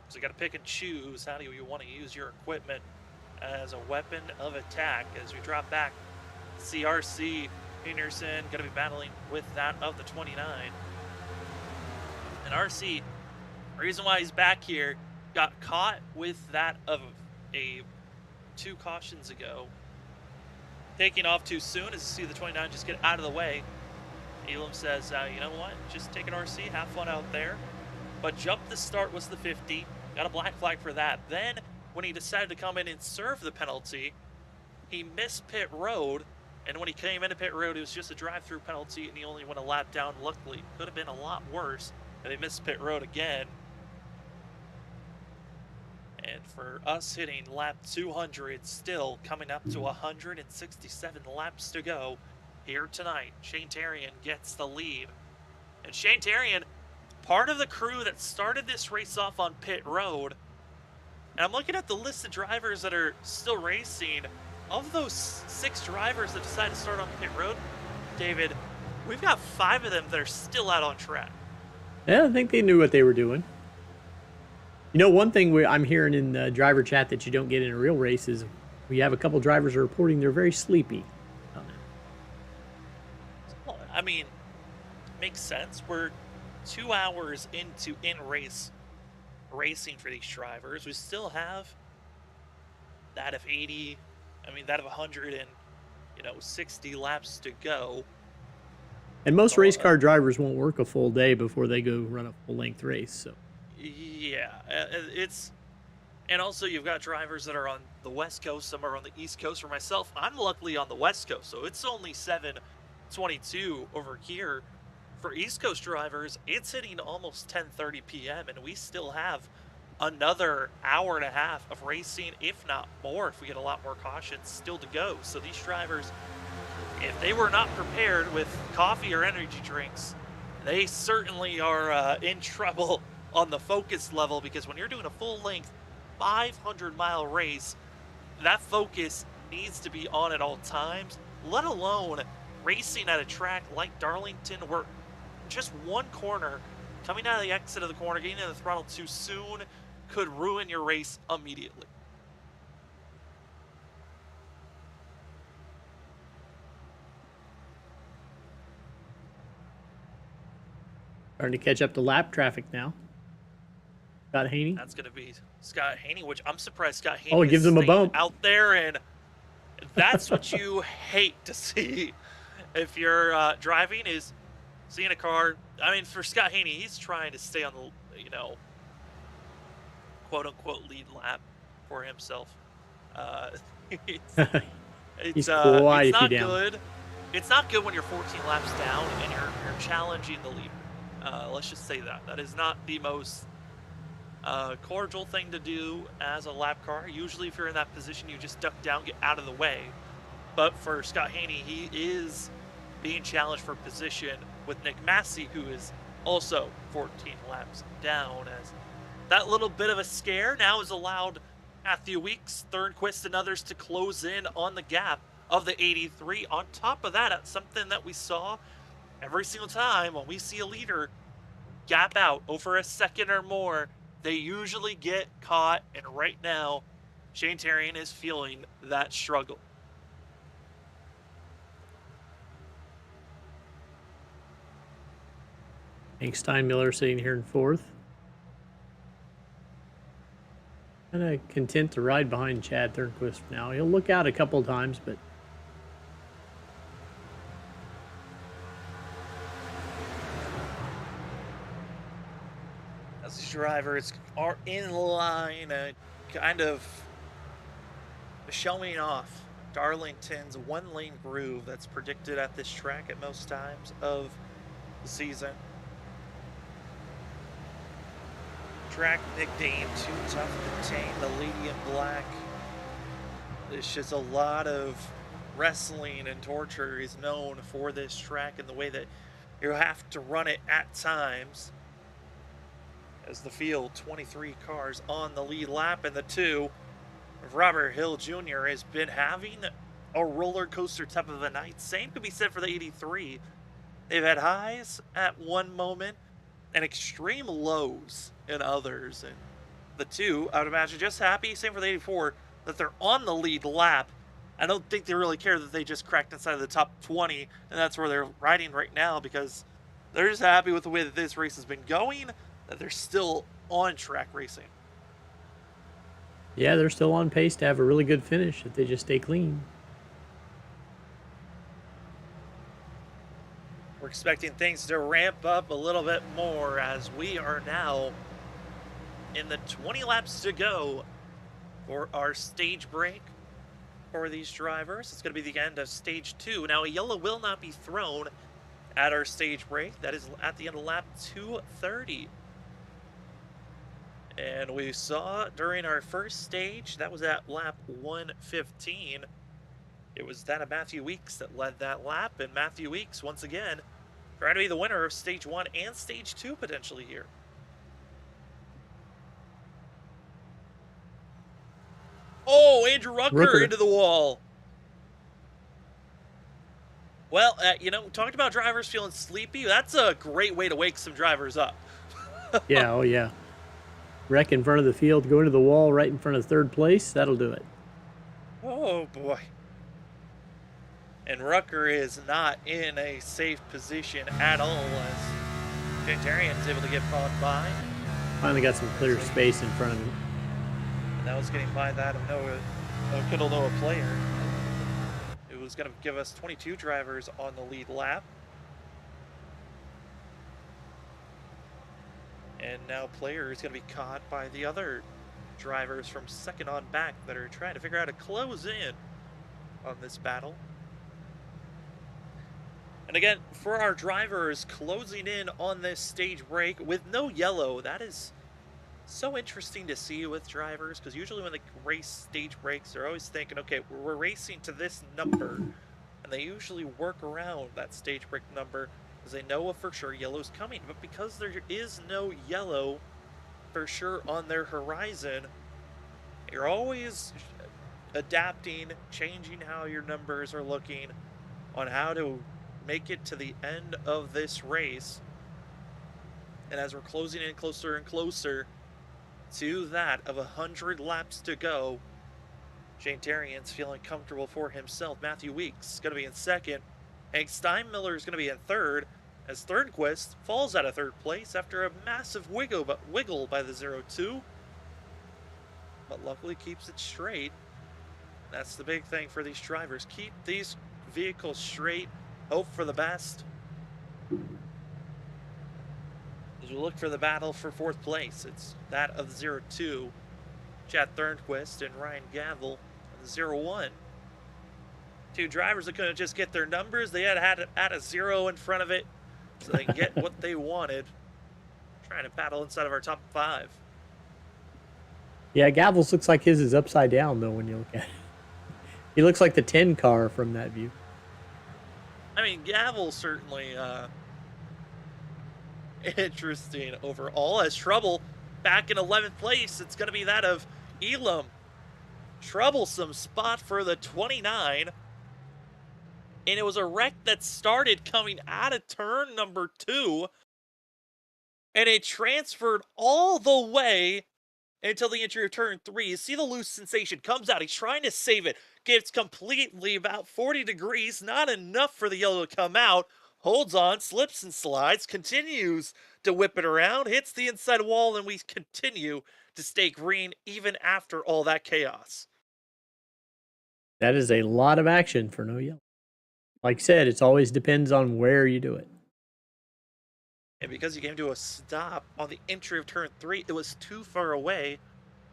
So you got to pick and choose how do you want to use your equipment as a weapon of attack. As we drop back, CRC Peterson going to be battling with that of the 29. And RC, the reason why he's back here, got caught with that of a 2 cautions ago. Taking off too soon as you see the 29 just get out of the way. Elam says, you know what, just take an RC, have fun out there. But jump the start was the 50. Got a black flag for that. Then, when he decided to come in and serve the penalty, he missed pit road. And when he came into pit road, it was just a drive-through penalty, and he only went a lap down. Luckily, could have been a lot worse. And they missed pit road again. And for us hitting lap 200, still coming up to 167 laps to go here tonight. Shane Tarian gets the lead. And Shane Tarian, part of the crew that started this race off on pit road. And I'm looking at the list of drivers that are still racing. Of those 6 drivers that decided to start on pit road, David, we've got 5 of them that are still out on track. Yeah, I think they knew what they were doing. You know, one thing I'm hearing in the driver chat that you don't get in a real race is we have a couple drivers are reporting they're very sleepy. Well, I mean, makes sense. We're 2 hours into in-race racing for these drivers. We still have that of 80, I mean, that of 160 laps to go. And most race car drivers won't work a full day before they go run a full-length race, so. Yeah, and also you've got drivers that are on the West Coast, some are on the East Coast. For myself, I'm luckily on the West Coast, so it's only 7:22 over here. For East Coast drivers, it's hitting almost 10:30 p.m., and we still have another hour and a half of racing, if not more, if we get a lot more cautions still to go. So these drivers, if they were not prepared with coffee or energy drinks, they certainly are in trouble on the focus level, because when you're doing a full-length 500-mile race, that focus needs to be on at all times, let alone racing at a track like Darlington where just one corner, coming out of the exit of the corner, getting in the throttle too soon could ruin your race immediately. Starting to catch up to lap traffic now. Scott Haney. That's going to be Scott Haney, which I'm surprised Scott Haney he gives him a bump out there, and that's what you hate to see if you're driving, is seeing a car. I mean, for Scott Haney, he's trying to stay on the, quote-unquote lead lap for himself. It's not good. It's not good when you're 14 laps down and you're challenging the leader. Let's just say that. That is not the most cordial thing to do as a lap car. Usually if you're in that position, you just duck down, get out of the way. But for Scott Haney, he is being challenged for position with Nick Massey, who is also 14 laps down. As that little bit of a scare now has allowed Matthew Weeks, Thornquist, and others to close in on the gap of the 83. On top of that, it's something that we saw every single time when we see a leader gap out over a second or more, they usually get caught, and right now, Shane Tarian is feeling that struggle. Hank Steinmiller sitting here in fourth. Kind of content to ride behind Chad Thornquist now. He'll look out a couple times, but as these drivers are in line, kind of showing off Darlington's one-lane groove that's predicted at this track at most times of the season. Track nicknamed Too Tough to Tame, the Lady in Black. There's just a lot of wrestling and torture is known for this track and the way that you have to run it at times. As the field, 23 cars on the lead lap, and the 2 of Robert Hill Jr. has been having a roller coaster type of a night. Same could be said for the 83. They've had highs at one moment and extreme lows in others. And the 2, I would imagine, just happy, same for the 84, that they're on the lead lap. I don't think they really care that they just cracked inside of the top 20, and that's where they're riding right now, because they're just happy with the way that this race has been going, that they're still on track racing. Yeah, they're still on pace to have a really good finish if they just stay clean. We're expecting things to ramp up a little bit more as we are now in the 20 laps to go for our stage break for these drivers. It's going to be the end of stage 2. Now, a yellow will not be thrown at our stage break. That is at the end of lap 230. And we saw during our first stage, that was at lap 115. It was that of Matthew Weeks that led that lap, and Matthew Weeks, once again, trying to be the winner of stage 1 and stage 2 potentially here. Oh, Andrew Rucker into the wall. Well, you know, talked about drivers feeling sleepy. That's a great way to wake some drivers up. Yeah, oh yeah. Wreck in front of the field, go into the wall right in front of third place. That'll do it. Oh, boy. And Rucker is not in a safe position at all as Jantarian is able to get caught by. Finally got some clear space in front of him. And that was getting by that of Noah player. It was going to give us 22 drivers on the lead lap. And now player is going to be caught by the other drivers from second on back that are trying to figure out how to close in on this battle. And again, for our drivers closing in on this stage break with no yellow, that is so interesting to see with drivers, because usually when they race stage breaks, they're always thinking, okay, we're racing to this number, and they usually work around that stage break number because they know for sure yellow's coming. But because there is no yellow for sure on their horizon, you're always adapting, changing how your numbers are looking on how to make it to the end of this race. And as we're closing in closer and closer to that of 100 laps to go, Jantarian's feeling comfortable for himself. Matthew Weeks is going to be in second. Hank Steinmiller is going to be in third, as Thornquist falls out of third place after a massive wiggle by the 0-2. But luckily keeps it straight. That's the big thing for these drivers. Keep these vehicles straight. Hope for the best. As we look for the battle for fourth place, it's that of 0-2. Chad Thornquist and Ryan Gavel on the 0-1. Two drivers that couldn't just get their numbers. They had to add a 0 in front of it so they can get what they wanted. Trying to battle inside of our top 5. Yeah, Gavel's looks like his is upside down, though, when you look at it. He looks like the 10 car from that view. I mean, Gavel certainly interesting overall. As trouble back in 11th place, it's going to be that of Elam. Troublesome spot for the 29. And it was a wreck that started coming out of turn number 2. And it transferred all the way until the entry of turn 3. You see the loose sensation comes out. He's trying to save it. Gets completely about 40 degrees. Not enough for the yellow to come out. Holds on, slips and slides, continues to whip it around, hits the inside wall, and we continue to stay green even after all that chaos. That is a lot of action for no yellow. Like I said, it always depends on where you do it. And because you came to a stop on the entry of turn 3, it was too far away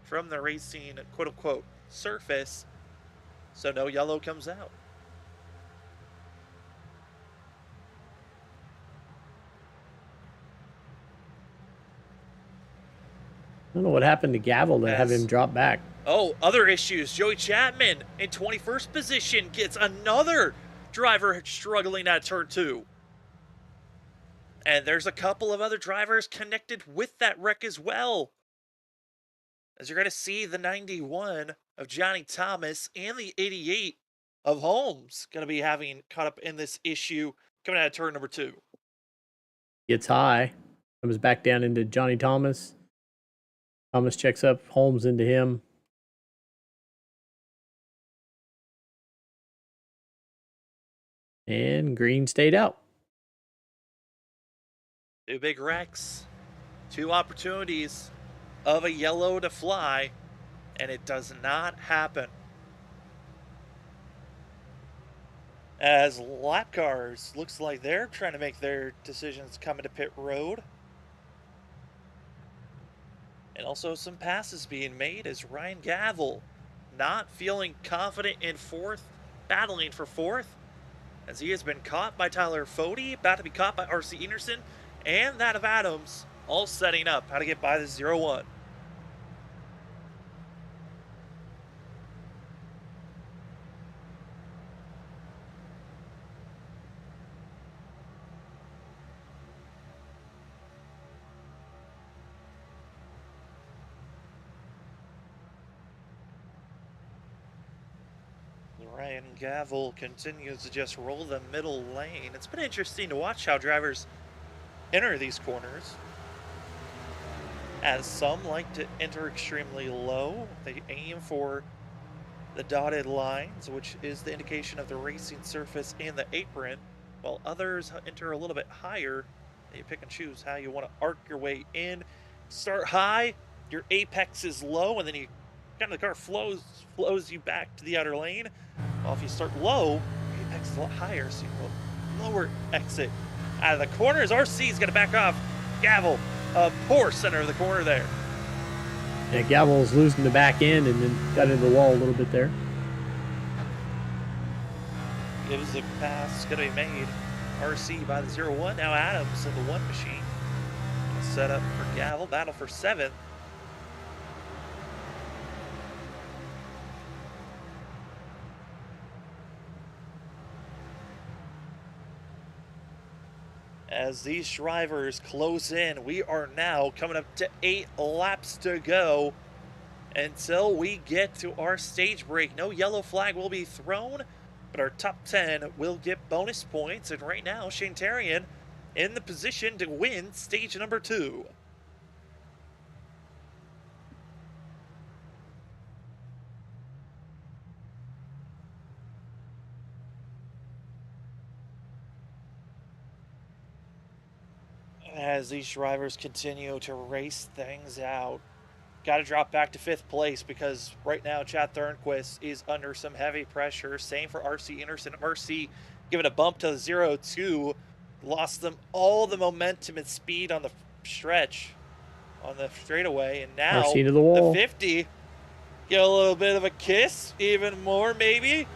from the racing quote-unquote surface, so no yellow comes out. I don't know what happened to Gavel to have him drop back. Oh, other issues. Joey Chapman in 21st position gets another driver struggling at turn 2. And there's a couple of other drivers connected with that wreck as well. As you're going to see the 91 of Johnny Thomas and the 88 of Holmes going to be having caught up in this issue coming out of turn number 2. Gets high. Comes back down into Johnny Thomas. Thomas checks up. Holmes into him. And Green stayed out. 2 big wrecks. 2 opportunities of a yellow to fly. And it does not happen. As lap cars, looks like they're trying to make their decisions coming to pit road. And also some passes being made as Ryan Gavel not feeling confident in 4th, battling for 4th, as he has been caught by Tyler Fody, about to be caught by RC Enerson, and that of Adams, all setting up how to get by the 0-1. Ryan Gavel continues to just roll the middle lane. It's been interesting to watch how drivers enter these corners, as some like to enter extremely low. They aim for the dotted lines, which is the indication of the racing surface and the apron, while others enter a little bit higher. You pick and choose how you want to arc your way in. Start high, your apex is low, and then you kind of the car flows you back to the outer lane. Well, if you start low, your apex is a lot higher, so you go lower exit out of the corners. RC's going to back off. Gavel, poor center of the corner there. Yeah, Gavel's losing the back end and then got into the wall a little bit there. Gives the pass going to be made. RC by the 0-1. Now Adams in the 1 machine. Set up for Gavel. Battle for 7th. As these drivers close in, we are now coming up to 8 laps to go until we get to our stage break. No yellow flag will be thrown, but our top 10 will get bonus points. And right now, Shane Tarian in the position to win stage number 2. As these drivers continue to race things out, got to drop back to 5th place because right now Chad Thornquist is under some heavy pressure. Same for RC Enerson. RC giving a bump to the 0-2. Lost them all the momentum and speed on the stretch on the straightaway. And now RC to the wall. The 50 get a little bit of a kiss, even more maybe.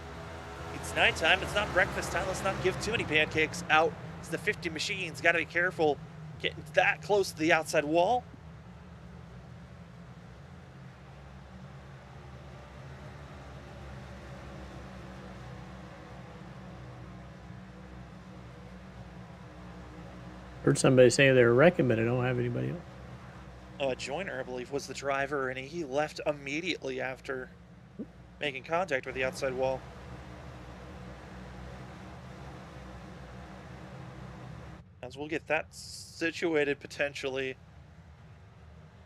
It's nighttime. It's not breakfast time. Let's not give too many pancakes out. It's the 50 machines. Got to be careful getting that close to the outside wall. Heard somebody saying they were wrecking, but I don't have anybody else. Joiner, I believe, was the driver, and he left immediately after making contact with the outside wall. As we'll get that situated potentially.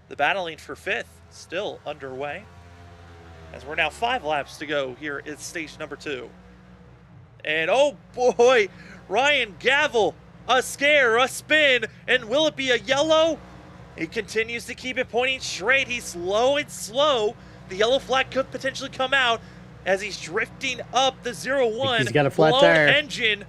The battling for 5th still underway, as we're now 5 laps to go here at stage number 2. And oh boy, Ryan Gavel, a scare, a spin, and will it be a yellow? He continues to keep it pointing straight. He's low and slow. The yellow flag could potentially come out as he's drifting up the 0-1. He's got a flat tire. Engine.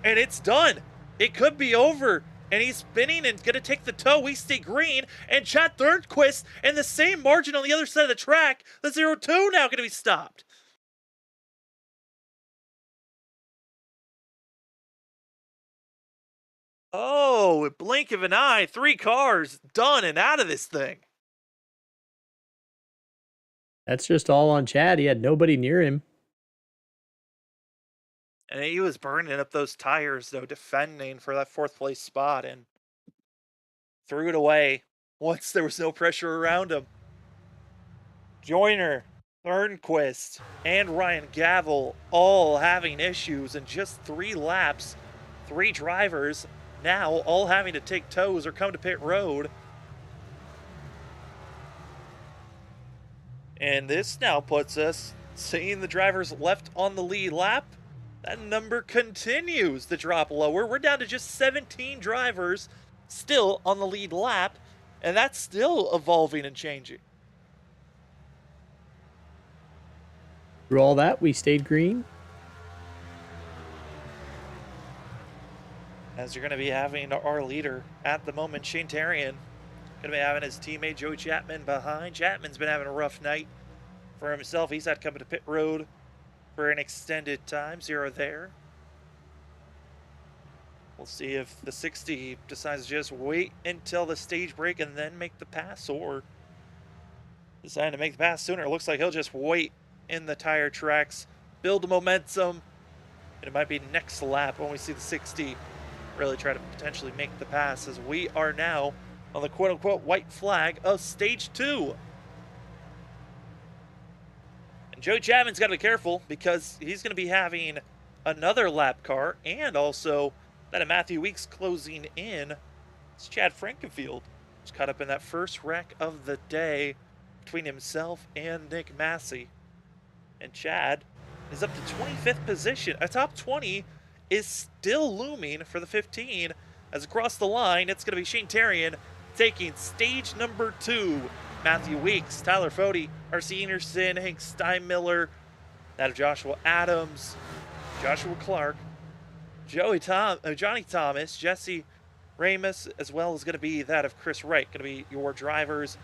And it's done. It could be over. And he's spinning and going to take the toe. We stay green. And Chad Thornquist in the same margin on the other side of the track. The 0-2 now going to be stopped. Oh, a blink of an eye. 3 cars done and out of this thing. That's just all on Chad. He had nobody near him. And he was burning up those tires, though, defending for that 4th place spot, and threw it away once there was no pressure around him. Joyner, Thornquist, and Ryan Gavel all having issues in just 3 laps. 3 drivers now all having to take tows or come to pit road. And this now puts us seeing the drivers left on the lead lap. That number continues to drop lower. We're down to just 17 drivers still on the lead lap, and that's still evolving and changing. Through all that, we stayed green. As you're going to be having our leader at the moment, Shane Tarian, going to be having his teammate Joey Chapman behind. Chapman's been having a rough night for himself. He's had to come to pit road for an extended time. 0 there. We'll see if the 60 decides to just wait until the stage break and then make the pass, or decide to make the pass sooner. It looks like he'll just wait in the tire tracks, build momentum, and it might be next lap when we see the 60 really try to potentially make the pass, as we are now on the quote-unquote white flag of stage 2. And Joey Chapman's got to be careful, because he's going to be having another lap car, and also that of Matthew Weeks closing in. It's Chad Frankenfield, who's caught up in that first wreck of the day between himself and Nick Massey. And Chad is up to 25th position. A top 20 is still looming for the 15, as across the line, it's going to be Shane Tarian taking stage number 2. Matthew Weeks, Tyler Fode, R.C. Anderson, Hank Steinmiller, that of Joshua Adams, Joshua Clark, Johnny Thomas, Jesse Ramus, as well as going to be that of Chris Wright. Going to be your drivers,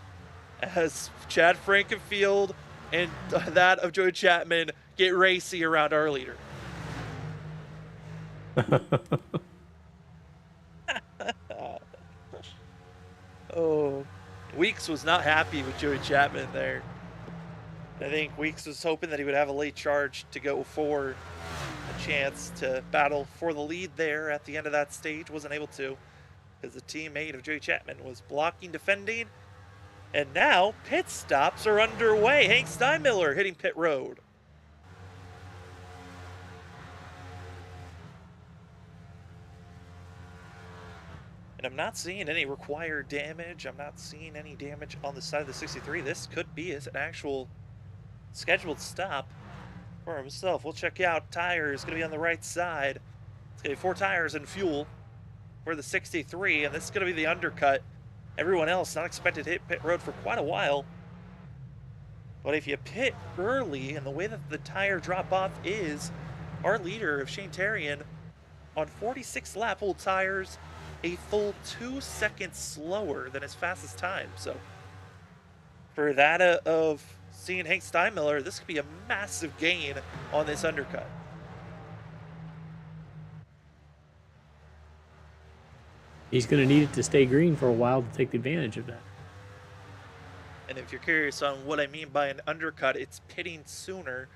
as Chad Frankenfield and that of Joey Chapman get racy around our leader. Oh, Weeks was not happy with Joey Chapman there. I think Weeks was hoping that he would have a late charge to go for a chance to battle for the lead there at the end of that stage. Wasn't able to, because the teammate of Joey Chapman was blocking, defending. And now pit stops are underway. Hank Steinmiller hitting pit road. And I'm not seeing any required damage. I'm not seeing any damage on the side of the 63. This could be an actual scheduled stop for himself. We'll check out tires. Going to be on the right side. It's going to be 4 tires and fuel for the 63. And this is going to be the undercut. Everyone else not expected to hit pit road for quite a while. But if you pit early, and the way that the tire drop off is, our leader of Shane Tarian on 46 lap old tires, a full 2 seconds slower than his fastest time. So for that of seeing Hank Steinmiller, this could be a massive gain on this undercut. He's going to need it to stay green for a while to take advantage of that. And if you're curious on what I mean by an undercut, it's pitting sooner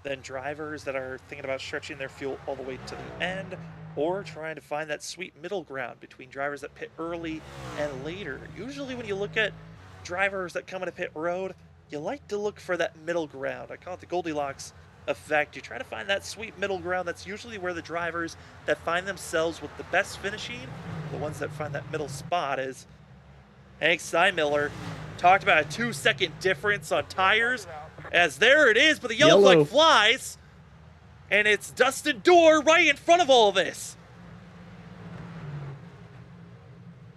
than drivers that are thinking about stretching their fuel all the way to the end, or trying to find that sweet middle ground between drivers that pit early and later. Usually when you look at drivers that come into pit road, you like to look for that middle ground. I call it the Goldilocks effect. You try to find that sweet middle ground. That's usually where the drivers that find themselves with the best finishing, the ones that find that middle spot, is Hank Steinmiller. Talked about a 2 second difference on tires, as there it is, but the yellow flag flies, and it's Dustin Dorr right in front of all of this.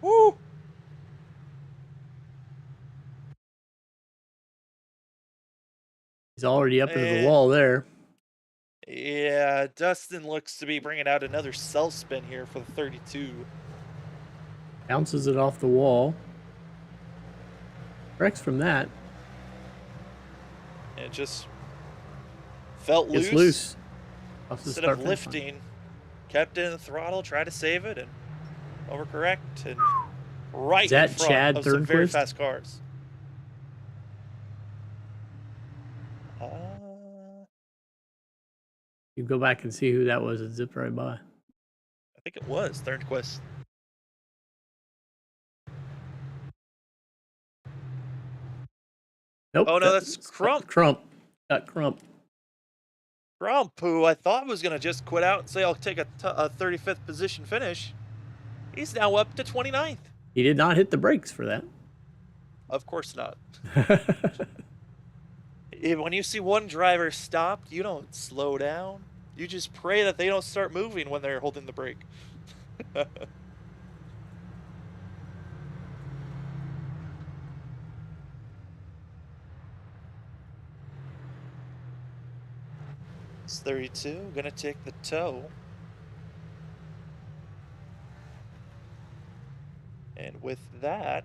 Woo! He's already up into the wall there. Yeah, Dustin looks to be bringing out another self spin here for the 32. Bounces it off the wall. Wrecks from that. It just felt loose. It's loose. Instead of lifting, kept in the throttle, tried to save it, and overcorrect, and right in front of some very fast cars. You go back and see who that was that zipped right by. I think it was Thornquist. Nope. Oh, no, that's Crump. Crump. Got Crump. Crump, who I thought was going to just quit out and say, I'll take a 35th position finish. He's now up to 29th. He did not hit the brakes for that. Of course not. When you see one driver stopped, you don't slow down. You just pray that they don't start moving when they're holding the brake. It's 32, gonna take the toe. And with that,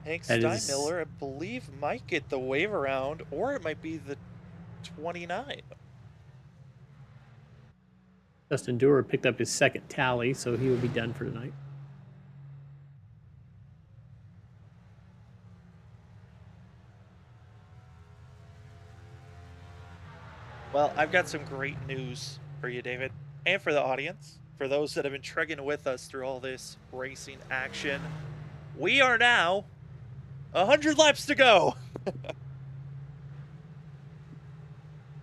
Hank Steinmiller, I believe, might get the wave around, or it might be the 29. Justin Dewar picked up his second tally, so he will be done for tonight. Well, I've got some great news for you, David, and for the audience. For those that have been trekking with us through all this racing action, we are now 100 laps to go.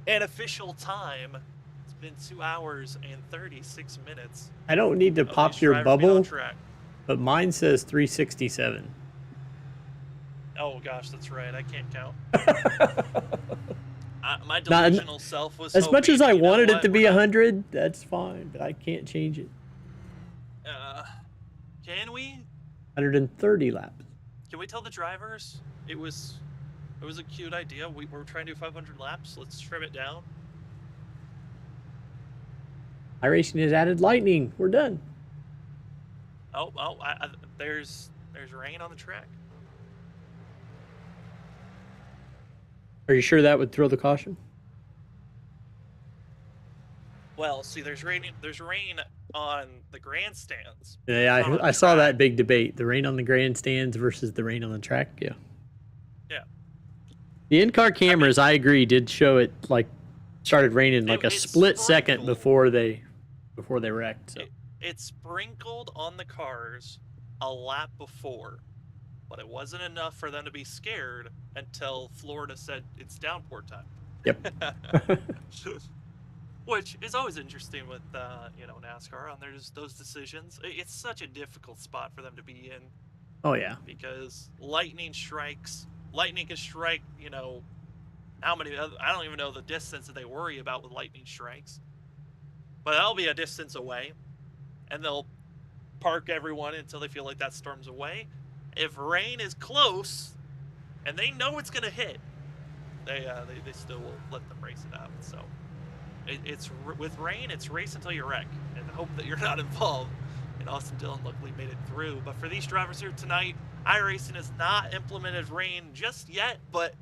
And official time, it's been 2 hours and 36 minutes. I don't need to pop your bubble, but mine says 367. Oh gosh, that's right. I can't count. My delusional self was as hoping, much as I wanted it to be we're not- 100. That's fine, but I can't change it. Can we? 130 laps. Can we tell the drivers it was a cute idea? We're trying to do 500 laps. Let's trim it down. iRacing has added lightning. We're done. There's rain on the track. Are you sure that would throw the caution? Well, see, there's rain on the grandstands. Yeah, I saw that big debate. The rain on the grandstands versus the rain on the track. Yeah. Yeah. The in-car cameras, I agree, did show it like started raining like a split second before they wrecked. So. It sprinkled on the cars a lap before, but it wasn't enough for them to be scared until Florida said it's downpour time. Yep. Which is always interesting with NASCAR on those decisions. It's such a difficult spot for them to be in. Oh yeah. Because lightning can strike, how many, I don't even know the distance that they worry about with lightning strikes. But that'll be a distance away. And they'll park everyone until they feel like that storm's away. If rain is close and they know it's going to hit, they still will let them race it out. So it's with rain, it's race until you wreck and hope that you're not involved. And Austin Dillon luckily made it through. But for these drivers here tonight, iRacing has not implemented rain just yet, but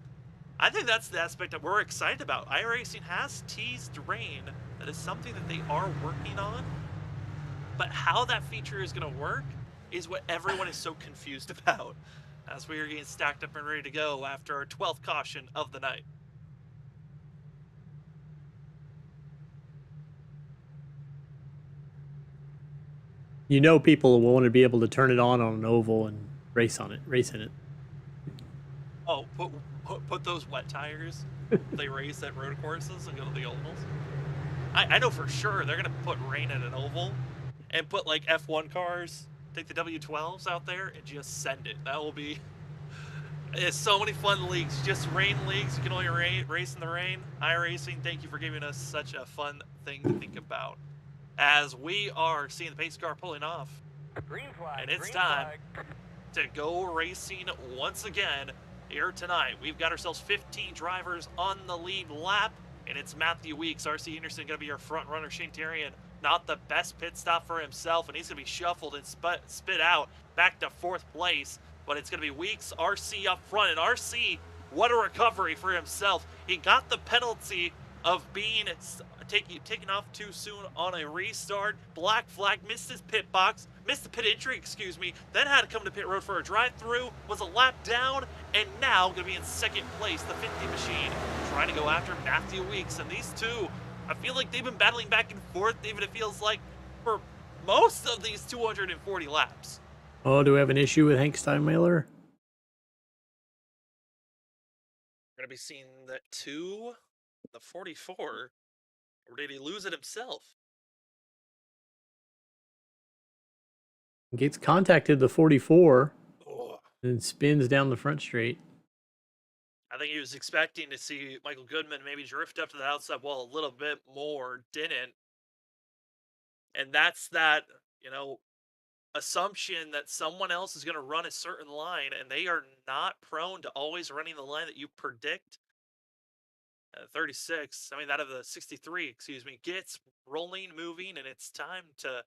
I think that's the aspect that we're excited about. iRacing has teased rain. That is something that they are working on. But how that feature is going to work is what everyone is so confused about as we are getting stacked up and ready to go after our 12th caution of the night. People will want to be able to turn it on an oval and race in it. Oh, put those wet tires. They race at road courses and go to the ovals. I know for sure they're going to put rain at an oval and put like F1 cars, take the W12s out there and just send it. That will be... It's so many fun leagues, just rain leagues. You can only race in the rain. iRacing, thank you for giving us such a fun thing to think about. As we are seeing the pace car pulling off. Green flag, and it's time to go racing once again here tonight. We've got ourselves 15 drivers on the lead lap, and it's Matthew Weeks. R.C. Henderson going to be our front runner. Shane Terrian, not the best pit stop for himself, and he's going to be shuffled and spit out back to 4th place. But it's going to be Weeks, R.C. up front, and R.C., what a recovery for himself. He got the penalty of being taken off too soon on a restart. Black flag, missed his pit box, missed the pit entry, then had to come to pit road for a drive-through, was a lap down, and now going to be in 2nd place, the 50 machine, trying to go after Matthew Weeks. And these two I feel like they've been battling back and forth, even it feels like, for most of these 240 laps. Oh, do we have an issue with Hank Steinmiller? We're going to be seeing that 2, the 44, or did he lose it himself? Gets contacted the 44 Oh. and spins down the front straight. I think he was expecting to see Michael Goodman maybe drift up to the outside wall a little bit more, didn't. And that's that, assumption that someone else is going to run a certain line, and they are not prone to always running the line that you predict. 36, that of the 63, gets rolling, moving, and it's time to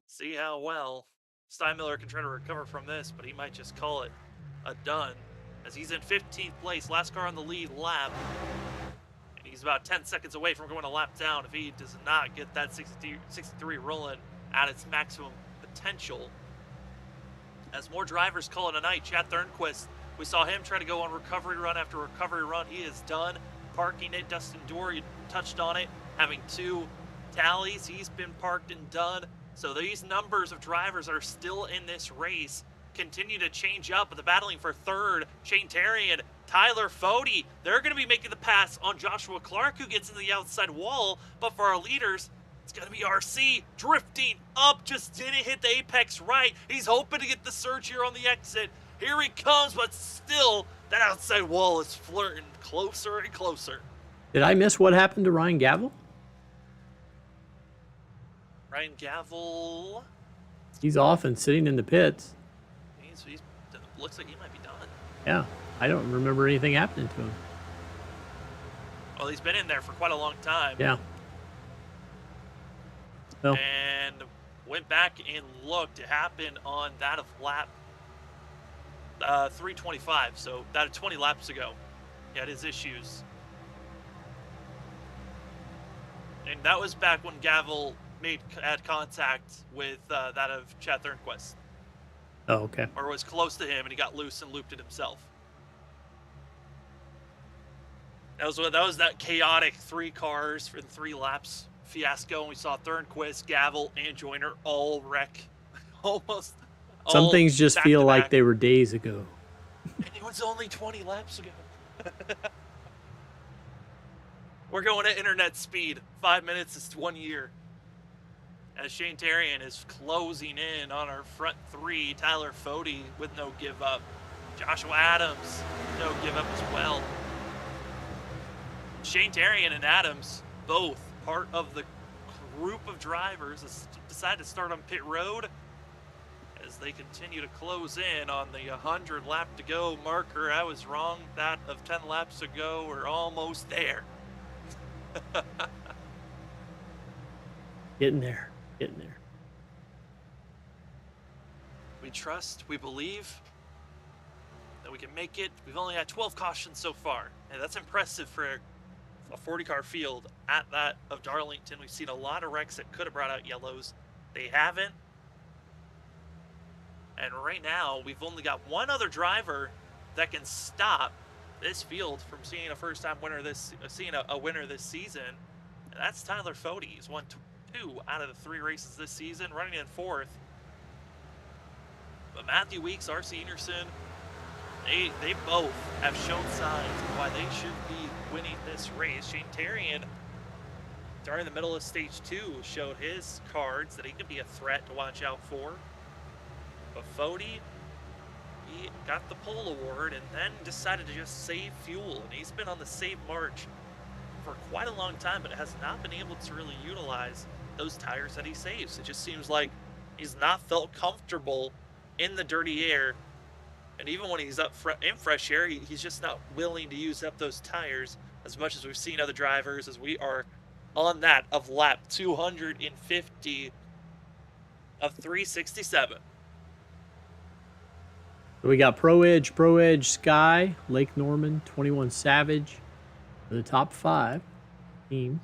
see how well Steinmiller can try to recover from this, but he might just call it a done, as he's in 15th place, last car on the lead lap, and he's about 10 seconds away from going a lap down if he does not get that 63 rolling at its maximum potential. As more drivers call it a night, Chad Thornquist, we saw him try to go on recovery run after recovery run. He is done parking it. Dustin Dorr, you touched on it, having 2 tallies. He's been parked and done. So these numbers of drivers that are still in this race continue to change up, but the battling for third, Shane Terrian, Tyler Fode, they're going to be making the pass on Joshua Clark, who gets into the outside wall. But for our leaders, it's going to be RC drifting up, just didn't hit the apex right. He's hoping to get the surge here on the exit. Here he comes, but still, that outside wall is flirting closer and closer. Did I miss what happened to Ryan Gavel? Ryan Gavel. He's off and sitting in the pits. He's looks like he might be done. Yeah, I don't remember anything happening to him. Well, he's been in there for quite a long time. Yeah. No. And went back and looked. It happened on that of lap 325, so that of 20 laps ago. He had his issues. And that was back when Gavel had contact with that of Chad Thornquist. Oh, okay. Or was close to him, and he got loose and looped it himself. That was that chaotic 3 cars for the 3 laps fiasco, and we saw Thornquist, Gavel, and Joyner all wreck. Almost. Some things just feel like they were days ago. And it was only 20 laps ago. We're going at internet speed. 5 minutes is 1 year. As Shane Terrian is closing in on our front 3, Tyler Fode with no give up. Joshua Adams, no give up as well. Shane Terrian and Adams, both part of the group of drivers that decided to start on pit road as they continue to close in on the 100 lap to go marker. I was wrong. That of 10 laps ago, we're almost there. Getting there. We trust, we believe that we can make it. We've only had 12 cautions so far, and that's impressive for a 40-car field at that of Darlington. We've seen a lot of wrecks that could have brought out yellows. They haven't. And right now, we've only got one other driver that can stop this field from seeing a first-time winner seeing a winner this season. And that's Tyler Fode. He's won 2 out of the 3 races this season, running in 4th. But Matthew Weeks, R.C. Enerson, they both have shown signs of why they should be winning this race. Shane Terrian, during the middle of stage 2, showed his cards that he could be a threat to watch out for. But Fode, he got the pole award and then decided to just save fuel. And he's been on the save march for quite a long time, but has not been able to really utilize those tires that he saves. It just seems like he's not felt comfortable in the dirty air. And even when he's up in fresh air, he's just not willing to use up those tires as much as we've seen other drivers, as we are on that of lap 250 of 367. We got Pro Edge Sky, Lake Norman, 21 Savage for the top 5 teams.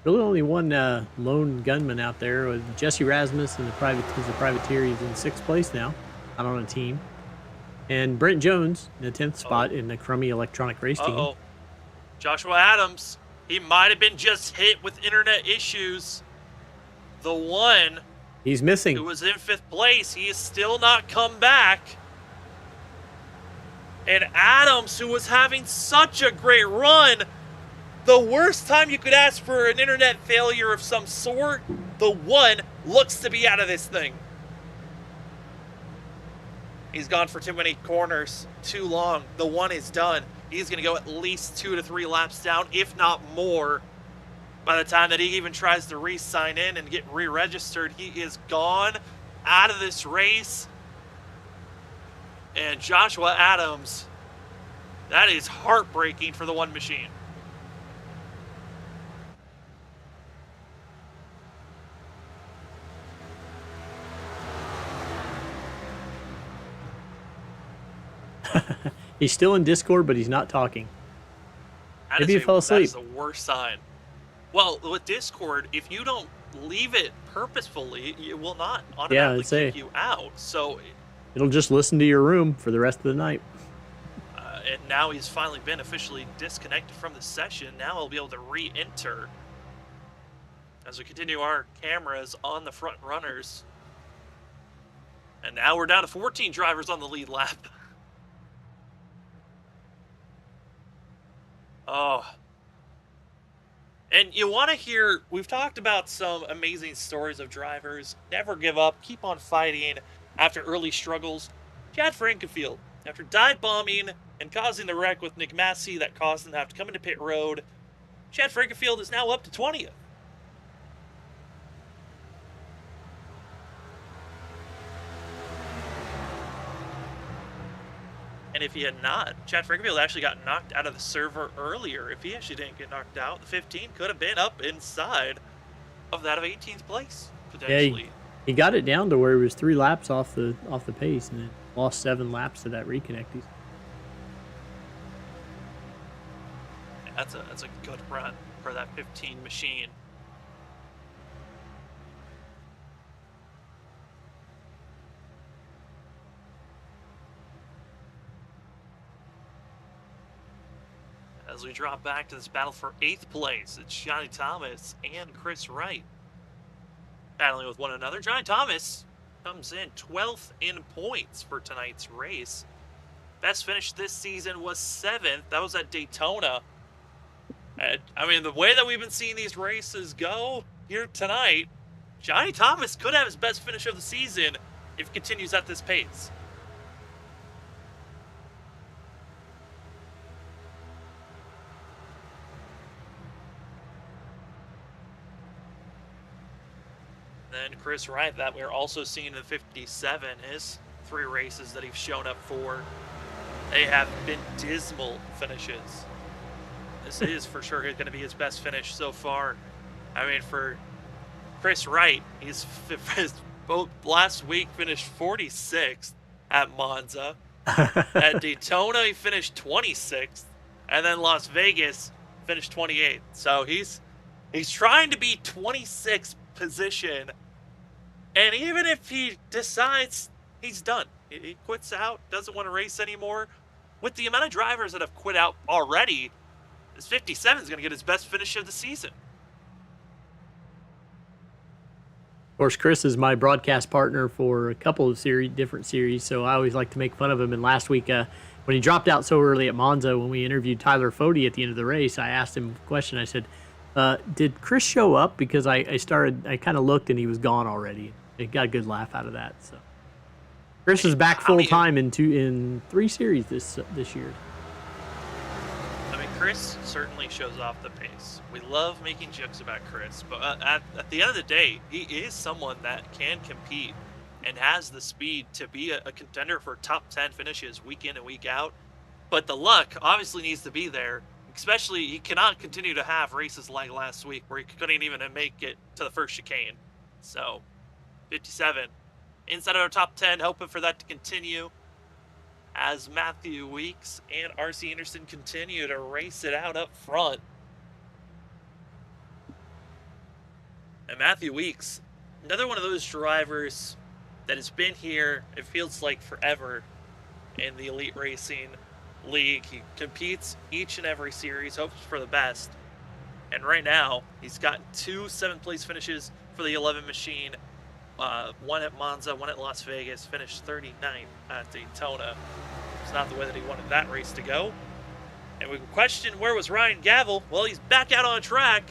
Really only one lone gunman out there with Jesse Rasmus and the privateer. He's in 6th place now, out on a team. And Brent Jones in the 10th spot in the crummy electronic race team. Joshua Adams, he might have been just hit with internet issues. The one he's missing, who was in 5th place, he is still not come back. And Adams, who was having such a great run, the worst time you could ask for an internet failure of some sort, the one looks to be out of this thing. He's gone for too many corners, too long. The one is done. He's going to go at least 2 to 3 laps down, if not more. By the time that he even tries to re-sign in and get re-registered, he is gone out of this race. And Joshua Adams, that is heartbreaking for the one machine. He's still in Discord, but he's not talking. Maybe he fell asleep. That is the worst sign. Well, with Discord, if you don't leave it purposefully, it will not automatically kick you out. So it'll just listen to your room for the rest of the night. And now he's finally been officially disconnected from the session. Now he'll be able to re-enter as we continue our cameras on the front runners. And now we're down to 14 drivers on the lead lap. Oh. And you want to hear, we've talked about some amazing stories of drivers. Never give up, keep on fighting after early struggles. Chad Frankenfield, after dive bombing and causing the wreck with Nick Massey that caused him to have to come into pit road, Chad Frankenfield is now up to 20th. And if he had not, Chad Frankenfield actually got knocked out of the server earlier. If he actually didn't get knocked out, the 15 could have been up inside of that of 18th place, potentially. Yeah, he got it down to where he was 3 laps off the pace and then lost 7 laps to that reconnect. That's a good run for that 15 machine. As we drop back to this battle for 8th place, it's Johnny Thomas and Chris Wright battling with one another. Johnny Thomas comes in 12th in points for tonight's race. Best finish this season was 7th. That was at Daytona. I mean, the way that we've been seeing these races go here tonight, Johnny Thomas could have his best finish of the season if he continues at this pace. Then Chris Wright, that we're also seeing in the 57, his 3 races that he's shown up for, they have been dismal finishes. This is for sure going to be his best finish so far. I mean, for Chris Wright, he's both last week finished 46th at Monza. At Daytona, he finished 26th, and then Las Vegas finished 28th. So he's trying to be 26th position. And even if he decides he's done, he quits out, doesn't want to race anymore, with the amount of drivers that have quit out already, this 57 is going to get his best finish of the season. Of course, Chris is my broadcast partner for a couple of different series, so I always like to make fun of him. And last week, when he dropped out so early at Monza, when we interviewed Tyler Fode at the end of the race, I asked him a question. I said, did Chris show up? Because I kind of looked and he was gone already. It got a good laugh out of that. So Chris is back full time in 3 series this year. I mean, Chris certainly shows off the pace. We love making jokes about Chris, but at the end of the day, he is someone that can compete and has the speed to be a contender for top 10 finishes week in and week out. But the luck obviously needs to be there. Especially, he cannot continue to have races like last week where he couldn't even make it to the first chicane. So, 57. Inside of our top 10, hoping for that to continue as Matthew Weeks and R.C. Anderson continue to race it out up front. And Matthew Weeks, another one of those drivers that has been here, it feels like forever. in the Elite Racing League. He competes each and every series, hopes for the best. And right now, he's got 2 7th-place finishes for the 11 machine. One at Monza, one at Las Vegas, finished 39th at Daytona. It's not the way that he wanted that race to go. And we question, where was Ryan Gavel? Well, he's back out on track,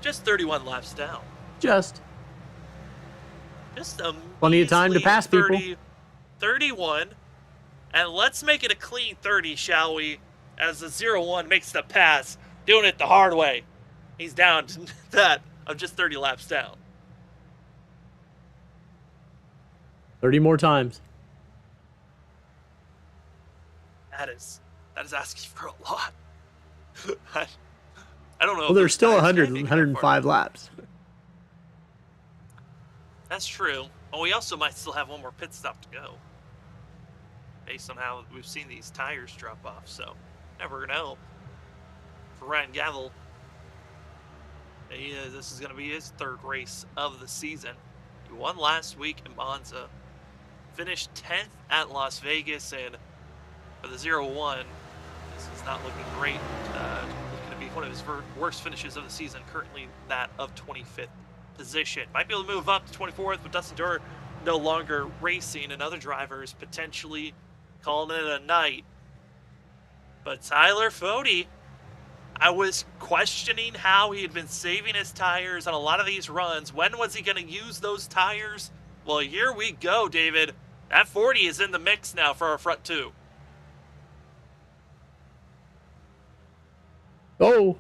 just 31 laps down. Just a plenty of time to pass 30, people. 31. And let's make it a clean 30, shall we? As the 0-1 makes the pass, doing it the hard way. He's down to that of just 30 laps down. 30 more times. That is asking for a lot. I don't know. Well, there's still 105 laps. That's true. Well, we also might still have one more pit stop to go, based on how we've seen these tires drop off. So, never know. For Ryan Gavel, this is going to be his 3rd race of the season. He won last week in Monza, finished 10th at Las Vegas, and for the 0-1, this is not looking great. Looking to be one of his worst finishes of the season, currently that of 25th position. Might be able to move up to 24th, but Dustin Durr no longer racing, and other drivers potentially calling it a night. But Tyler Fode, I was questioning how he had been saving his tires on a lot of these runs. When was he going to use those tires? Well, here we go, David. That 40 is in the mix now for our front 2. Oh,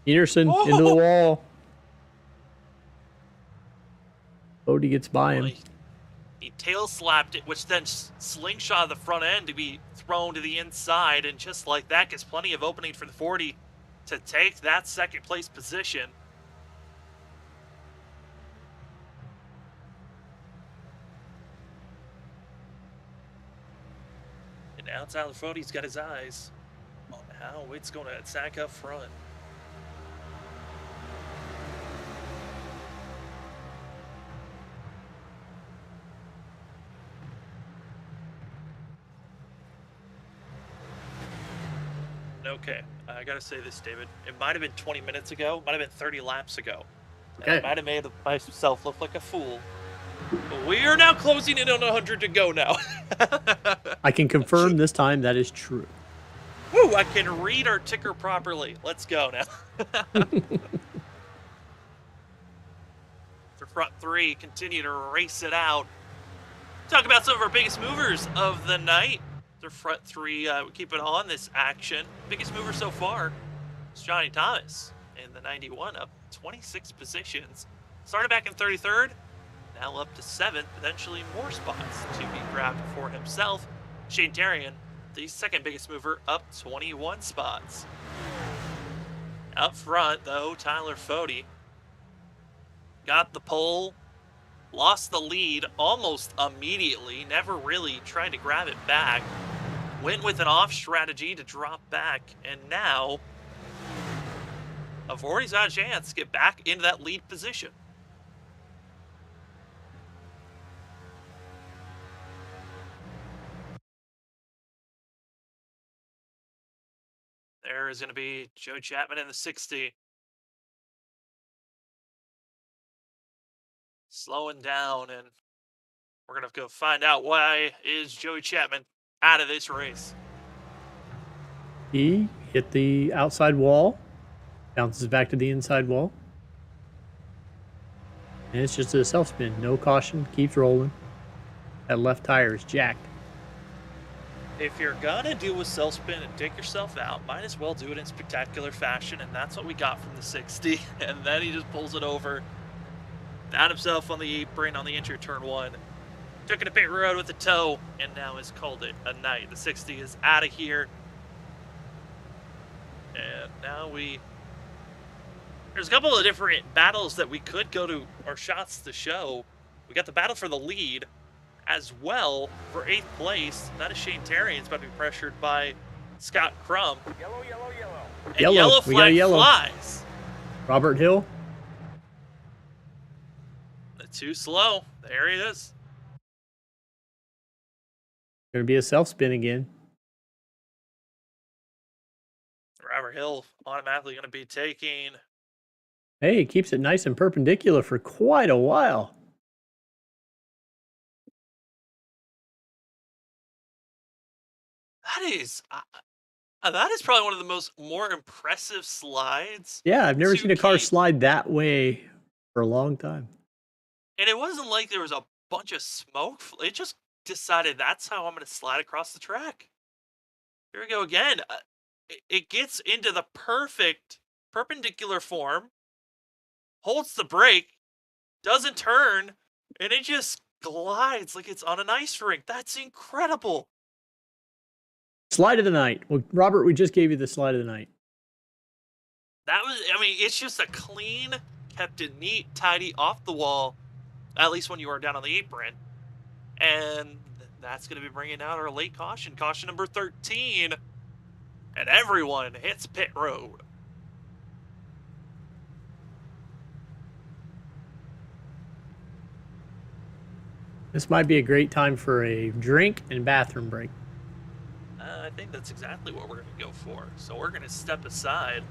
Peterson into the wall. Fode gets by him. Well, he tail slapped it, which then slingshot the front end to be thrown to the inside, and just like that, gets plenty of opening for the 40 to take that 2nd place position. And now Tyler Fode's got his eyes on how it's going to attack up front. Okay, I gotta say this, David. It might have been 20 minutes ago, might have been 30 laps ago. Okay. And I might have made myself look like a fool. But we are now closing in on 100 to go now. I can confirm this time that is true. Woo, I can read our ticker properly. Let's go now. For front 3, continue to race it out. Talk about some of our biggest movers of the night. Their front 3 keeping on this action. Biggest mover so far is Johnny Thomas in the 91, up 26 positions. Started back in 33rd, now up to 7th, potentially more spots to be grabbed for himself. Shane Darian, the 2nd biggest mover, up 21 spots. Up front, though, Tyler Fode got the pole, lost the lead almost immediately, never really tried to grab it back. Went with an off strategy to drop back, and now Avore's got a chance to get back into that lead position. There is going to be Joe Chapman in the 60. Slowing down, and we're going to go find out why is Joey Chapman out of this race. He hit the outside wall, bounces back to the inside wall. And it's just a self-spin. No caution, keeps rolling. That left tire is jacked. If you're going to do a self-spin and dig yourself out, might as well do it in spectacular fashion, and that's what we got from the 60. And then he just pulls it over, found himself on the apron on the injured turn 1. Took it to pit road with a toe, and now has called it a night. The 60 is out of here. And now there's a couple of different battles that we could go to, or shots to show. We got the battle for the lead, as well for 8th place. That is Shane Terrian's about to be pressured by Scott Crumb. Yellow, yellow, yellow. And Yellow. yellow We got a flag yellow. flies. Robert Hill. Too slow. There he is. Going to be a self spin again. Robert Hill automatically going to be taking. Hey, it keeps it nice and perpendicular for quite a while. That is probably one of the more impressive slides. Yeah, I've never to seen a car keep. slide that way for a long time. And it wasn't like there was a bunch of smoke. It just decided that's how I'm going to slide across the track. Here we go again. It gets into the perfect perpendicular form, holds the brake, doesn't turn, and it just glides like it's on an ice rink. That's incredible. Slide of the night. Well, Robert, we just gave you the slide of the night. That was, I mean, it's just a clean, kept it neat, tidy, off the wall, at least when you are down on the apron. And that's going to be bringing out our late caution, caution number 13. And everyone hits pit road. This might be a great time for a drink and bathroom break. I think that's exactly what we're going to go for. So we're going to step aside.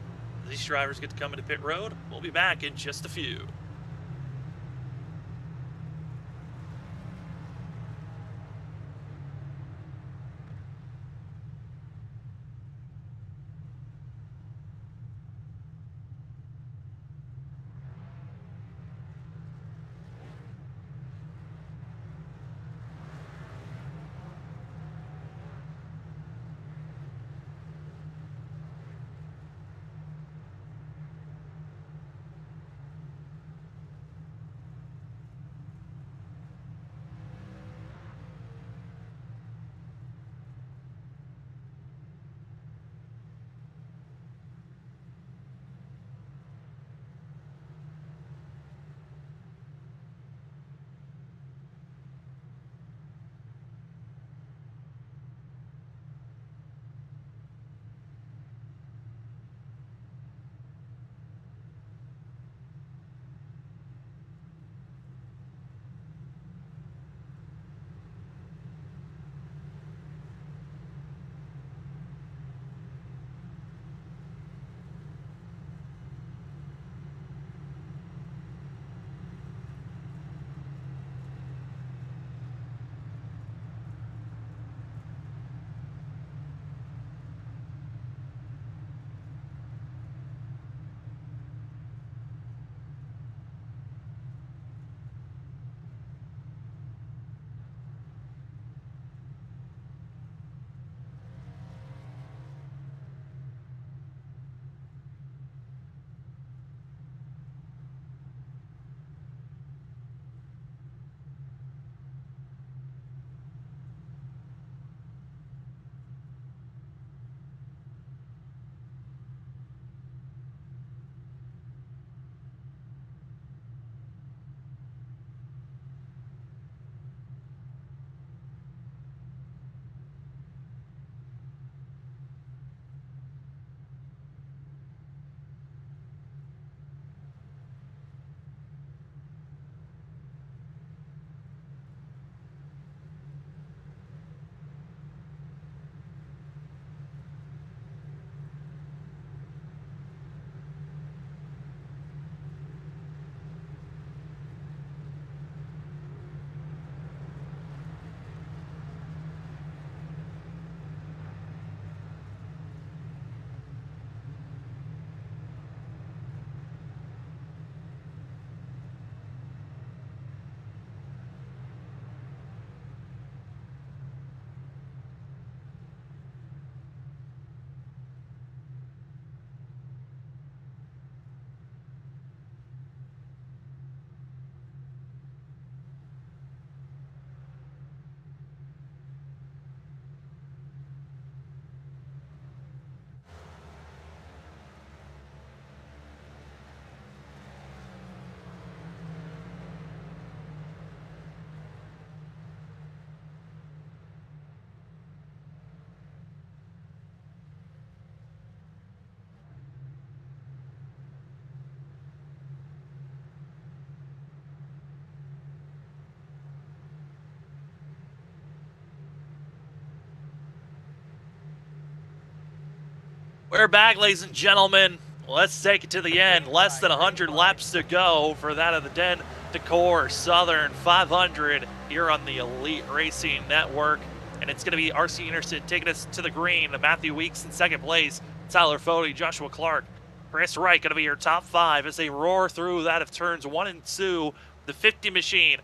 These drivers get to come into pit road. We'll be back in just a few. We're back, ladies and gentlemen. Let's take it to the end. Less than 100 laps to go for that of the Decor Southern 500 here on the Elite Racing Network. And it's going to be RC Anderson taking us to the green. Matthew Weeks in second place. Tyler Fode, Joshua Clark, Chris Wright going to be your top 5 as they roar through that of turns 1 and 2. The 50 machine.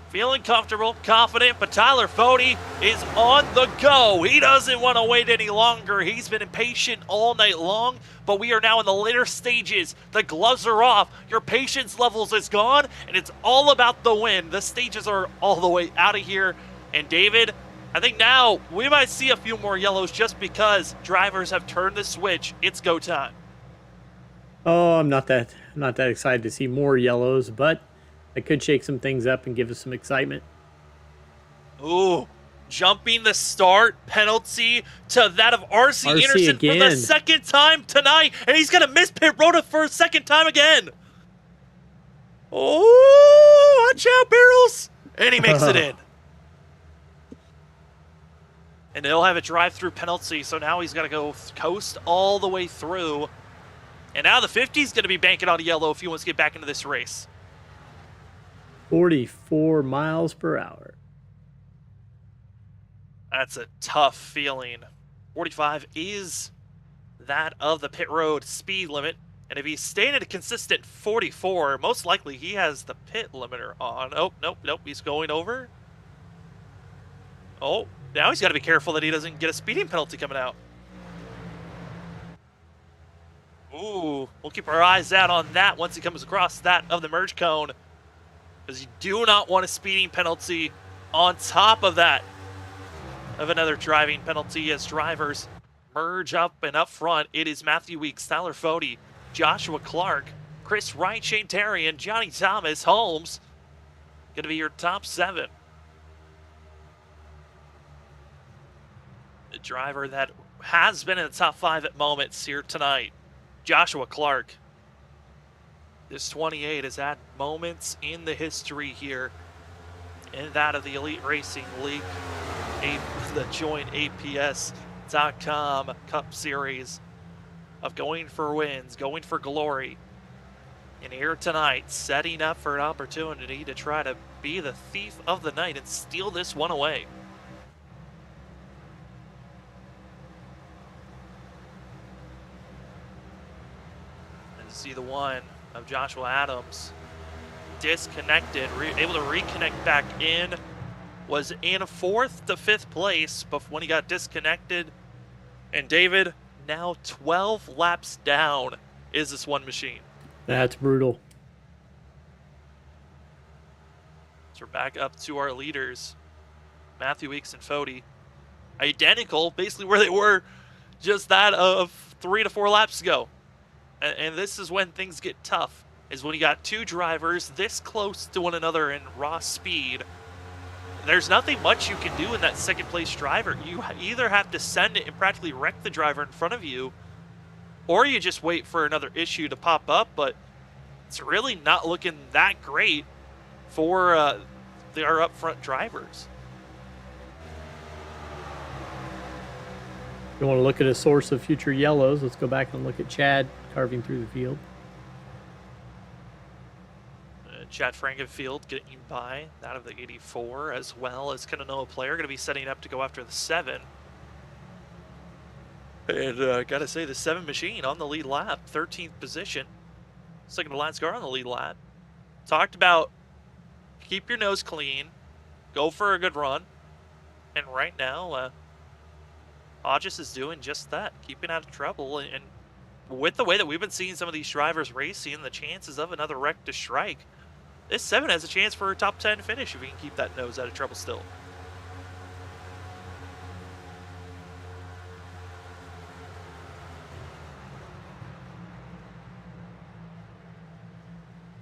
Feeling comfortable, confident, but Tyler Fode is on the go. He doesn't want to wait any longer. He's been impatient all night long, but we are now in the later stages. The gloves are off. Your patience levels is gone, and it's all about the win. The stages are all the way out of here. And David, I think now we might see a few more yellows just because drivers have turned the switch. It's go time. Oh, I'm not that excited to see more yellows, but I could shake some things up and give us some excitement. Ooh, jumping the start penalty to that of RC Anderson again. for the second time tonight, and he's going to miss pit road for a second time again. Oh, watch out, Barrels. And he makes it in. And he'll have a drive-through penalty, so now he's got to go coast all the way through. And now the 50 is going to be banking on a yellow if he wants to get back into this race. 44 miles per hour. That's a tough feeling. 45 is that of the pit road speed limit. And if he's staying at a consistent 44, most likely he has the pit limiter on. Oh, nope, he's going over. Oh, now he's got to be careful that he doesn't get a speeding penalty coming out. Ooh, we'll keep our eyes out on that once he comes across that of the merge cone. Because you do not want a speeding penalty on top of that of another driving penalty as drivers merge up and up front. It is Matthew Weeks, Tyler Fode, Joshua Clark, Chris Wright, Shane Terry, and Johnny Thomas Holmes. Going to be your top 7. The driver that has been in the top 5 at moments here tonight, Joshua Clark. This 28 has had moments in the history here in that of the Elite Racing League, the JoinAPS.Ccom Cup Series of going for wins, going for glory. And here tonight, setting up for an opportunity to try to be the thief of the night and steal this one away. And see the one of Joshua Adams disconnected, able to reconnect back in, was in 4th to 5th place before when he got disconnected. And David, now 12 laps down is this one machine. That's brutal. So we're back up to our leaders, Matthew Weeks and Fode, identical basically where they were just that of 3 to 4 laps ago. And this is when things get tough, is when you got 2 drivers this close to one another in raw speed. There's nothing much you can do in that second place driver. You either have to send it and practically wreck the driver in front of you, or you just wait for another issue to pop up, but it's really not looking that great for our up front drivers. If you want to look at a source of future yellows, let's go back and look at Chad carving through the field. Chad Frankenfield getting by that of the 84, as well as Kananoa Player going to be setting up to go after the 7. And got to say, the 7 machine on the lead lap, 13th position. Second to last car on the lead lap. Talked about keep your nose clean, go for a good run. And right now, Hodges is doing just that, keeping out of trouble. And with the way that we've been seeing some of these drivers racing, the chances of another wreck to strike, this 7 has a chance for a top 10 finish if he can keep that nose out of trouble still.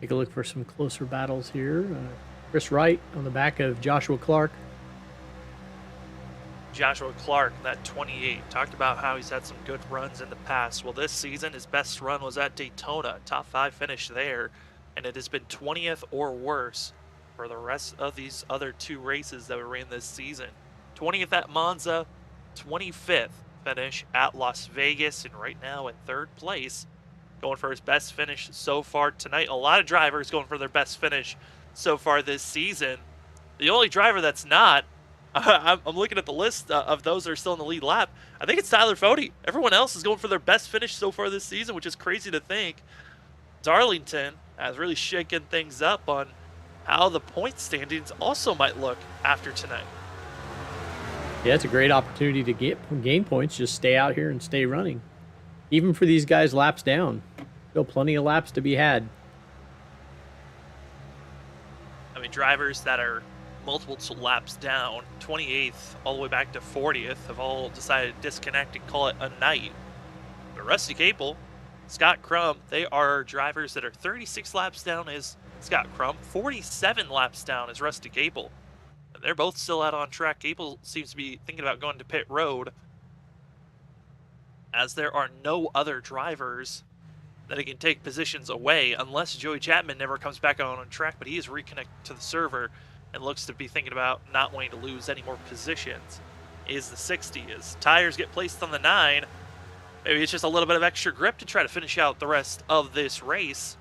Take a look for some closer battles here. Chris Wright on the back of Joshua Clark. Joshua Clark, that 28, talked about how he's had some good runs in the past. Well, this season, his best run was at Daytona, top 5 finish there, and it has been 20th or worse for the rest of these other 2 races that we ran this season. 20th at Monza, 25th finish at Las Vegas, and right now in 3rd place, going for his best finish so far tonight. A lot of drivers going for their best finish so far this season. The only driver that's not, I'm looking at the list of those that are still in the lead lap. I think it's Tyler Fode. Everyone else is going for their best finish so far this season, which is crazy to think. Darlington has really shaken things up on how the point standings also might look after tonight. Yeah, it's a great opportunity to gain points. Just stay out here and stay running. Even for these guys laps down, still plenty of laps to be had. I mean, drivers that are multiple laps down, 28th all the way back to 40th, have all decided to disconnect and call it a night. But Rusty Capel, Scott Crump, they are drivers that are 36 laps down as Scott Crump, 47 laps down as Rusty Capel. And they're both still out on track. Capel seems to be thinking about going to pit road, as there are no other drivers that he can take positions away unless Joey Chapman never comes back on track, but he is reconnected to the server and looks to be thinking about not wanting to lose any more positions. Is the 60 as tires get placed on the 9. Maybe it's just a little bit of extra grip to try to finish out the rest of this race.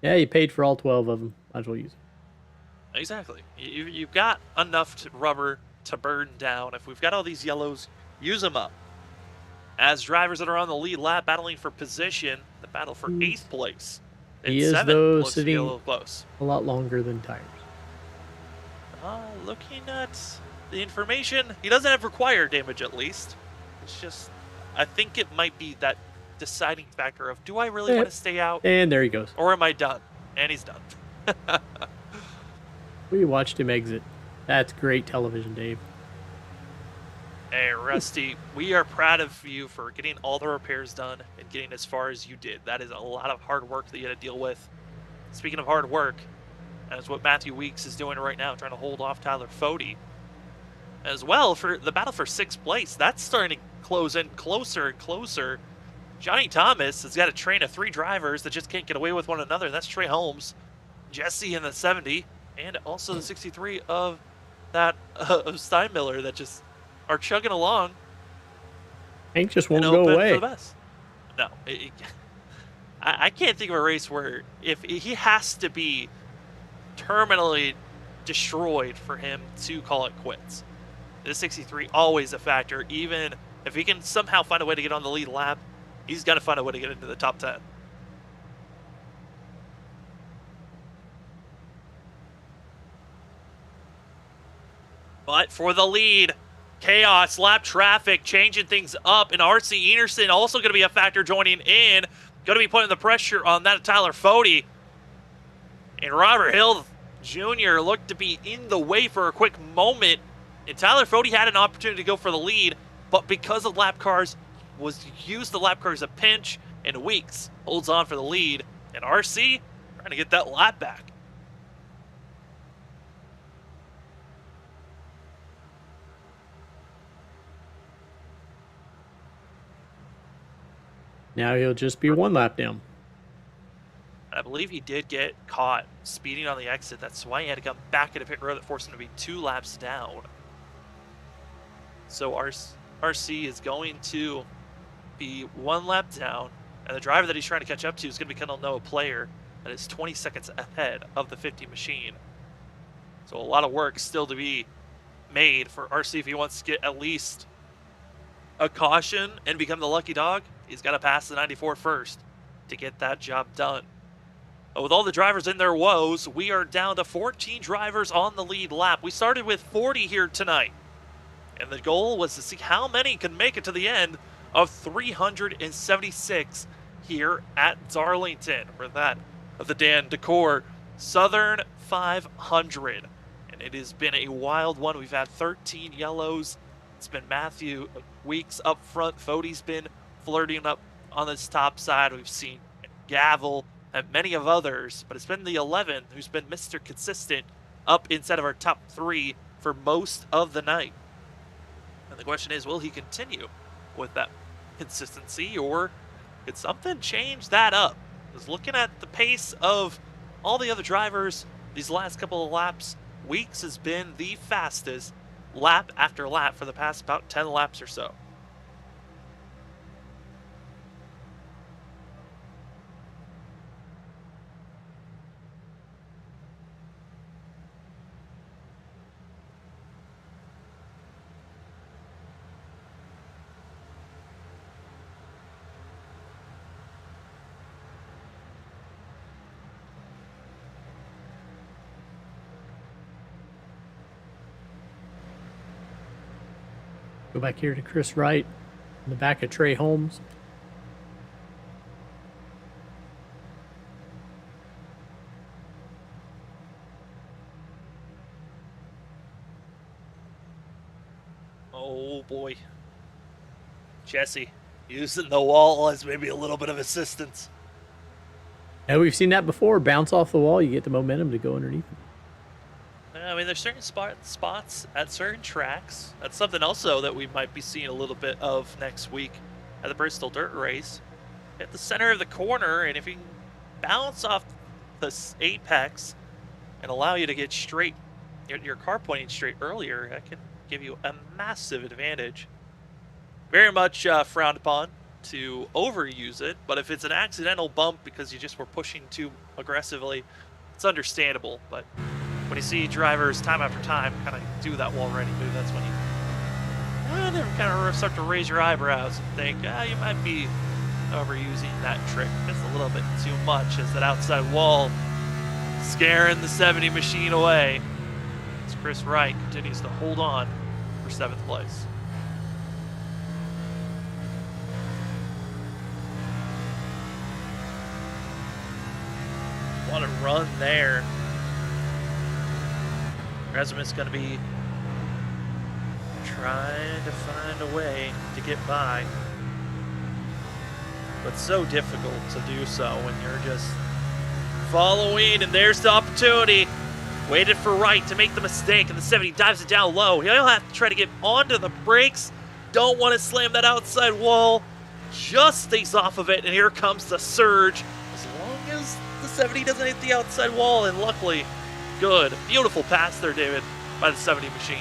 Yeah, you paid for all 12 of them. Might as well use it. Exactly. You've got enough rubber to burn down. If we've got all these yellows, use them up. As drivers that are on the lead lap battling for position, the battle for 8th place. He is, 7th though, looks to be a sitting little close. a lot longer than tires. Looking at the information, he doesn't have required damage at least. It's just, I think it might be that deciding factor of, do I really want to stay out? And there he goes. Or am I done? And he's done. We watched him exit. That's great television, Dave. Hey, Rusty, we are proud of you for getting all the repairs done and getting as far as you did. That is a lot of hard work that you had to deal with. Speaking of hard work, that's what Matthew Weeks is doing right now, trying to hold off Tyler Fode. As well, for the battle for 6th place, that's starting to close in closer and closer. Johnny Thomas has got a train of 3 drivers that just can't get away with one another. That's Trey Holmes, Jesse in the 70, and also the 63 of that of Steinmiller that just are chugging along. Hank just won't go away. For the best. No, I can't think of a race where if he has to be terminally destroyed for him to call it quits. The 63 always a factor. Even if he can somehow find a way to get on the lead lap, he's got to find a way to get into the top 10. But for the lead, chaos, lap traffic, changing things up, and R.C. Enerson also going to be a factor joining in. Going to be putting the pressure on that of Tyler Fode. And Robert Hill Jr. looked to be in the way for a quick moment. And Tyler Fode had an opportunity to go for the lead, but because of lap cars, used the lap cars a pinch, and Weeks holds on for the lead. And R.C. trying to get that lap back. Now he'll just be 1 lap down. I believe he did get caught speeding on the exit. That's why he had to come back into pit road that forced him to be 2 laps down. So RC is going to be 1 lap down, and the driver that he's trying to catch up to is going to be Noah Player, that is 20 seconds ahead of the 50 machine. So a lot of work still to be made for RC if he wants to get at least a caution and become the lucky dog. He's got to pass the 94 first to get that job done. But with all the drivers in their woes, we are down to 14 drivers on the lead lap. We started with 40 here tonight, and the goal was to see how many can make it to the end of 376 here at Darlington, for that of the Dan Decor Southern 500. And it has been a wild one. We've had 13 yellows. It's been Matthew Weeks up front. Fode's been flirting up on this top side. We've seen Gavel and many of others, but it's been the 11 who's been Mr. Consistent up inside of our top 3 for most of the night. And the question is, will he continue with that consistency, or could something change that up? Because looking at the pace of all the other drivers these last couple of laps, Weeks has been the fastest lap after lap for the past about 10 laps or so. Go back here to Chris Wright in the back of Trey Holmes. Oh boy. Jesse using the wall as maybe a little bit of assistance. Yeah, we've seen that before. Bounce off the wall, you get the momentum to go underneath it. I mean, there's certain spots at certain tracks. That's something also that we might be seeing a little bit of next week at the Bristol Dirt Race. At the center of the corner, and if you can bounce off the apex and allow you to get straight, your car pointing straight earlier, that can give you a massive advantage. Very much frowned upon to overuse it, but if it's an accidental bump because you just were pushing too aggressively, it's understandable. But when you see drivers time after time kind of do that wall riding move, that's when you kind of start to raise your eyebrows and think, you might be overusing that trick just a little bit too much, as that outside wall scaring the 70 machine away. As Chris Wright continues to hold on for 7th place. What a run there. Resum's going to be trying to find a way to get by. But so difficult to do so when you're just following, and there's the opportunity. Waited for Wright to make the mistake, and the 70 dives it down low. He'll have to try to get onto the brakes. Don't want to slam that outside wall. Just stays off of it, and here comes the surge. As long as the 70 doesn't hit the outside wall, and luckily, good. Beautiful pass there, David, by the 70 machine.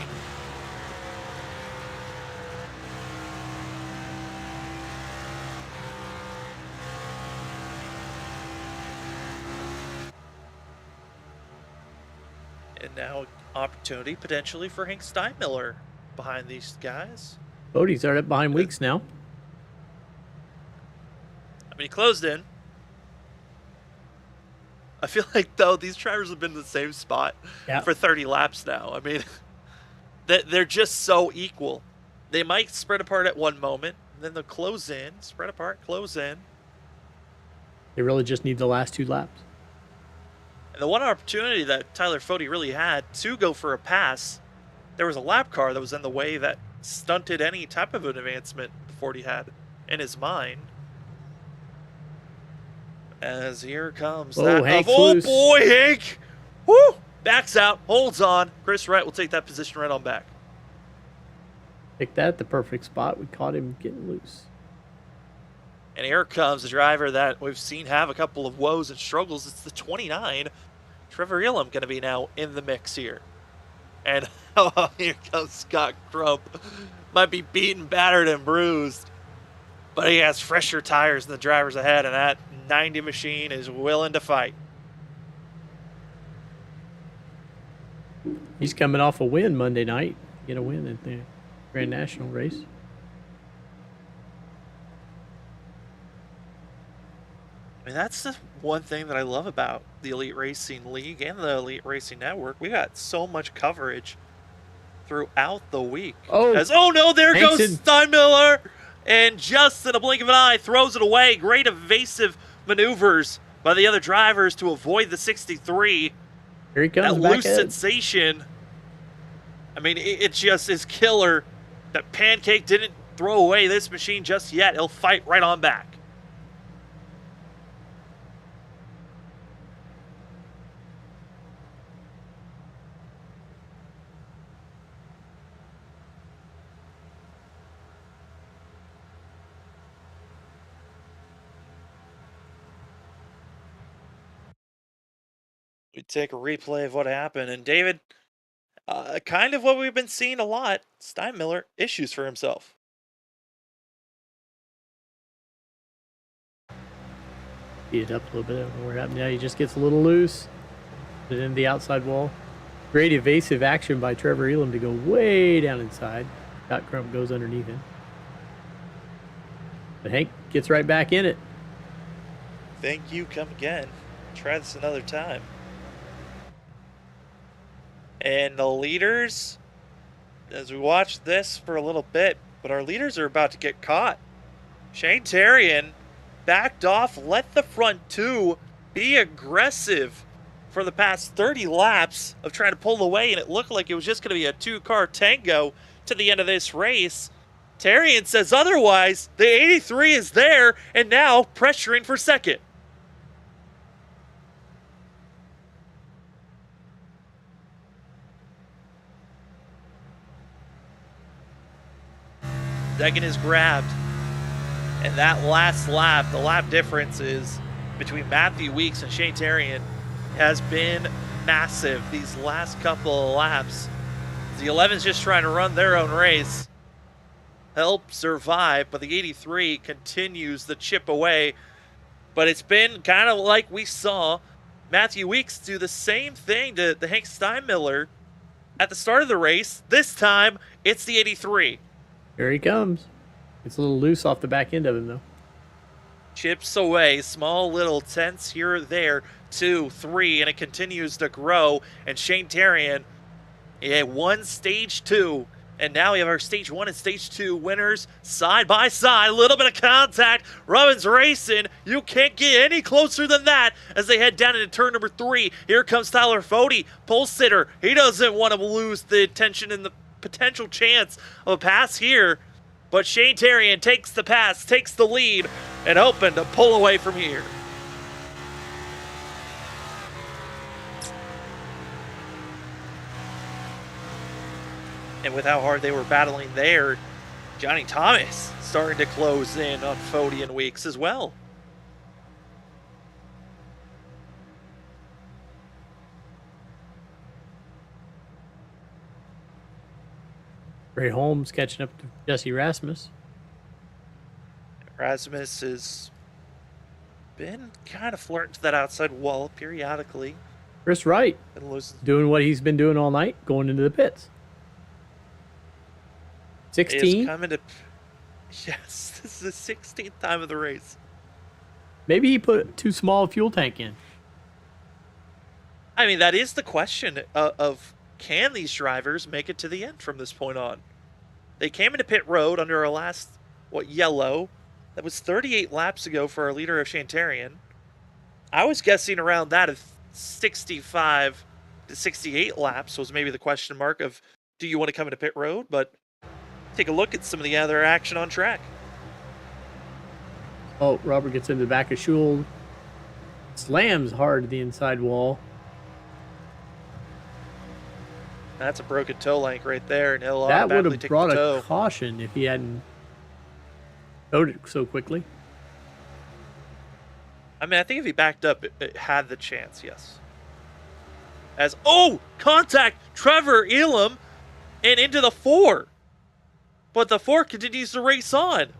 And now opportunity potentially for Hank Steinmiller behind these guys. Bodie's are up behind Weeks now. I mean, he closed in. I feel like, though, these drivers have been in the same spot for 30 laps now. I mean, they're just so equal. They might spread apart at one moment, and then they'll close in, spread apart, close in. They really just need the last 2 laps. And the one opportunity that Tyler Fode really had to go for a pass, there was a lap car that was in the way that stunted any type of an advancement Fode had in his mind. As here comes that. Oh boy, Hank! Woo! Backs out, holds on. Chris Wright will take that position right on back. Picked that at the perfect spot. We caught him getting loose. And here comes the driver that we've seen have a couple of woes and struggles. It's the 29. Trevor Elam going to be now in the mix here. And here comes Scott Crump. Might be beaten, battered, and bruised. But he has fresher tires than the drivers ahead, and that 90 machine is willing to fight. He's coming off a win Monday night. Get a win at the Grand National race. I mean, that's the one thing that I love about the Elite Racing League and the Elite Racing Network. We got so much coverage throughout the week. Oh no, there goes Steinmiller! And just in a blink of an eye, throws it away. Great evasive maneuvers by the other drivers to avoid the 63. Here he comes. That loose sensation. I mean, it just is killer that Pancake didn't throw away this machine just yet. He'll fight right on back. We take a replay of what happened, and David, kind of what we've been seeing a lot, Steinmiller issues for himself. Beat it up a little bit. I don't know where it happened. Yeah, he just gets a little loose. Put it in the outside wall. Great evasive action by Trevor Elam to go way down inside. Scott Crump goes underneath him. But Hank gets right back in it. Thank you, come again. Try this another time. And the leaders as we watch this for a little bit, but our leaders are about to get caught. Shane Terrian backed off, let the front two be aggressive for the past 30 laps of trying to pull away, and it looked like it was just going to be a two-car tango to the end of this race. Terrian says otherwise. The 83 is there, and now pressuring for second. Second is grabbed. And that last lap, the lap difference is between Matthew Weeks and Shane Terrian has been massive these last couple of laps. The 11's just trying to run their own race, help survive, but the 83 continues the chip away. But it's been kind of like we saw Matthew Weeks do the same thing to the Hank Steinmiller at the start of the race. This time, it's the 83. Here he comes. It's a little loose off the back end of him, though. Chips away, small little dents here or there, 2, 3, and it continues to grow. And Shane Terrian, won stage 2, and now we have our stage 1 and stage 2 winners side by side. A little bit of contact. Robbins racing. You can't get any closer than that as they head down into turn number 3. Here comes Tyler Fode, pole sitter. He doesn't want to lose the attention and the potential chance of a pass here. But Shane Terrian takes the pass, takes the lead, and hoping to pull away from here. And with how hard they were battling there, Johnny Thomas starting to close in on Fode and Weeks as well. Ray Holmes catching up to Jesse Rasmus. Rasmus has been kind of flirting to that outside wall periodically. Chris Wright And losing. doing what he's been doing all night, going into the pits. 16. Is coming to. Yes, this is the 16th time of the race. Maybe he put too small a fuel tank in. I mean, that is the question of can these drivers make it to the end from this point on? They came into pit road under our last, yellow. That was 38 laps ago for our leader of Shane Terrian. I was guessing around that of 65 to 68 laps was maybe the question mark of, do you want to come into pit road? But take a look at some of the other action on track. Oh, Robert gets into the back of Schul. Slams hard to the inside wall. That's a broken toe link right there, and he'll That would automatically have take brought the a toe. caution if he hadn't towed it so quickly. I mean, I think if he backed up, it had the chance, yes. Contact! Trevor Elam and into the 4. But the 4 continues to race on.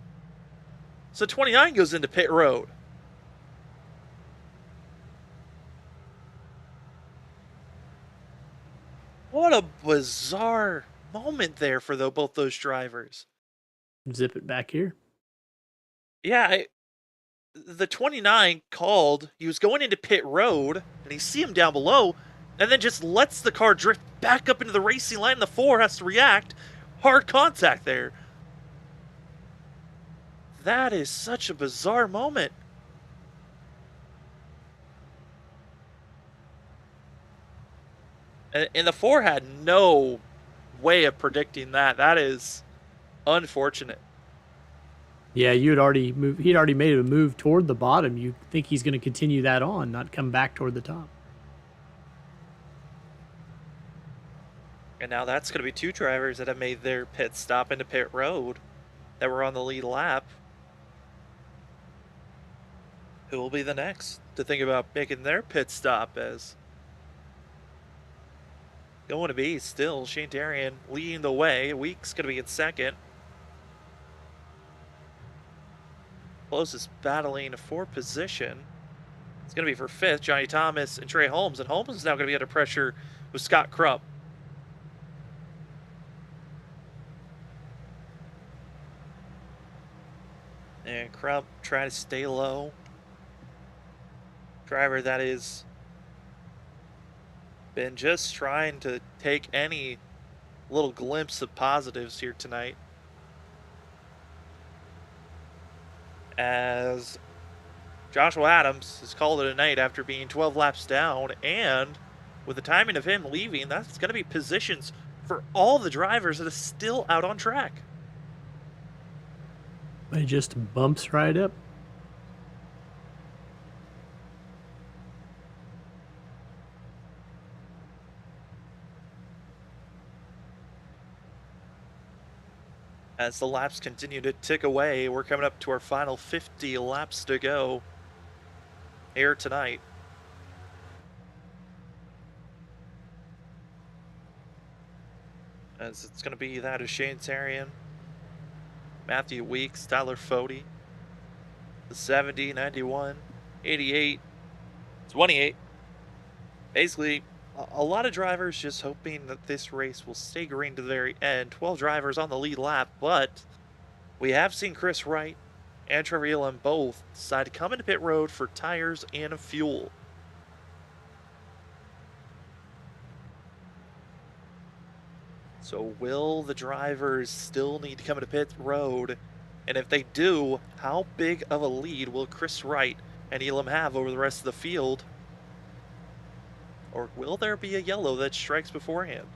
So 29 goes into pit road. What a bizarre moment there for both those drivers. Zip it back here. Yeah, the 29 called. He was going into pit road, and you see him down below, and then just lets the car drift back up into the racing line. The 4 has to react. Hard contact there. That is such a bizarre moment. And the 4 had no way of predicting that. That is unfortunate. Yeah, he'd already made a move toward the bottom. You think he's going to continue that on, not come back toward the top. And now that's going to be 2 drivers that have made their pit stop into pit road that were on the lead lap. Who will be the next to think about making their pit stop as going to be still Shane Terrian leading the way. Weeks going to be in second. Closest battling for position. It's going to be for 5th, Johnny Thomas and Trey Holmes. And Holmes is now going to be under pressure with Scott Crump. And Crump trying to stay low. Driver that is been just trying to take any little glimpse of positives here tonight. As Joshua Adams has called it a night after being 12 laps down, and with the timing of him leaving, that's going to be positions for all the drivers that are still out on track. It just bumps right up. As the laps continue to tick away, we're coming up to our final 50 laps to go here tonight. As it's going to be that of Shane Tarian, Matthew Weeks, Tyler Fode, the 70, 91, 88, 28. Basically, a lot of drivers just hoping that this race will stay green to the very end. 12 drivers on the lead lap, but we have seen Chris Wright and Trevor Elam both decide to come into pit road for tires and fuel. So will the drivers still need to come into pit road? And if they do, how big of a lead will Chris Wright and Elam have over the rest of the field? Or will there be a yellow that strikes beforehand?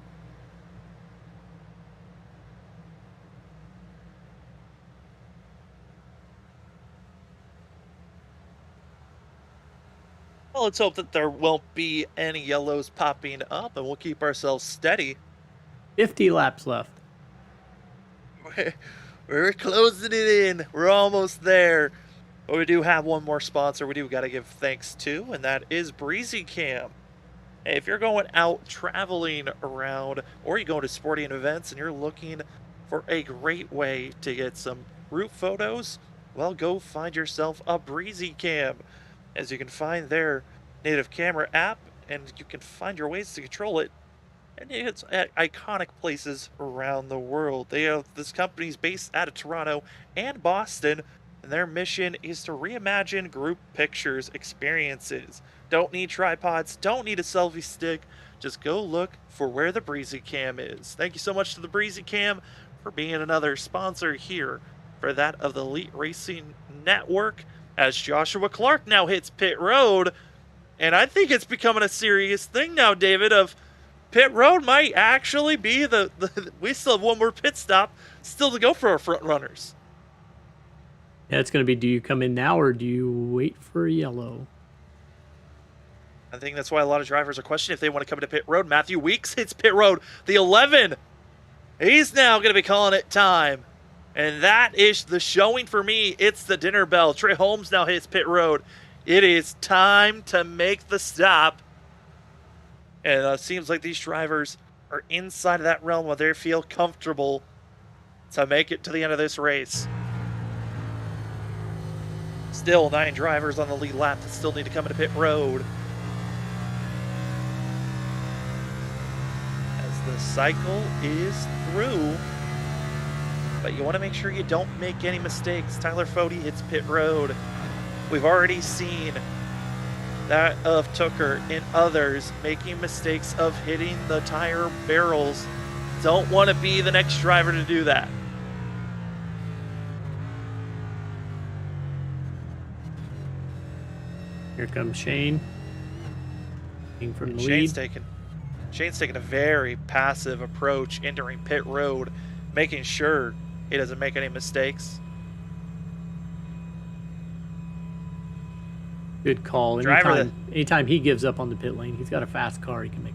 Well, let's hope that there won't be any yellows popping up, and we'll keep ourselves steady. 50 laps left. We're closing it in. We're almost there. But we do have one more sponsor we do got to give thanks to, and that is BreezyCam. Hey, if you're going out traveling around, or you're going to sporting events and you're looking for a great way to get some route photos, well, go find yourself a BreezyCam, as you can find their native camera app, and you can find your ways to control it. And it's at iconic places around the world. This company's based out of Toronto and Boston, and their mission is to reimagine group pictures experiences. Don't need tripods, don't need a selfie stick. Just go look for where the BreezyCam is. Thank you so much to the BreezyCam for being another sponsor here for that of the Elite Racing Network, as Joshua Clark now hits pit road. And I think it's becoming a serious thing now, David, of pit road might actually be we still have one more pit stop still to go for our front runners. Yeah, it's going to be, do you come in now or do you wait for a yellow? I think that's why a lot of drivers are questioning if they want to come into pit road. Matthew Weeks hits pit road. The 11. He's now going to be calling it time. And that is the showing for me. It's the dinner bell. Trey Holmes now hits pit road. It is time to make the stop. And it seems like these drivers are inside of that realm where they feel comfortable to make it to the end of this race. Still 9 drivers on the lead lap that still need to come into pit road. As the cycle is through. But you want to make sure you don't make any mistakes. Tyler Fode hits pit road. We've already seen that of Tooker and others making mistakes of hitting the tire barrels. Don't want to be the next driver to do that. Here comes Shane. From the lead. Shane's taking a very passive approach entering pit road, making sure he doesn't make any mistakes. Good call. Anytime he gives up on the pit lane, he's got a fast car he can make.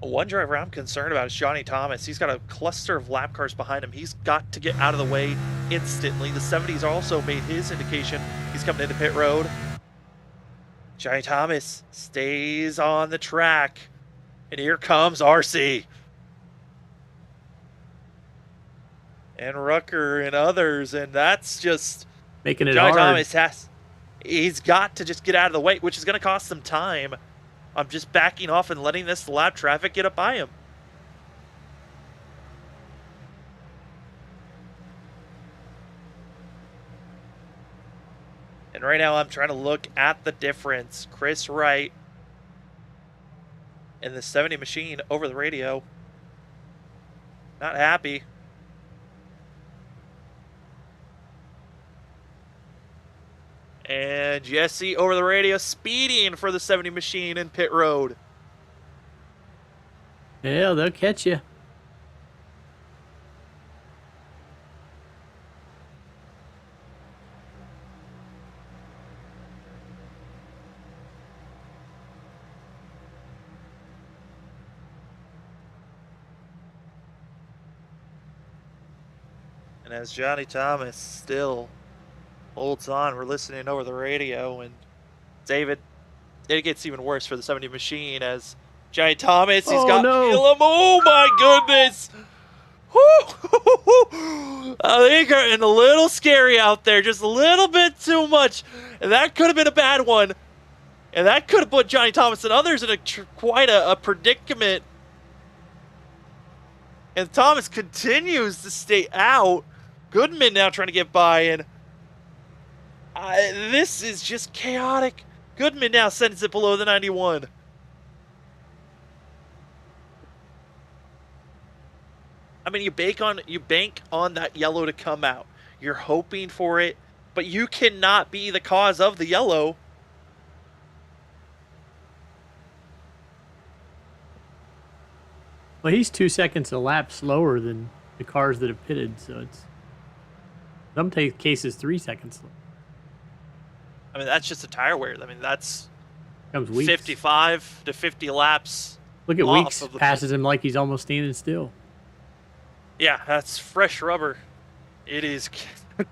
One driver I'm concerned about is Johnny Thomas. He's got a cluster of lap cars behind him. He's got to get out of the way instantly. The 70s also made his indication he's coming into pit road. Johnny Thomas stays on the track. And here comes RC. And Rucker and others. And that's just making it Johnny hard. Thomas he's got to just get out of the way, which is going to cost some time. I'm just backing off and letting this lap traffic get up by him. And right now I'm trying to look at the difference. Chris Wright And the 70 machine over the radio, not happy. And Jesse over the radio speeding for the 70 machine in pit road. Yeah, they'll catch you. And as Johnny Thomas still holds on, we're listening over the radio, and David, it gets even worse for the 70 machine as Johnny Thomas, he's got Elam. Oh my goodness! I think they're getting a little scary out there, just a little bit too much, and that could have been a bad one, and that could have put Johnny Thomas and others in quite a predicament. And Thomas continues to stay out. Goodman now trying to get by, and this is just chaotic. Goodman now sends it below the 91. I mean, you bank on that yellow to come out. You're hoping for it, but you cannot be the cause of the yellow. Well, he's 2 seconds a lap slower than the cars that have pitted, so it's some cases 3 seconds. I mean, that's just a tire wear. I mean, that's Comes Weeks. 55 to 50 laps. Look at Weeks passes him like he's almost standing still. Yeah, that's fresh rubber. It is.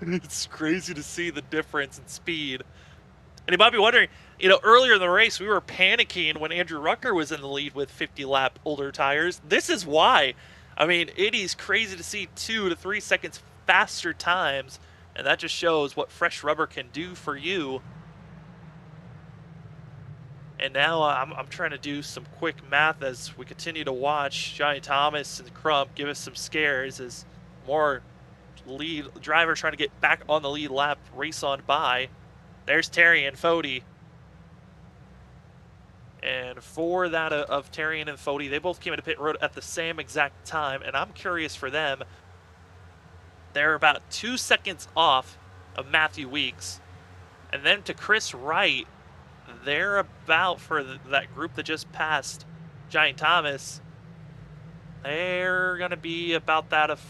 It's crazy to see the difference in speed. And you might be wondering, you know, earlier in the race, we were panicking when Andrew Rucker was in the lead with 50-lap older tires. This is why. I mean, it is crazy to see 2 to 3 seconds faster times, and that just shows what fresh rubber can do for you. And now I'm trying to do some quick math as we continue to watch Johnny Thomas and Crump give us some scares as more lead drivers trying to get back on the lead lap race on by. There's Terry and Fody. And for that of Terry and Fody, they both came into pit road at the same exact time, and I'm curious for them. They're about 2 seconds off of Matthew Weeks. And then to Chris Wright, they're about, for that group that just passed Johnny Thomas, they're going to be about that of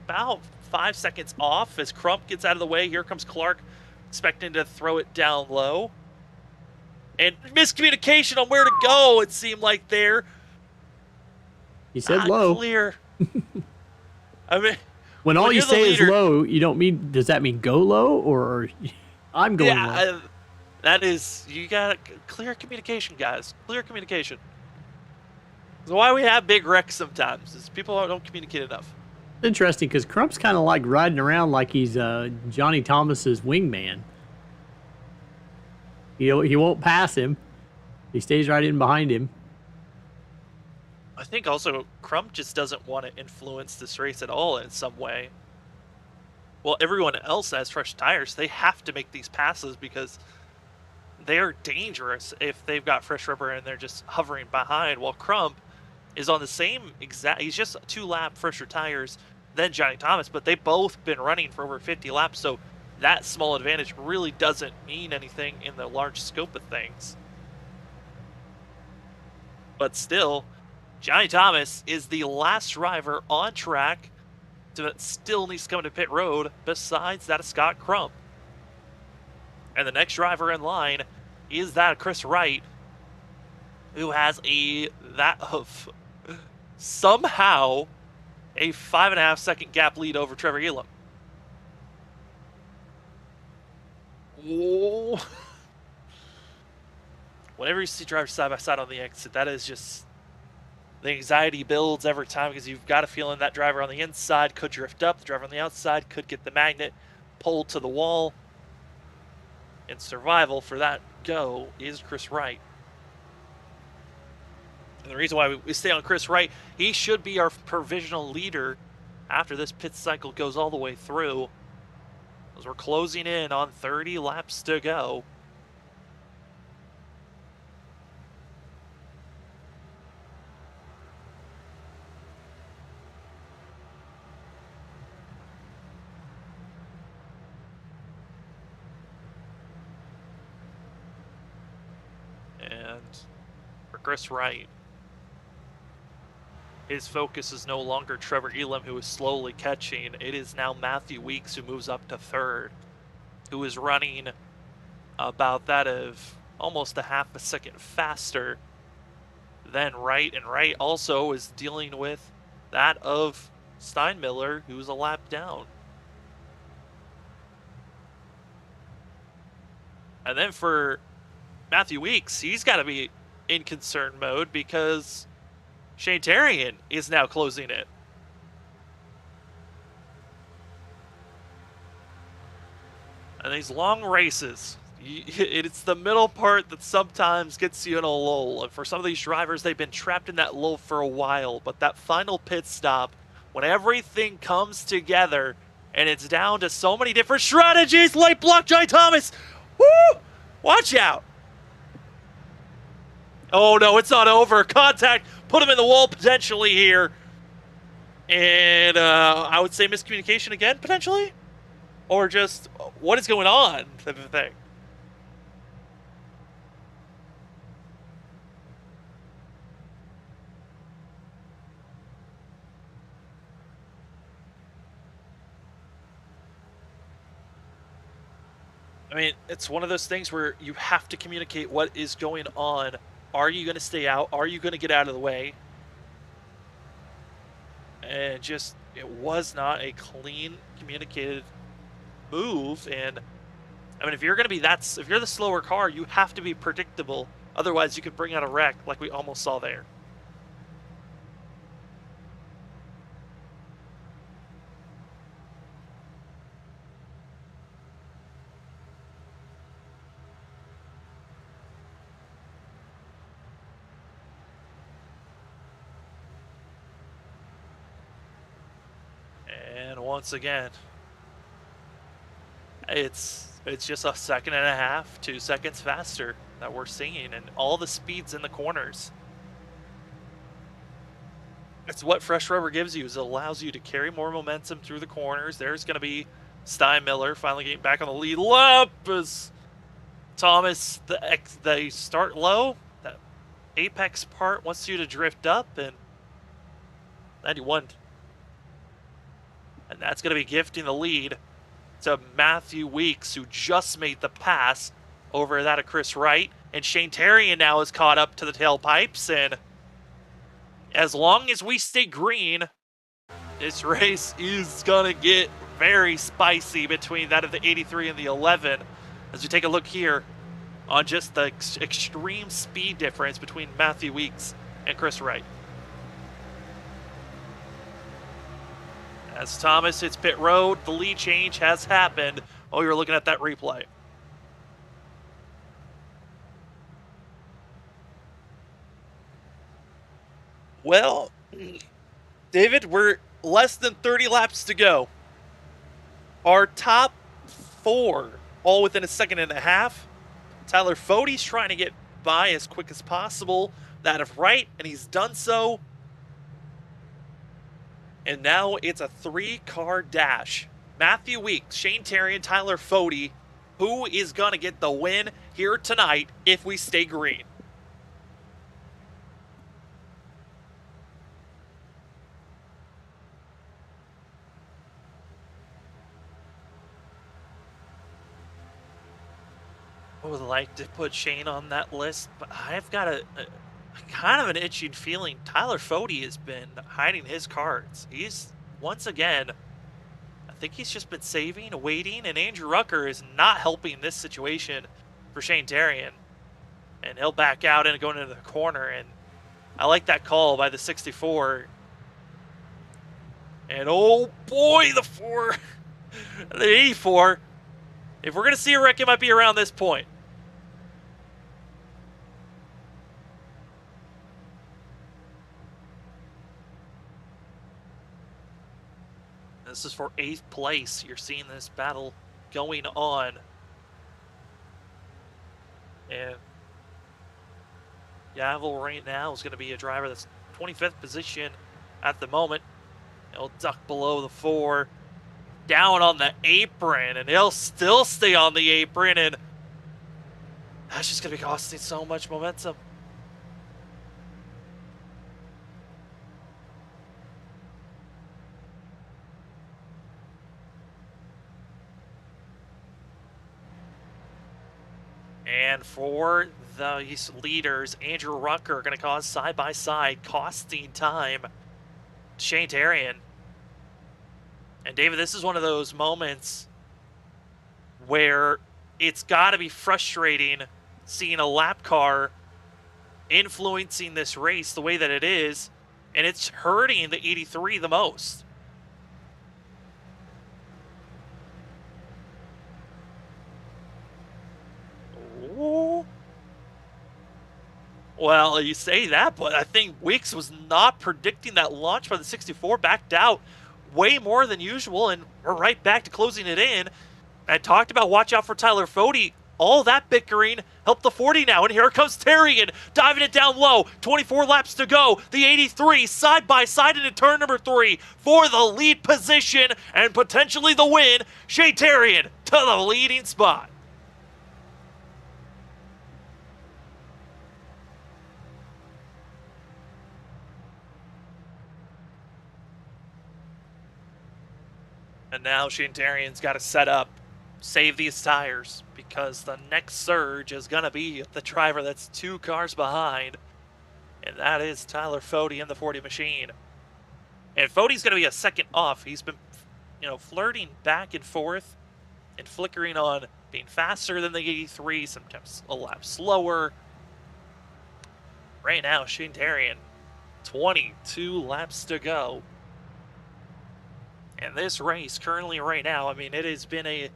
about 5 seconds off as Crump gets out of the way. Here comes Clark, expecting to throw it down low. And miscommunication on where to go, it seemed like there. He said low. Clear. I mean, when all you say is low, you don't mean, does that mean go low or I'm going low? That is, you got clear communication, guys. Clear communication. That's why we have big wrecks sometimes, is people don't communicate enough. Interesting, because Crump's kind of like riding around like he's Johnny Thomas's wingman. He won't pass him. He stays right in behind him. I think also Crump just doesn't want to influence this race at all in some way. Well, everyone else has fresh tires. They have to make these passes because they're dangerous if they've got fresh rubber and they're just hovering behind, while Crump is on the same exact, he's just 2 lap fresher tires than Johnny Thomas, but they've both been running for over 50 laps, so that small advantage really doesn't mean anything in the large scope of things. But still, Johnny Thomas is the last driver on track that still needs to come to pit road besides that of Scott Crump. And the next driver in line is that of Chris Wright, who has somehow a 5.5 second gap lead over Trevor Elam. Whoa. Whenever you see drivers side by side on the exit, that is just, the anxiety builds every time because you've got a feeling that driver on the inside could drift up, the driver on the outside could get the magnet pulled to the wall. And survival for that go is Chris Wright. And the reason why we stay on Chris Wright, he should be our provisional leader after this pit cycle goes all the way through, as we're closing in on 30 laps to go. And for Chris Wright, his focus is no longer Trevor Elam, who is slowly catching. It is now Matthew Weeks, who moves up to third, who is running about that of almost a half a second faster than Wright. And Wright also is dealing with that of Steinmiller, who's a lap down. And then for Matthew Weeks, he's got to be in concern mode because Shane Tarian is now closing it. And these long races, it's the middle part that sometimes gets you in a lull. And for some of these drivers, they've been trapped in that lull for a while. But that final pit stop, when everything comes together and it's down to so many different strategies, late block, Johnny Thomas. Woo! Watch out. Oh, no, it's not over. Contact. Put him in the wall potentially here. And I would say miscommunication again, potentially? Or just, what is going on? Type of thing. I mean, it's one of those things where you have to communicate what is going on. Are you going to stay out? Are you going to get out of the way? And just, it was not a clean communicated move. And I mean, if you're going to be if you're the slower car, you have to be predictable. Otherwise, you could bring out a wreck like we almost saw there. And once again, it's just a second and a half, 2 seconds faster that we're seeing, and all the speeds in the corners. It's what fresh rubber gives you, is it allows you to carry more momentum through the corners. There's going to be Steinmiller finally getting back on the lead lap as Thomas, they start low. That apex part wants you to drift up, and 91. And that's going to be gifting the lead to Matthew Weeks, who just made the pass over that of Chris Wright. And Shane Tarian now is caught up to the tailpipes. And as long as we stay green, this race is going to get very spicy between that of the 83 and the 11. As we take a look here on just the extreme speed difference between Matthew Weeks and Chris Wright. As Thomas hits pit road, the lead change has happened while you're looking at that replay. Well, David, we're less than 30 laps to go. Our top 4, all within a second and a half. Tyler Fode's trying to get by as quick as possible. That of Wright, and he's done so. And now it's a 3-car dash. Matthew Weeks, Shane Tarian, Tyler Fode. Who is going to get the win here tonight if we stay green? I would like to put Shane on that list, but I've got a kind of an itching feeling Tyler Fode has been hiding his cards. He's, once again, I think he's just been saving, waiting, and Andrew Rucker is not helping this situation for Shane Tarian. And he'll back out and go into the corner, and I like that call by the 64. And oh boy, the 4, the 84. If we're going to see a wreck, it might be around this point. This is for 8th place. You're seeing this battle going on. And Yavel right now is going to be a driver that's 25th position at the moment. He'll duck below the 4, down on the apron, and he'll still stay on the apron, and that's just going to be costing so much momentum. And for these leaders, Andrew Rucker going to cause side-by-side, costing time. Shane Tarian. And David, this is one of those moments where it's got to be frustrating seeing a lap car influencing this race the way that it is, and it's hurting the 83 the most. Ooh. Well, you say that, but I think Weeks was not predicting that launch by the 64, backed out way more than usual, and we're right back to closing it in. I talked about watch out for Tyler Fode. All that bickering helped the 40 now, and here comes Tarian, diving it down low. 24 laps to go. The 83 side by side into turn number 3 for the lead position and potentially the win. Shea Tarian to the leading spot. And now Shane Tarian's got to set up, save these tires, because the next surge is going to be the driver that's 2 cars behind, and that is Tyler Fode in the 40 machine. And Fode's going to be a second off. He's been, flirting back and forth and flickering on being faster than the 83, sometimes a lap slower. Right now, Shane Tarian, 22 laps to go. And this race currently right now, I mean, it has been a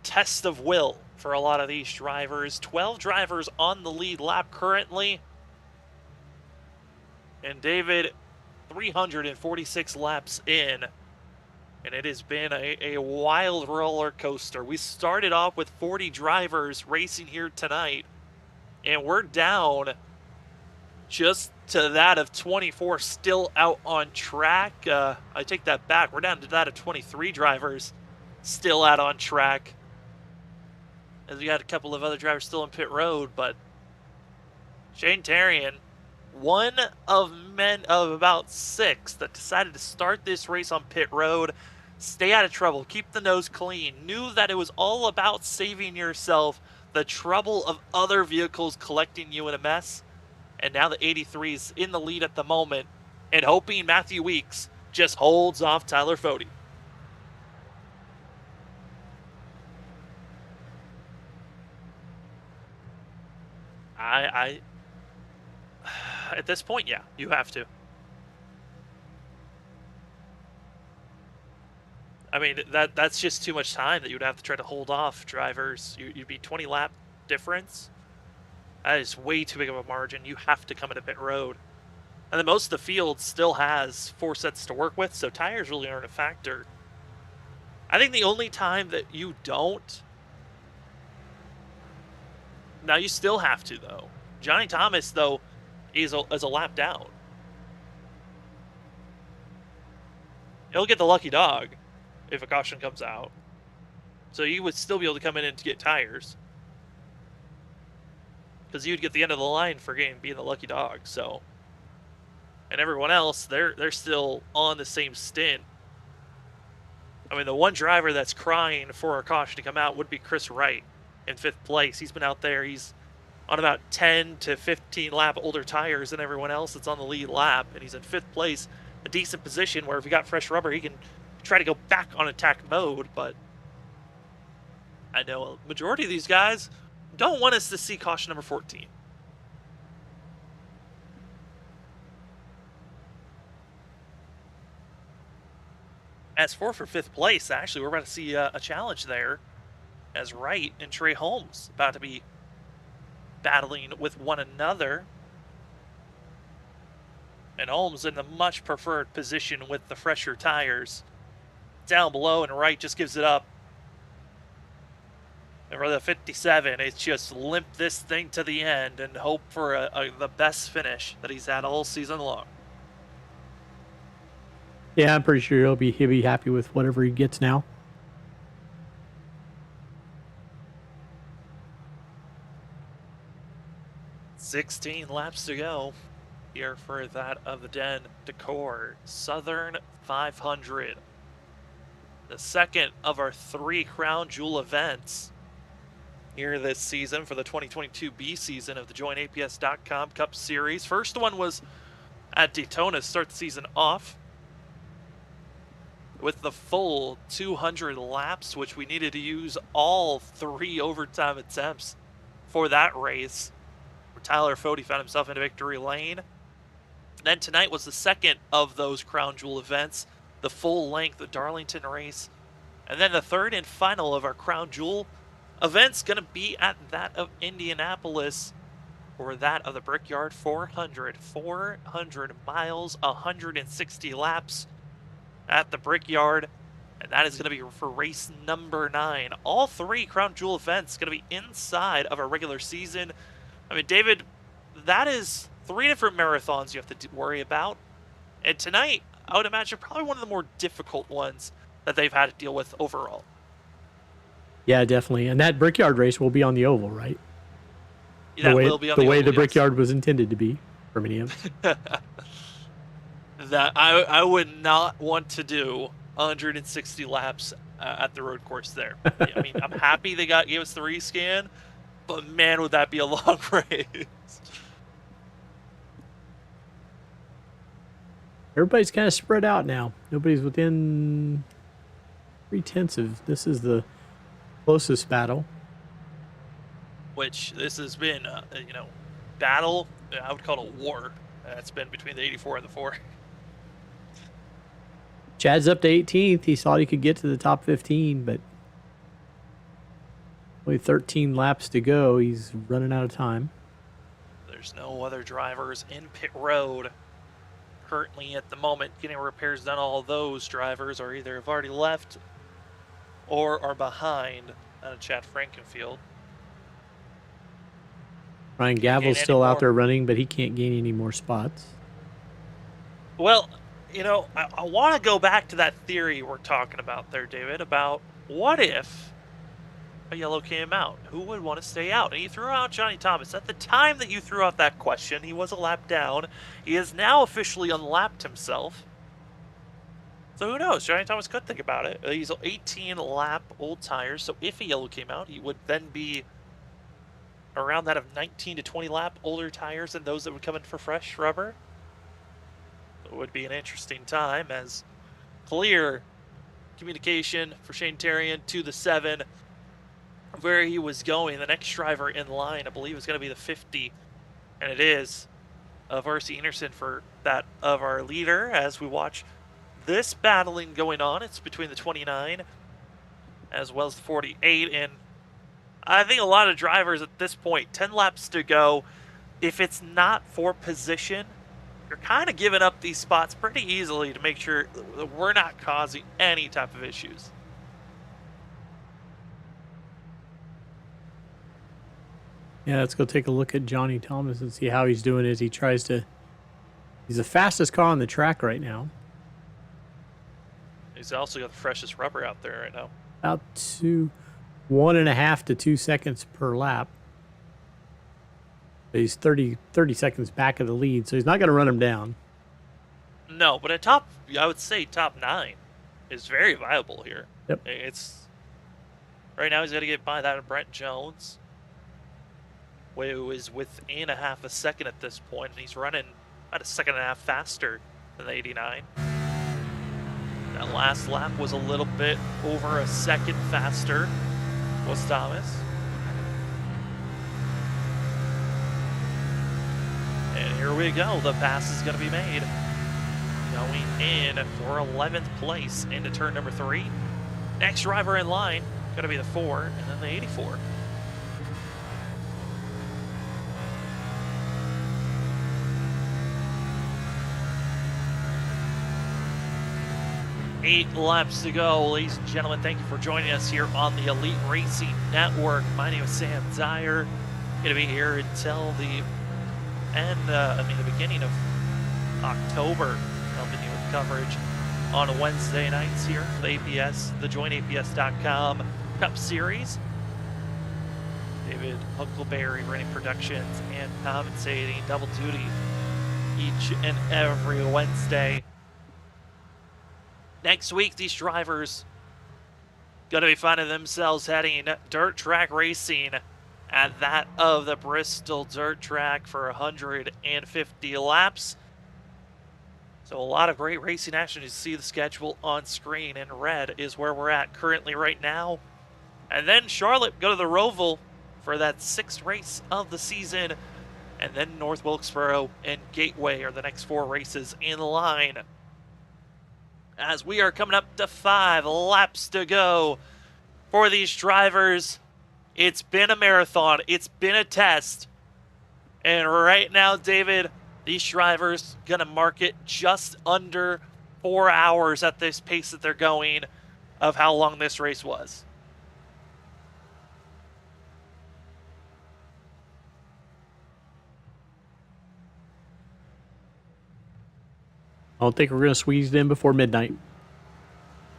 test of will for a lot of these drivers. 12 drivers on the lead lap currently. And David, 346 laps in. And it has been a wild roller coaster. We started off with 40 drivers racing here tonight. And we're down just to that of 24 still out on track. I take that back. We're down to that of 23 drivers still out on track, as we got a couple of other drivers still in pit road. But Shane Tarian, one of about 6 that decided to start this race on pit road, stay out of trouble, keep the nose clean, knew that it was all about saving yourself the trouble of other vehicles collecting you in a mess. And now the 83 is in the lead at the moment, and hoping Matthew Weeks just holds off Tyler Fode. I at this point, yeah, you have to. I mean, that's just too much time that you would have to try to hold off drivers. You'd be 20 lap difference. That is way too big of a margin. You have to come into pit road. And then most of the field still has 4 sets to work with, so tires really aren't a factor. I think the only time that you don't... Now, you still have to, though. Johnny Thomas, though, is a lap down. He'll get the lucky dog if a caution comes out. So you would still be able to come in and get tires, because you'd get the end of the line for being the lucky dog. So, and everyone else, they're still on the same stint. I mean, the one driver that's crying for a caution to come out would be Chris Wright in 5th place. He's been out there. He's on about 10 to 15 lap older tires than everyone else that's on the lead lap, and he's in 5th place, a decent position where if he got fresh rubber, he can try to go back on attack mode. But I know a majority of these guys don't want us to see caution number 14. As for 5th place, actually, we're about to see a challenge there, as Wright and Trey Holmes about to be battling with one another. And Holmes in the much preferred position with the fresher tires down below, and Wright just gives it up. And for the 57, it's just limp this thing to the end and hope for the best finish that he's had all season long. Yeah, I'm pretty sure he'll be happy with whatever he gets now. $16 laps to go here for that of the Den Decor Southern 500. The second of our 3 Crown Jewel events. here this season for the 2022 B season of the JoinAPS.Ccom Cup Series. First one was at Daytona to start the season off with the full 200 laps, which we needed to use all 3 overtime attempts for that race, where Tyler Fode found himself in victory lane. Then tonight was the second of those Crown Jewel events, the full length of Darlington race. And then the third and final of our Crown Jewel event's going to be at that of Indianapolis, or that of the Brickyard 400. 400 miles, 160 laps at the Brickyard. And that is going to be for race number 9. All 3 Crown Jewel events going to be inside of our regular season. I mean, David, that is 3 different marathons you have to worry about. And tonight, I would imagine probably one of the more difficult ones that they've had to deal with overall. Yeah, definitely. And that Brickyard race will be on the oval, right? That will be on the way oval, the yes. Brickyard was intended to be for Miniums. That I would not want to do 160 laps at the road course there. I mean, I'm happy they gave us the rescan, but man, would that be a long race. Everybody's kind of spread out now. Nobody's within 3/10 of. This is the closest battle. Which this has been, battle. I would call it a war. It's been between the 84 and the 4. Chad's up to 18th. He thought he could get to the top 15, but only 13 laps to go. He's running out of time. There's no other drivers in pit road currently at the moment getting repairs done. All those drivers are either have already left or are behind Chad Frankenfield. Ryan Gavel's still out there running, but he can't gain any more spots. Well, I want to go back to that theory we're talking about there, David, about what if a yellow came out? Who would want to stay out? And you threw out Johnny Thomas. At the time that you threw out that question, he was a lap down. He has now officially unlapped himself. So who knows? Johnny Thomas could think about it. He's 18 lap old tires, so if a yellow came out, he would then be around that of 19 to 20 lap older tires than those that would come in for fresh rubber. It would be an interesting time, as clear communication for Shane Terrian to the 7 where he was going. The next driver in line, I believe, is going to be the 50, and it is R.C. Anderson for that of our leader. As we watch this battling going on, it's between the 29 as well as the 48, and I think a lot of drivers at this point, 10 laps to go, if it's not for position, you're kind of giving up these spots pretty easily to make sure that we're not causing any type of issues. Yeah, let's go take a look at Johnny Thomas and see how he's doing as he tries to... He's the fastest car on the track right now. He's also got the freshest rubber out there right now. About 1.5 to 2 seconds per lap. But he's 30 seconds back of the lead, so he's not going to run him down. No, but I would say top 9 is very viable here. Yep. Right now he's got to get by that of Brent Jones, who is within a half a second at this point, and he's running about 1.5 seconds faster than the 89. That last lap was a little bit over a second faster, was Thomas. And here we go. The pass is going to be made. Going in for 11th place into turn number 3. Next driver in line, going to be the 4 and then the 84. Eight laps to go, ladies and gentlemen. Thank you for joining us here on the Elite Racing Network. My name is Sam Dyer. Going to be here until the beginning of October, helping you with coverage on Wednesday nights here for the APS, the JoinAPS.Ccom Cup Series. David Huckleberry running productions and commentating, double duty each and every Wednesday. Next week, these drivers going to be finding themselves heading dirt track racing at that of the Bristol dirt track for 150 laps. So a lot of great racing action. You see the schedule on screen in red is where we're at currently right now. And then Charlotte go to the Roval for that 6th race of the season. And then North Wilkesboro and Gateway are the next 4 races in line. As we are coming up to 5 laps to go for these drivers. It's been a marathon. It's been a test. And right now, David, these drivers going to mark it just under 4 hours at this pace that they're going of how long this race was. I don't think we're going to squeeze it in before midnight.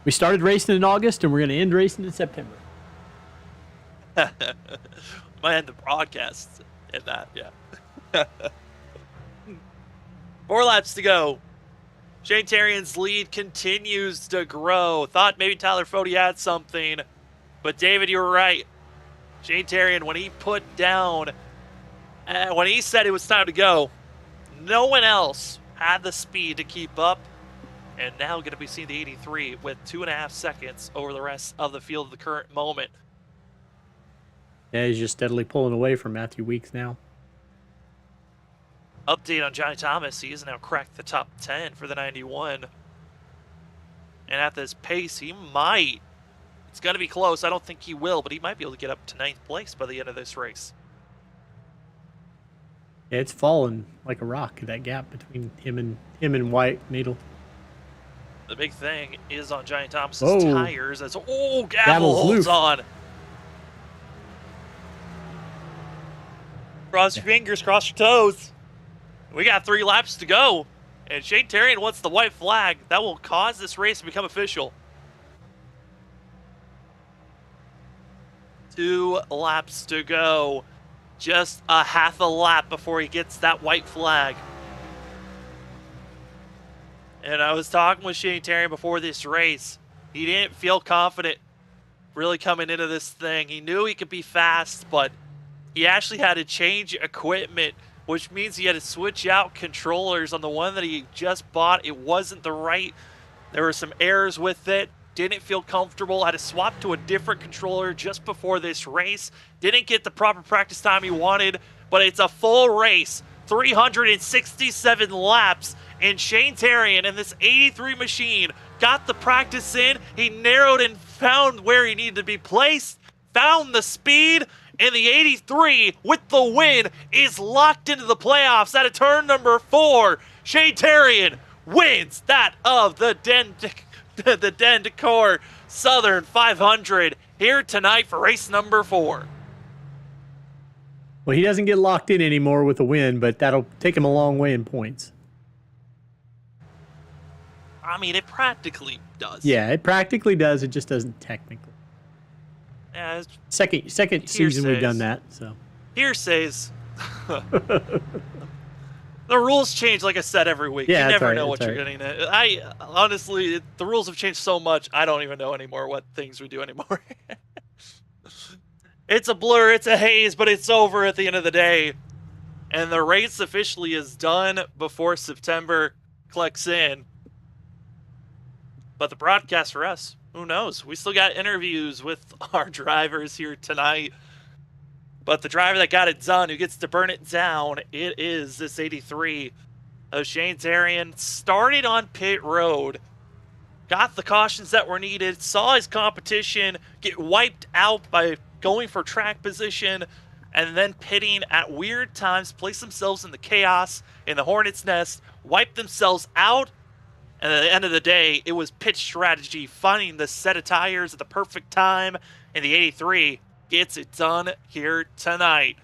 We started racing in August, and we're going to end racing in September. Might end the broadcast in that, yeah. 4 laps to go. Shane Terrian's lead continues to grow. Thought maybe Tyler Fode had something, but David, you were right. Shane Terrian, when he put down, when he said it was time to go, no one else had the speed to keep up. And now going to be seeing the 83 with 2.5 seconds over the rest of the field at the current moment. Yeah, he's just steadily pulling away from Matthew Weeks now. Update on Johnny Thomas. He has now cracked the top 10 for the 91. And at this pace, he might. It's going to be close. I don't think he will, but he might be able to get up to 9th place by the end of this race. Yeah, it's fallen like a rock, that gap between him and White Needle. The big thing is on Johnny Thomas's tires. As Gavel holds loose. on. Cross your fingers, cross your toes. We got 3 laps to go. And Shane Terrian wants the white flag. That will cause this race to become official. 2 laps to go. Just a half a lap before he gets that white flag. And I was talking with Shane Terrian before this race. He didn't feel confident really coming into this thing. He knew he could be fast, but he actually had to change equipment, which means he had to switch out controllers on the one that he just bought. It wasn't the right. There were some errors with it. Didn't feel comfortable. Had to swap to a different controller just before this race. Didn't get the proper practice time he wanted, but it's a full race. 367 laps, and Shane Terrian in this 83 machine got the practice in. He narrowed and found where he needed to be placed, found the speed, and the 83 with the win is locked into the playoffs at a turn number 4. Shane Terrian wins that of the Decor Southern 500 here tonight for race number 4. Well, he doesn't get locked in anymore with a win, but that'll take him a long way in points. I mean, it practically does. Yeah, it practically does. It just doesn't technically. Yeah, second season we've done that. So hearsays. The rules change, like I said, every week. Yeah, you never right, know what you're getting at. I honestly, the rules have changed so much. I don't even know anymore what things we do anymore. It's a blur, it's a haze, but it's over at the end of the day. And the race officially is done before September clicks in. But the broadcast for us, who knows? We still got interviews with our drivers here tonight. But the driver that got it done, who gets to burn it down, it is this 83 of Shane Terrian. Started on pit road. Got the cautions that were needed. Saw his competition get wiped out by going for track position, and then pitting at weird times, place themselves in the chaos, in the hornet's nest, wipe themselves out, and at the end of the day, it was pit strategy, finding the set of tires at the perfect time, and the 83 gets it done here tonight.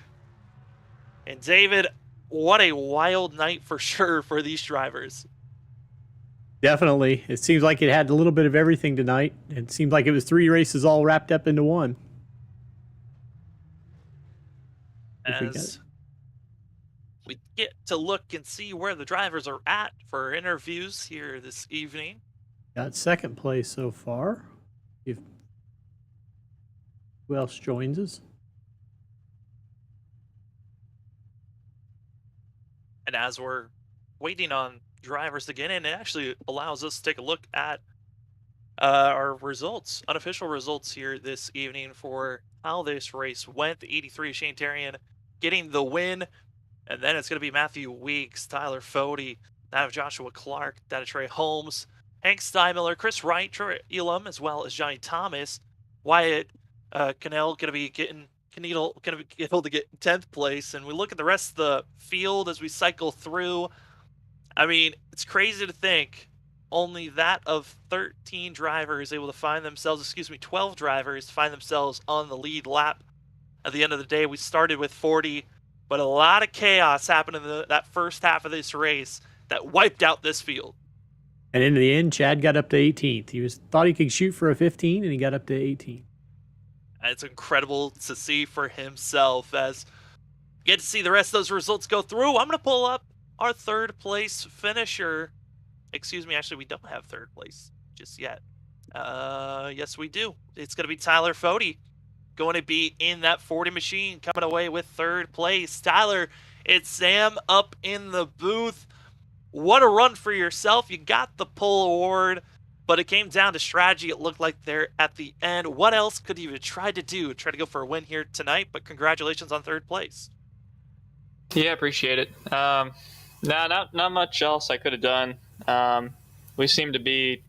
And David, what a wild night for sure for these drivers. Definitely. It seems like it had a little bit of everything tonight. It seemed like it was 3 races all wrapped up into one. As we get to look and see where the drivers are at for interviews here this evening. Got second place so far. Who else joins us? And as we're waiting on drivers to get in, it actually allows us to take a look at our results, unofficial results here this evening for how this race went. The 83 Shane Tarian getting the win, and then it's going to be Matthew Weeks, Tyler Fody, that of Joshua Clark, that of Trey Holmes, Hank Steinmiller, Chris Wright, Troy Elam, as well as Johnny Thomas. Wyatt Cannell going to be getting able to get 10th place, and we look at the rest of the field as we cycle through. I mean, it's crazy to think only that of 13 drivers able to find themselves, 12 drivers find themselves on the lead lap. At the end of the day, we started with 40, but a lot of chaos happened in that first half of this race that wiped out this field. And in the end, Chad got up to 18th. He thought he could shoot for a 15, and he got up to 18. And it's incredible to see for himself as you get to see the rest of those results go through. I'm going to pull up our third place finisher. Excuse me, actually, we don't have third place just yet. Yes, we do. It's going to be Tyler Fody going to be in that 40 machine coming away with third place. Tyler, it's Sam up in the booth. What a run for yourself. You got the pole award, but it came down to strategy. It looked like there at the end. What else could you have tried to do? Try to go for a win here tonight, but congratulations on third place. Yeah, appreciate it. Not much else I could have done. We seem to be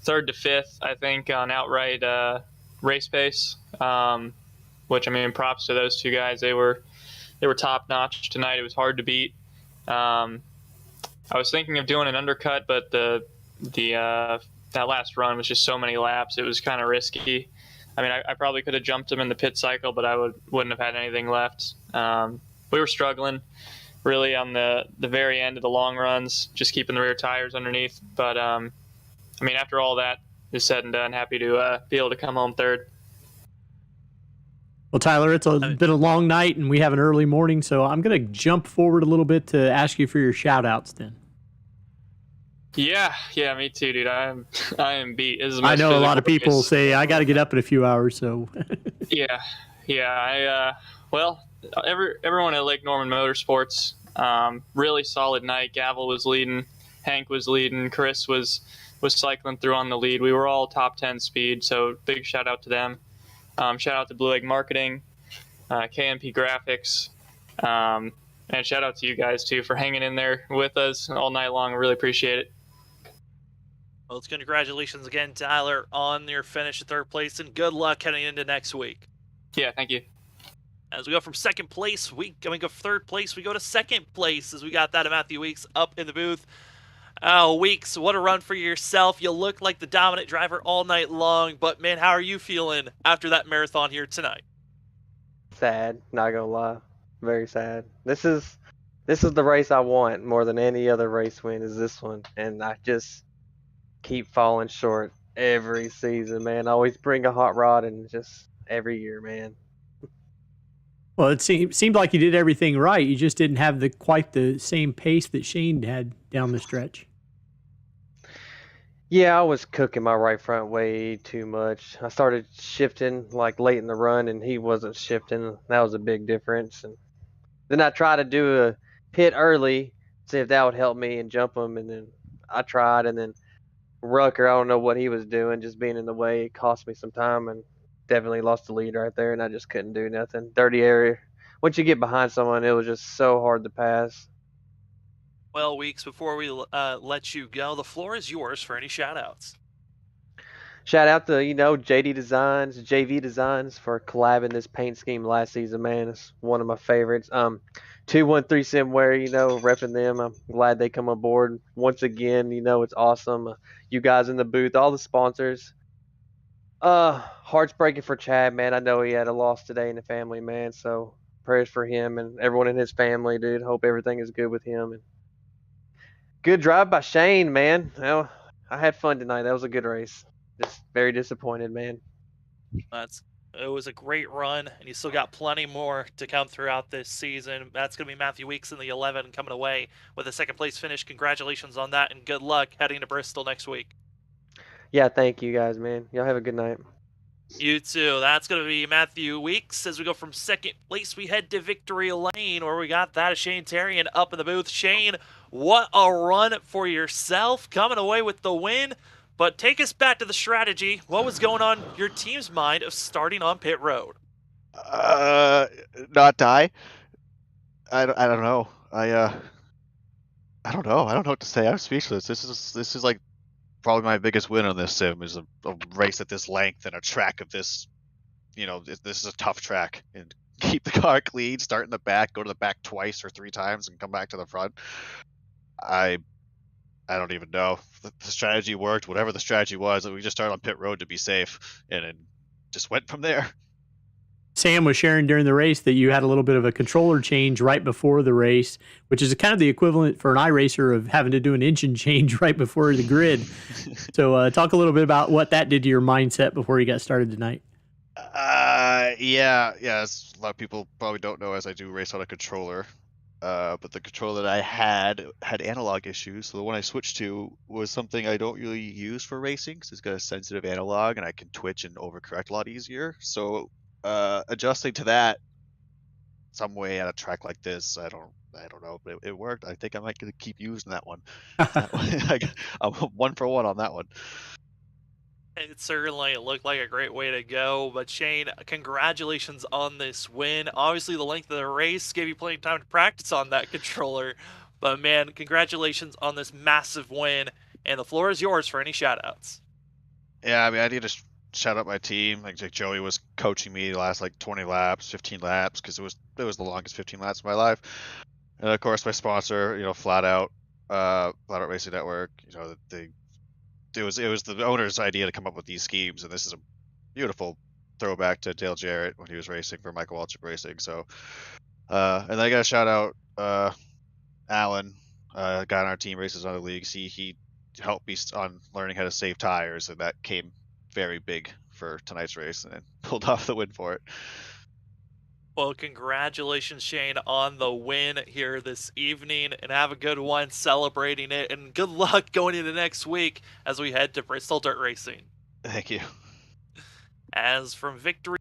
third to fifth, I think, on outright race pace, which, I mean, props to those two guys. They were top notch tonight. It was hard to beat. I was thinking of doing an undercut, but that last run was just so many laps. It was kind of risky. I mean, I probably could have jumped him in the pit cycle, but I wouldn't have had anything left. We were struggling really on the very end of the long runs, just keeping the rear tires underneath. But, I mean, after all that is said and done, happy to be able to come home third. Well, Tyler, it's been a long night, and we have an early morning, so I'm going to jump forward a little bit to ask you for your shout-outs then. Yeah, me too, dude. I am beat. I know a lot of people say I got to get up in a few hours, so. Yeah. Everyone at Lake Norman Motorsports, really solid night. Gavel was leading, Hank was leading, Chris was cycling through on the lead. We were all top 10 speed, so big shout out to them. Shout out to Blue Egg Marketing, KMP Graphics, and shout out to you guys too for hanging in there with us all night long. I really appreciate it. Well, it's congratulations again, Tyler, on your finish at third place, and good luck heading into next week. Yeah, thank you. As we go from second place, third place, we go to second place as we got that of Matthew Weeks up in the booth. Oh, Weeks, what a run for yourself. You look like the dominant driver all night long, but man, how are you feeling after that marathon here tonight? Sad, not gonna lie. Very sad. This is the race I want more than any other race win is this one, and I just keep falling short every season, man. I always bring a hot rod, and just every year, man. Well, it seemed like you did everything right. You just didn't have quite the same pace that Shane had down the stretch. Yeah, I was cooking my right front way too much. I started shifting like late in the run, and he wasn't shifting. That was a big difference. And then I tried to do a pit early, see if that would help me and jump him. And then I tried, and then Rucker, I don't know what he was doing, just being in the way. It cost me some time and definitely lost the lead right there, and I just couldn't do nothing. Dirty area. Once you get behind someone, it was just so hard to pass. Well, Weeks, before we let you go, the floor is yours for any shout-outs. Shout out to, JD Designs, JV Designs for collabing this paint scheme last season, man. It's one of my favorites. 213 Simware, repping them. I'm glad they come aboard. Once again, it's awesome. You guys in the booth, all the sponsors. Heart's breaking for Chad, man. I know he had a loss today in the family, man. So prayers for him and everyone in his family, dude. Hope everything is good with him. And good drive by Shane, man. Well, I had fun tonight. That was a good race. Just very disappointed, man. It was a great run, and you still got plenty more to come throughout this season. That's going to be Matthew Weeks in the 11 coming away with a second place finish. Congratulations on that, and good luck heading to Bristol next week. Yeah, thank you guys, man. Y'all have a good night. You too. That's going to be Matthew Weeks. As we go from second place, we head to Victory Lane, where we got that of Shane Tarian up in the booth. Shane, what a run for yourself, coming away with the win. But take us back to the strategy. What was going on your team's mind of starting on pit road? Not die. I don't know. I don't know. I don't know what to say. I'm speechless. This is like probably my biggest win on this sim, is a race at this length and a track of this. This is a tough track, and keep the car clean, start in the back, go to the back twice or 3 times, and come back to the front. I don't even know. The strategy worked. Whatever the strategy was, we just started on pit road to be safe, and it just went from there. Sam was sharing during the race that you had a little bit of a controller change right before the race, which is kind of the equivalent for an iRacer of having to do an engine change right before the grid. So talk a little bit about what that did to your mindset before you got started tonight. Yeah. As a lot of people probably don't know, as I do race on a controller. But the controller that I had analog issues, so the one I switched to was something I don't really use for racing, because it's got a sensitive analog and I can twitch and overcorrect a lot easier. So adjusting to that some way at a track like this, I don't know, but it worked. I think I might keep using that one. I'm 1 for 1 on that one. It certainly looked like a great way to go, but Shane, congratulations on this win. Obviously, the length of the race gave you plenty of time to practice on that controller, but man, congratulations on this massive win, and the floor is yours for any shout-outs. Yeah, I mean, I need to shout out my team. Like Joey was coaching me the last 20 laps, 15 laps, because it was the longest 15 laps of my life. And of course, my sponsor, Flat Out Racing Network. It was the owner's idea to come up with these schemes, and this is a beautiful throwback to Dale Jarrett when he was racing for Michael Waltrip Racing. So, and then I got to shout out Alan, a guy on our team, races on the leagues. He helped me on learning how to save tires, and that came very big for tonight's race, and pulled off the win for it. Well, congratulations, Shane, on the win here this evening, and have a good one celebrating it, and good luck going into next week as we head to Bristol Dirt Racing. Thank you. As from Victory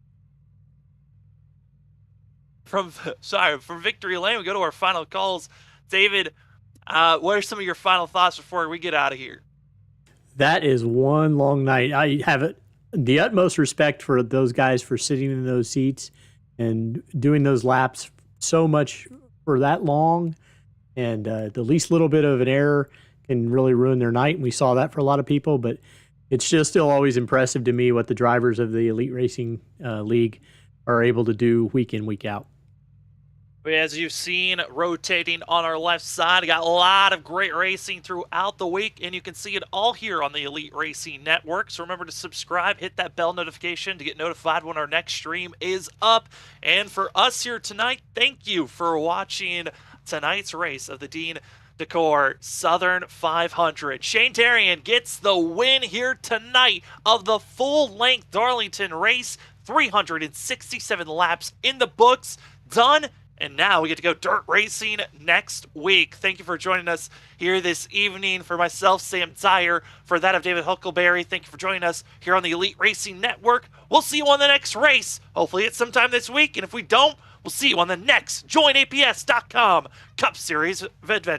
Lane, we go to our final calls. David, what are some of your final thoughts before we get out of here? That is one long night. I have the utmost respect for those guys for sitting in those seats and doing those laps so much for that long, and the least little bit of an error can really ruin their night, and we saw that for a lot of people. But it's just still always impressive to me what the drivers of the Elite Racing League are able to do week in, week out. As you've seen, rotating on our left side, got a lot of great racing throughout the week, and you can see it all here on the Elite Racing Network. So remember to subscribe, hit that bell notification to get notified when our next stream is up. And for us here tonight, thank you for watching tonight's race of the Dean Decor Southern 500. Shane Tarian gets the win here tonight of the full-length Darlington race. 367 laps in the books, done. And now we get to go dirt racing next week. Thank you for joining us here this evening. For myself, Sam Dyer, for that of David Huckleberry, thank you for joining us here on the Elite Racing Network. We'll see you on the next race. Hopefully it's sometime this week. And if we don't, we'll see you on the next JoinAPS.Ccom Cup Series of Adventure.